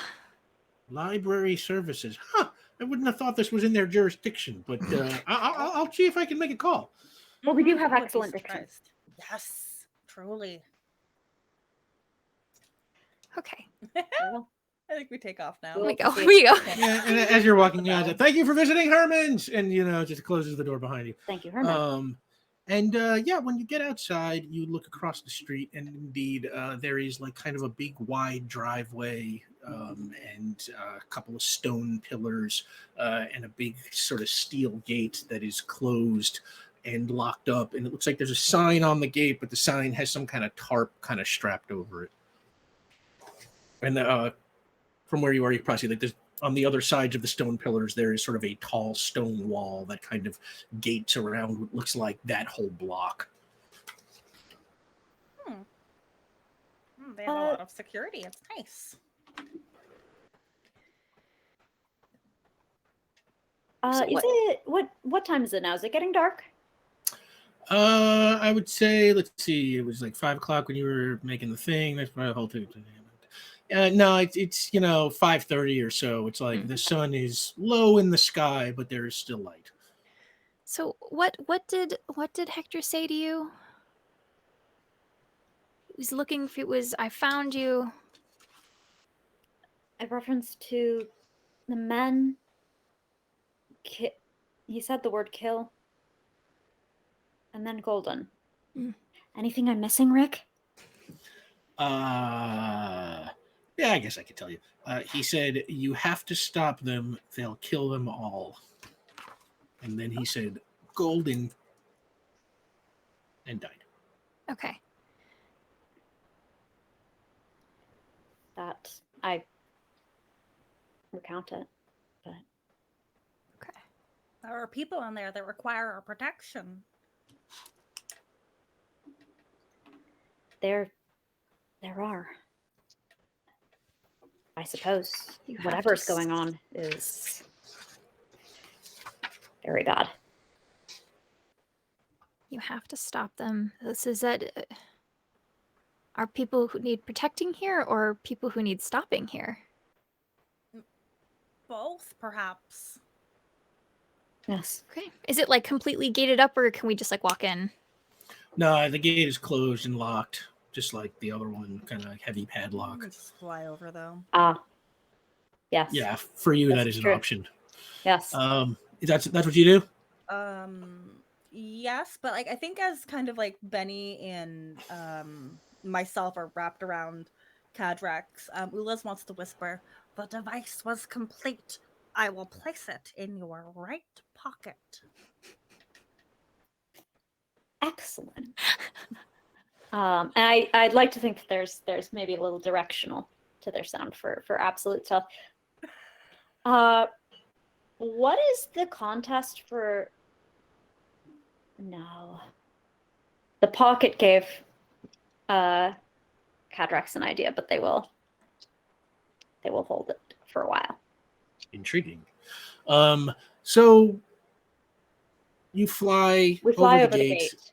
Library services. Huh. I wouldn't have thought this was in their jurisdiction, but I'll see if I can make a call.
Well, we do have
I would be
excellent diction.
surprised. Yes, truly.
Okay.
Well,
I think we take off now.
We go.
Okay.
We go.
Yeah, and as you're walking out, thank you for visiting Herman's, and just closes the door behind you.
thank you, Herman.
Yeah, when you get outside, you look across the street, and indeed, there is like kind of a big wide driveway, and a couple of stone pillars, and a big sort of steel gate that is closed and locked up. And it looks like there's a sign on the gate, but the sign has some kind of tarp kind of strapped over it. And from where you are, you probably see like there's on the other sides of the stone pillars, there is sort of a tall stone wall that kind of gates around what looks like that whole block.
They have a lot of security. It's nice.
So
Is it what time is it now? Is it getting dark?
I would say, let's see, it was like 5 o'clock when you were making the thing. That's probably the whole thing. No, it's 5:30 or so. It's like the sun is low in the sky, but there is still light.
So what did Hector say to you? He was looking for, it was, I found you.
A reference to the men. He said the word kill. And then golden. Anything I'm missing, Rick?
Yeah, I guess I could tell you. He said, you have to stop them. They'll kill them all. And then he said, golden, and died.
Okay.
That I recount it, but
Okay.
There are people in there that require our protection.
there are. I suppose
You have
whatever's
to
going on is very bad.
You have to stop them. This is that. Are people who need protecting here, or people who need stopping here?
Both, perhaps.
Yes.
Okay. Is it like completely gated up, or can we just like walk in?
No, the gate is closed and locked, just like the other one, kind of heavy
We
padlock.
can just fly over, though.
Yes.
Yeah, for you,
That's
that is an
true.
option.
Yes.
That's what you do?
Yes, but like I think as kind of like Benny and myself are wrapped around Cadrax, Ulez wants to whisper, "The device was complete. I will place it in your right pocket."
Excellent. And I'd like to think that there's maybe a little directional to their sound for absolute stuff. What is the contest for? No. The pocket gave Cadrax an idea, but they will hold it for a while.
Intriguing. So you fly,
We fly
over the gate,
gate.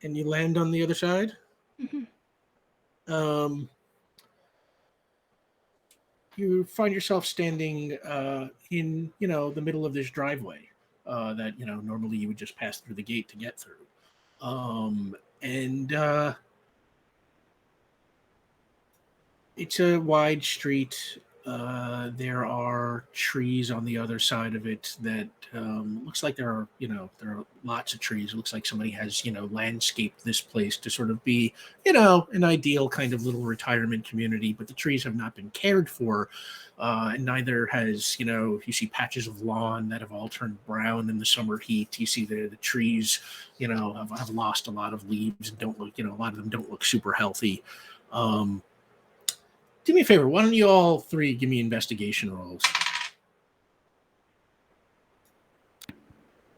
and you land on the other side.
Mm-hmm.
You find yourself standing in the middle of this driveway that normally you would just pass through the gate to get through, and it's a wide street. There are trees on the other side of it that looks like there are lots of trees. It looks like somebody has landscaped this place to sort of be an ideal kind of little retirement community. But the trees have not been cared for, and neither has you see patches of lawn that have all turned brown in the summer heat. You see the trees have lost a lot of leaves and don't look a lot of them don't look super healthy. Do me a favor. Why don't you all three give me investigation rolls?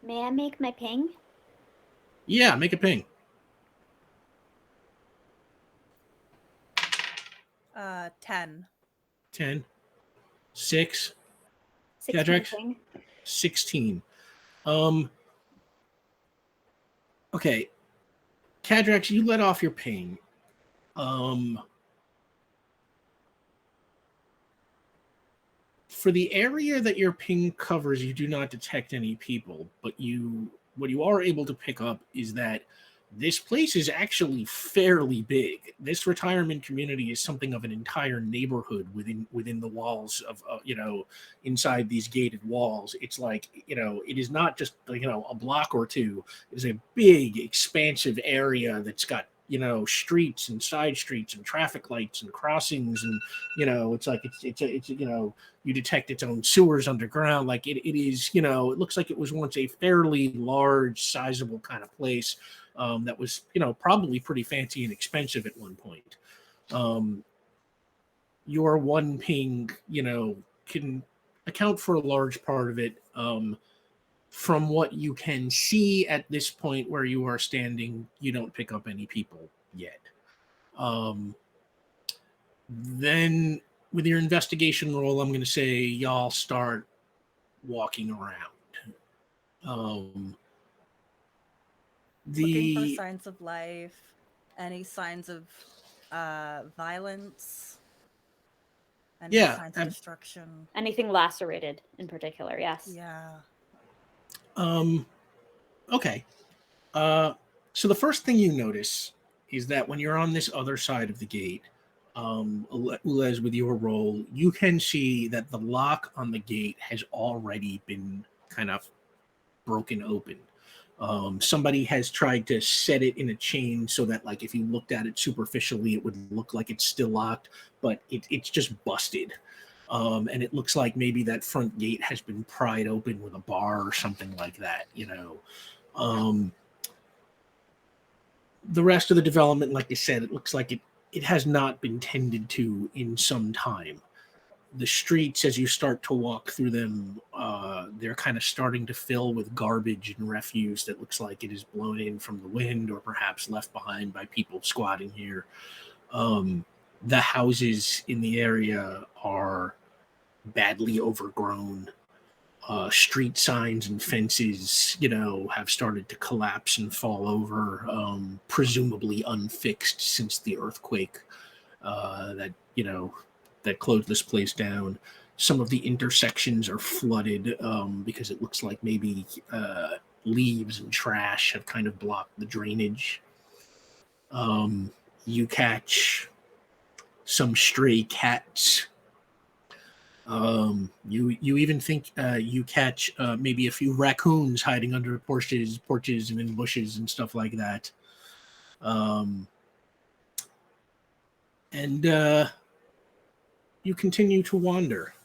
May I make my ping?
Yeah, make a ping.
10.
10. 6.
16
Cadrax?
ping.
16. Okay. Cadrax, you let off your ping. For the area that your ping covers, you do not detect any people, but what you are able to pick up is that this place is actually fairly big. This retirement community is something of an entire neighborhood within the walls of inside these gated walls. It's like it is not just a block or two. It is a big, expansive area that's got streets and side streets and traffic lights and crossings, and it's like it's you detect its own sewers underground. Like it is it looks like it was once a fairly large, sizable kind of place that was probably pretty fancy and expensive at one point. Your one ping can account for a large part of it. From what you can see at this point where you are standing, you don't pick up any people yet. Then with your investigation roll, I'm going to say y'all start walking around.
Looking for
The
signs of life, any signs of violence, any
yeah,
signs of destruction.
Anything lacerated in particular? Yes.
Yeah.
okay. So the first thing you notice is that when you're on this other side of the gate, Ulez, with your roll, you can see that the lock on the gate has already been kind of broken open. Somebody has tried to set it in a chain so that, like, if you looked at it superficially, it would look like it's still locked, but it's just busted. And it looks like maybe that front gate has been pried open with a bar or something like that, you know. The rest of the development, like I said, it looks like it has not been tended to in some time. The streets, as you start to walk through them, they're kind of starting to fill with garbage and refuse that looks like it is blown in from the wind or perhaps left behind by people squatting here. The houses in the area are badly overgrown. Street signs and fences, have started to collapse and fall over, presumably unfixed since the earthquake that closed this place down. Some of the intersections are flooded because it looks like maybe leaves and trash have kind of blocked the drainage. You catch some stray cats. You even think you catch maybe a few raccoons hiding under porches and in bushes and stuff like that. And you continue to wander,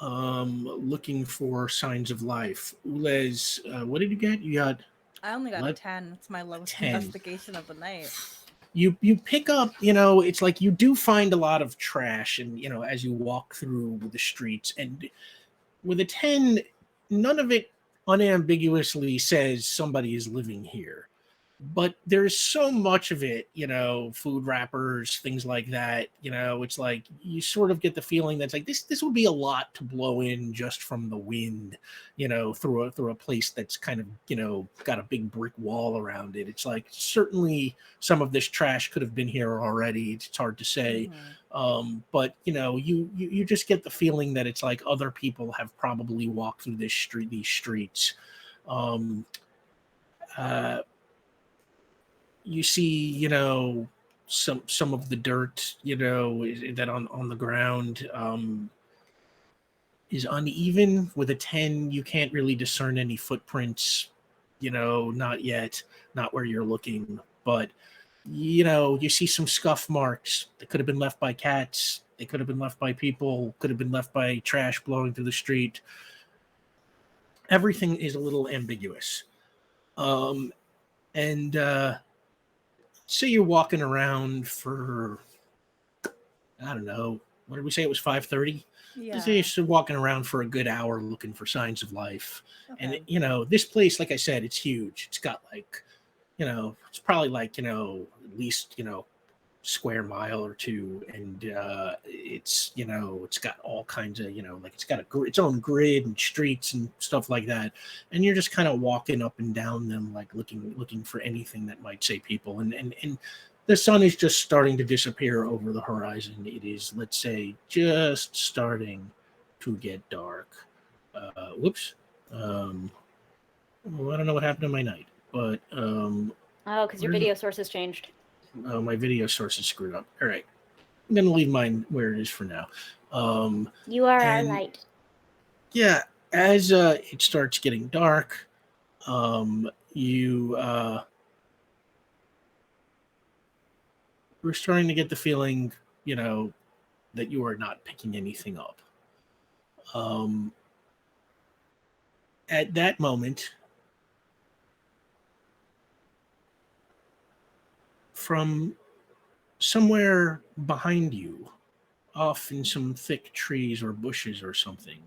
looking for signs of life. Ulez, what did you get? You got
I only got a
Let-
10. It's my lowest
10.
investigation of the night.
you pick up, it's like you do find a lot of trash, and as you walk through the streets, and with a 10, none of it unambiguously says somebody is living here. But there's so much of it, food wrappers, things like that. It's like you sort of get the feeling that's like this would be a lot to blow in just from the wind, through a place that's kind of, got a big brick wall around it. It's like certainly some of this trash could have been here already. It's hard to say. But you just get the feeling that it's like other people have probably walked through these streets. You see, some of the dirt, that on the ground is uneven. With a 10, you can't really discern any footprints, not yet, not where you're looking. But, you see some scuff marks that could have been left by cats. They could have been left by people, could have been left by trash blowing through the street. Everything is a little ambiguous. And say you're walking around for, I don't know, what did we say? It was 5:30.
Yeah.
Say you're walking around for a good hour looking for signs of life.
Okay.
And this place, like I said, it's huge. It's got like, it's probably like, at least, square mile or two, and it's it's got all kinds of, like it's got its own grid and streets and stuff like that, and you're just kind of walking up and down them, like looking for anything that might say people, and the sun is just starting to disappear over the horizon. It is, let's say, just starting to get dark. Whoops. Well, I don't know what happened to my night, but
because your video source has changed.
Oh, my video source is screwed up. All right. I'm going to leave mine where it is for now.
You are our light.
Yeah, as it starts getting dark, we're starting to get the feeling, that you are not picking anything up. At that moment, from somewhere behind you, off in some thick trees or bushes or something,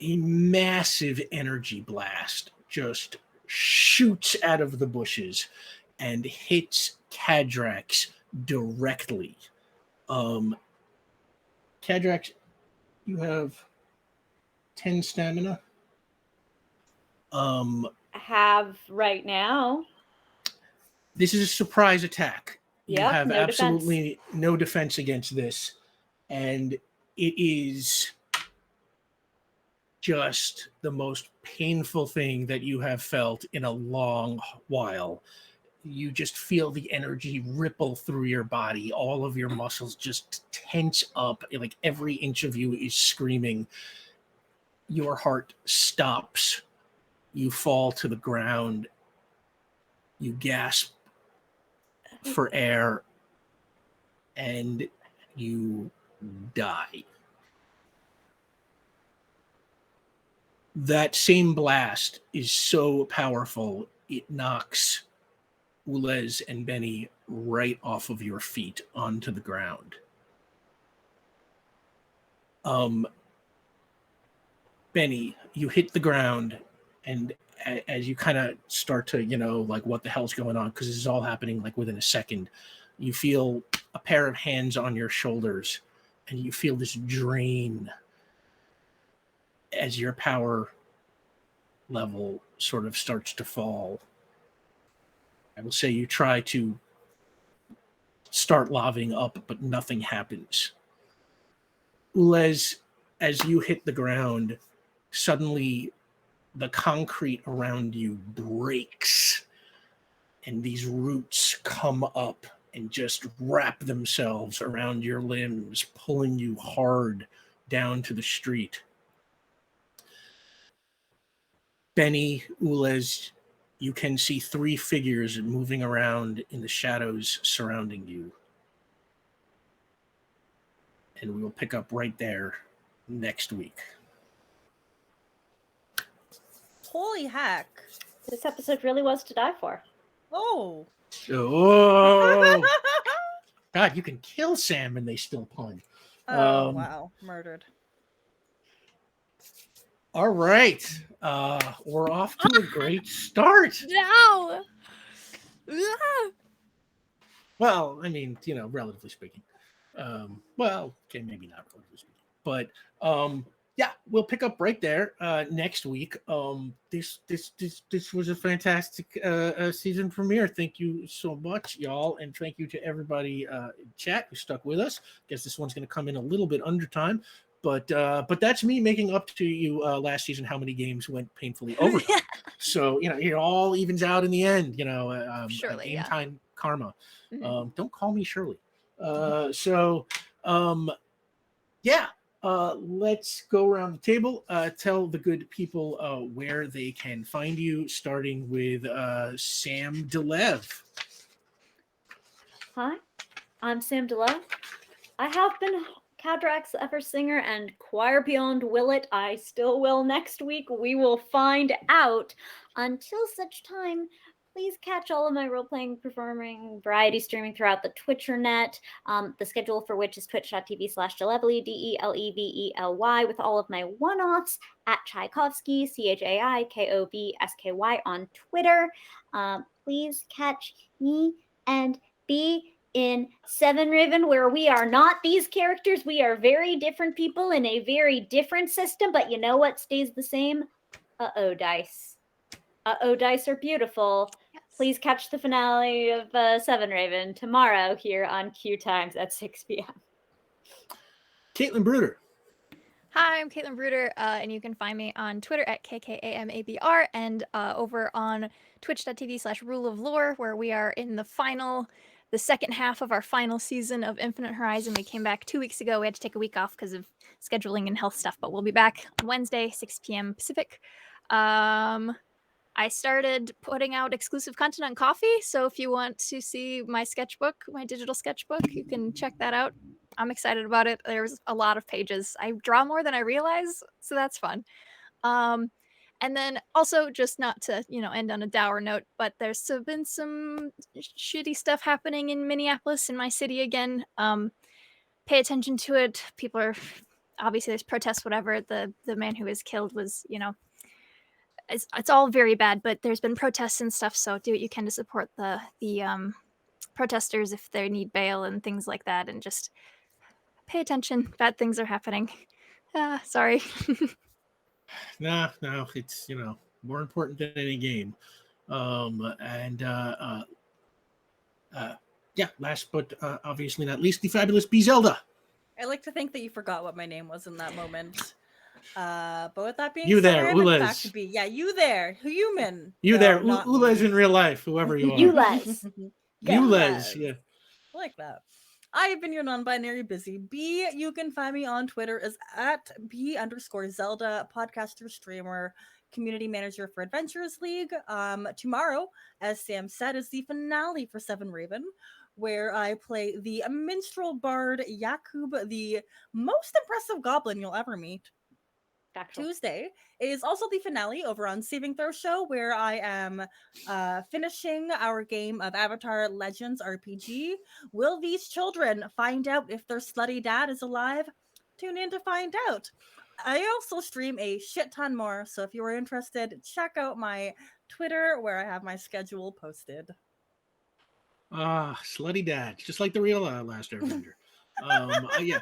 a massive energy blast just shoots out of the bushes and hits Cadrax directly. Cadrax, you have 10 stamina.
I have right now.
This is a surprise attack. You
Yep,
have
no
absolutely no defense against this. And it is just the most painful thing that you have felt in a long while. You just feel the energy ripple through your body. All of your muscles just tense up. Like every inch of you is screaming. Your heart stops. You fall to the ground. You gasp for air. And you die. That same blast is so powerful, it knocks Ulez and Bennie right off of your feet onto the ground. Bennie, you hit the ground, and as you kind of start to, like, what the hell's going on? Because this is all happening like within a second. You feel a pair of hands on your shoulders, and you feel this drain as your power level sort of starts to fall. I will say you try to start laving up, but nothing happens. Ulez, as you hit the ground, suddenly the concrete around you breaks, and these roots come up and just wrap themselves around your limbs, pulling you hard down to the street. Bennie, Ulez, you can see 3 figures moving around in the shadows surrounding you. And we will pick up right there next week.
Holy heck.
This episode really was to die for.
Oh.
Oh, God, you can kill Sam and they still pun.
Oh, wow. Murdered.
All right. We're off to a great start.
No. Ah!
Well, I mean, relatively speaking. Well, okay, maybe not relatively speaking. But yeah, we'll pick up right there next week. This was a fantastic season premiere. Thank you so much, y'all, and thank you to everybody in chat who stuck with us. Guess this one's going to come in a little bit under time, but that's me making up to you last season how many games went painfully overtime. So it all evens out in the end.
Surely,
game
yeah.
time karma.
Mhm.
Don't call me Shirley. Yeah. Let's go around the table. Tell the good people where they can find you, starting with Sam DeLev.
Hi, I'm Sam DeLev. I have been Cadrax the Ever Singer and Choir Beyond Will It. I still will next week. We will find out. Until such time, please catch all of my role-playing, performing, variety streaming throughout the Twitchernet, the schedule for which is twitch.tv/Delevely, DELEVELY, with all of my one-offs at Tchaikovsky, CHAIKOVSKY on Twitter. Please catch me and be in Seven Raven, where we are not these characters. We are very different people in a very different system, but you know what stays the same? Uh-oh, dice. Uh-oh, dice are beautiful.
Yes.
Please catch the finale of Seven Raven tomorrow here on QueueTimes at 6 p.m.
Caitlin Bruder.
Hi, I'm Caitlin Bruder, and you can find me on Twitter at KKAMABR and over on twitch.tv/Rule of Lore, where we are in the second half of our final season of Infinite Horizon. We came back 2 weeks ago. We had to take a week off because of scheduling and health stuff, but we'll be back on Wednesday, 6 p.m. Pacific. I started putting out exclusive content on Coffee, so if you want to see my sketchbook, my digital sketchbook, you can check that out. I'm excited about it. There's a lot of pages. I draw more than I realize, so that's fun. And then also, just not to end on a dour note, but there's been some shitty stuff happening in Minneapolis, in my city again. Pay attention to it. People are obviously, there's protests, whatever. The man who was killed was it's all very bad, but there's been protests and stuff. So do what you can to support the protesters if they need bail and things like that, and just pay attention. Bad things are happening. Sorry.
No, it's more important than any game. Yeah, last but obviously not least, the fabulous B Zelda.
I like to think that you forgot what my name was in that moment. But with that being
You
said,
there,
I am in fact
Ulez.
B. Yeah, you there, human.
You
No,
there,
not
Ulez
me.
in real life, whoever you are.
Ulez.
Ulez, yeah.
I like that. I have been your non-binary busy bee. You can find me on Twitter as at B_Zelda, podcaster, streamer, community manager for Adventurers League. Tomorrow, as Sam said, is the finale for Seven Raven, where I play the minstrel bard Yakub, the most impressive goblin you'll ever meet.
Factual.
Tuesday is also the finale over on Saving Throw Show, where I am finishing our game of Avatar Legends RPG. Will these children find out if their slutty dad is alive? Tune in to find out. I also stream a shit ton more, so if you are interested, check out my Twitter where I have my schedule posted.
Slutty dad, just like the real Last Airbender. Yeah.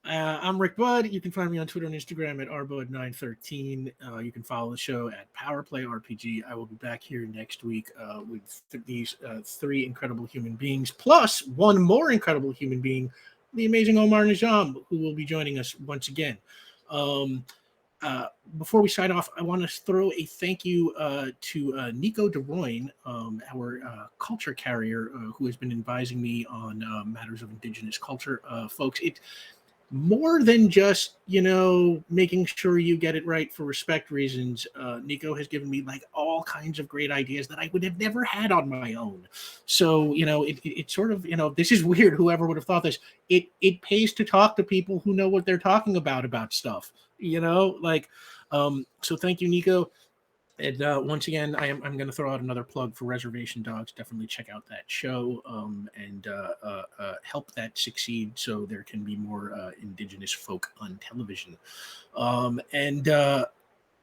I'm Rick Budd. You can find me on Twitter and Instagram at rbud913. You can follow the show at Powerplay RPG. I will be back here next week with these three incredible human beings, plus one more incredible human being, the amazing Omar Najam, who will be joining us once again. Before we sign off, I want to throw a thank you to Nico DeRoyne, our culture carrier, who has been advising me on matters of indigenous culture. Folks, it more than just making sure you get it right for respect reasons. Nico has given me like all kinds of great ideas that I would have never had on my own. So it sort of this is weird. Whoever would have thought this? It pays to talk to people who know what they're talking about stuff. So thank you, Nico. And once again, I'm going to throw out another plug for Reservation Dogs. Definitely check out that show and help that succeed so there can be more indigenous folk on television.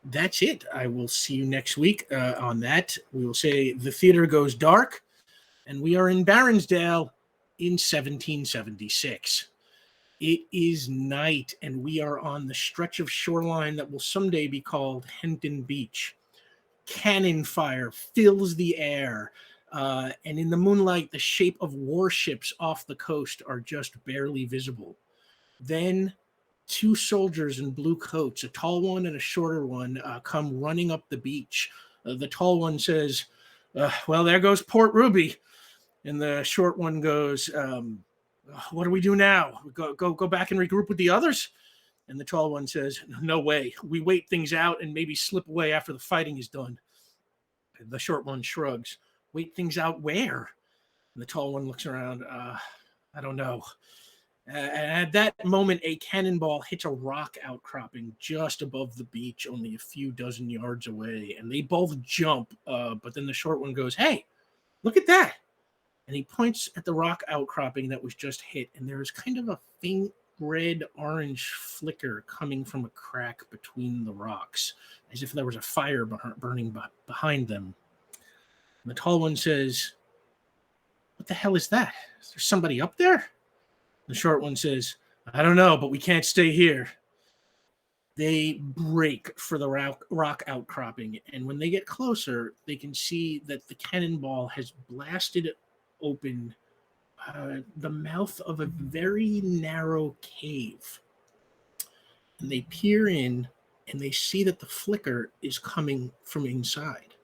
That's it. I will see you next week on that. We will say the theater goes dark, and we are in Baronsdale in 1776. It is night, and we are on the stretch of shoreline that will someday be called Henton Beach. Cannon fire fills the air, and in the moonlight, the shape of warships off the coast are just barely visible. Then two soldiers in blue coats, a tall one and a shorter one, come running up the beach. The tall one says, well, there goes Port Ruby. And the short one goes, what do we do now? Go back and regroup with the others? And the tall one says, no way. We wait things out and maybe slip away after the fighting is done. And the short one shrugs. Wait things out where? And the tall one looks around. I don't know. At that moment, a cannonball hits a rock outcropping just above the beach, only a few dozen yards away. And they both jump. But then the short one goes, hey, look at that. And he points at the rock outcropping that was just hit. And there is kind of a faint red-orange flicker coming from a crack between the rocks, as if there was a fire burning behind them. And the tall one says, what the hell is that? Is there somebody up there? The short one says, I don't know, but we can't stay here. They break for the rock outcropping, and when they get closer, they can see that the cannonball has blasted open the mouth of a very narrow cave. And they peer in, and they see that the flicker is coming from inside.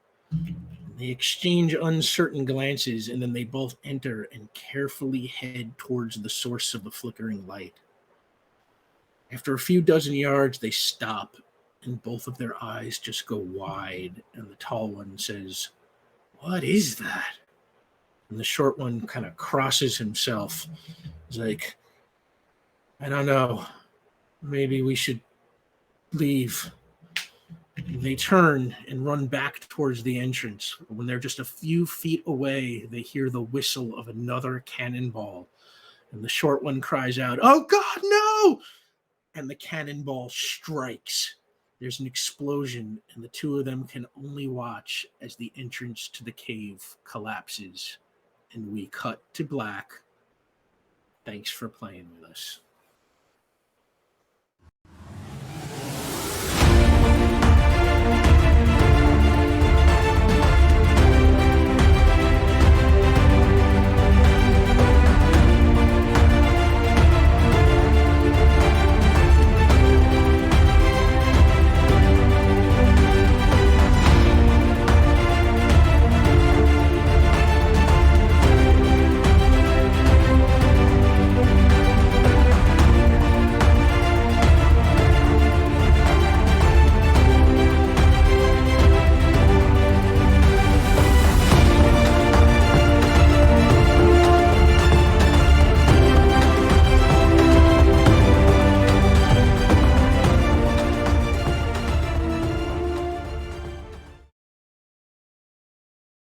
They exchange uncertain glances, and then they both enter and carefully head towards the source of the flickering light. After a few dozen yards, they stop, and both of their eyes just go wide, and the tall one says, what is that? And the short one kind of crosses himself. He's like, I don't know. Maybe we should leave. They turn and run back towards the entrance. When they're just a few feet away, they hear the whistle of another cannonball. And the short one cries out, oh God, no! And the cannonball strikes. There's an explosion, and the two of them can only watch as the entrance to the cave collapses and we cut to black. Thanks for playing with us.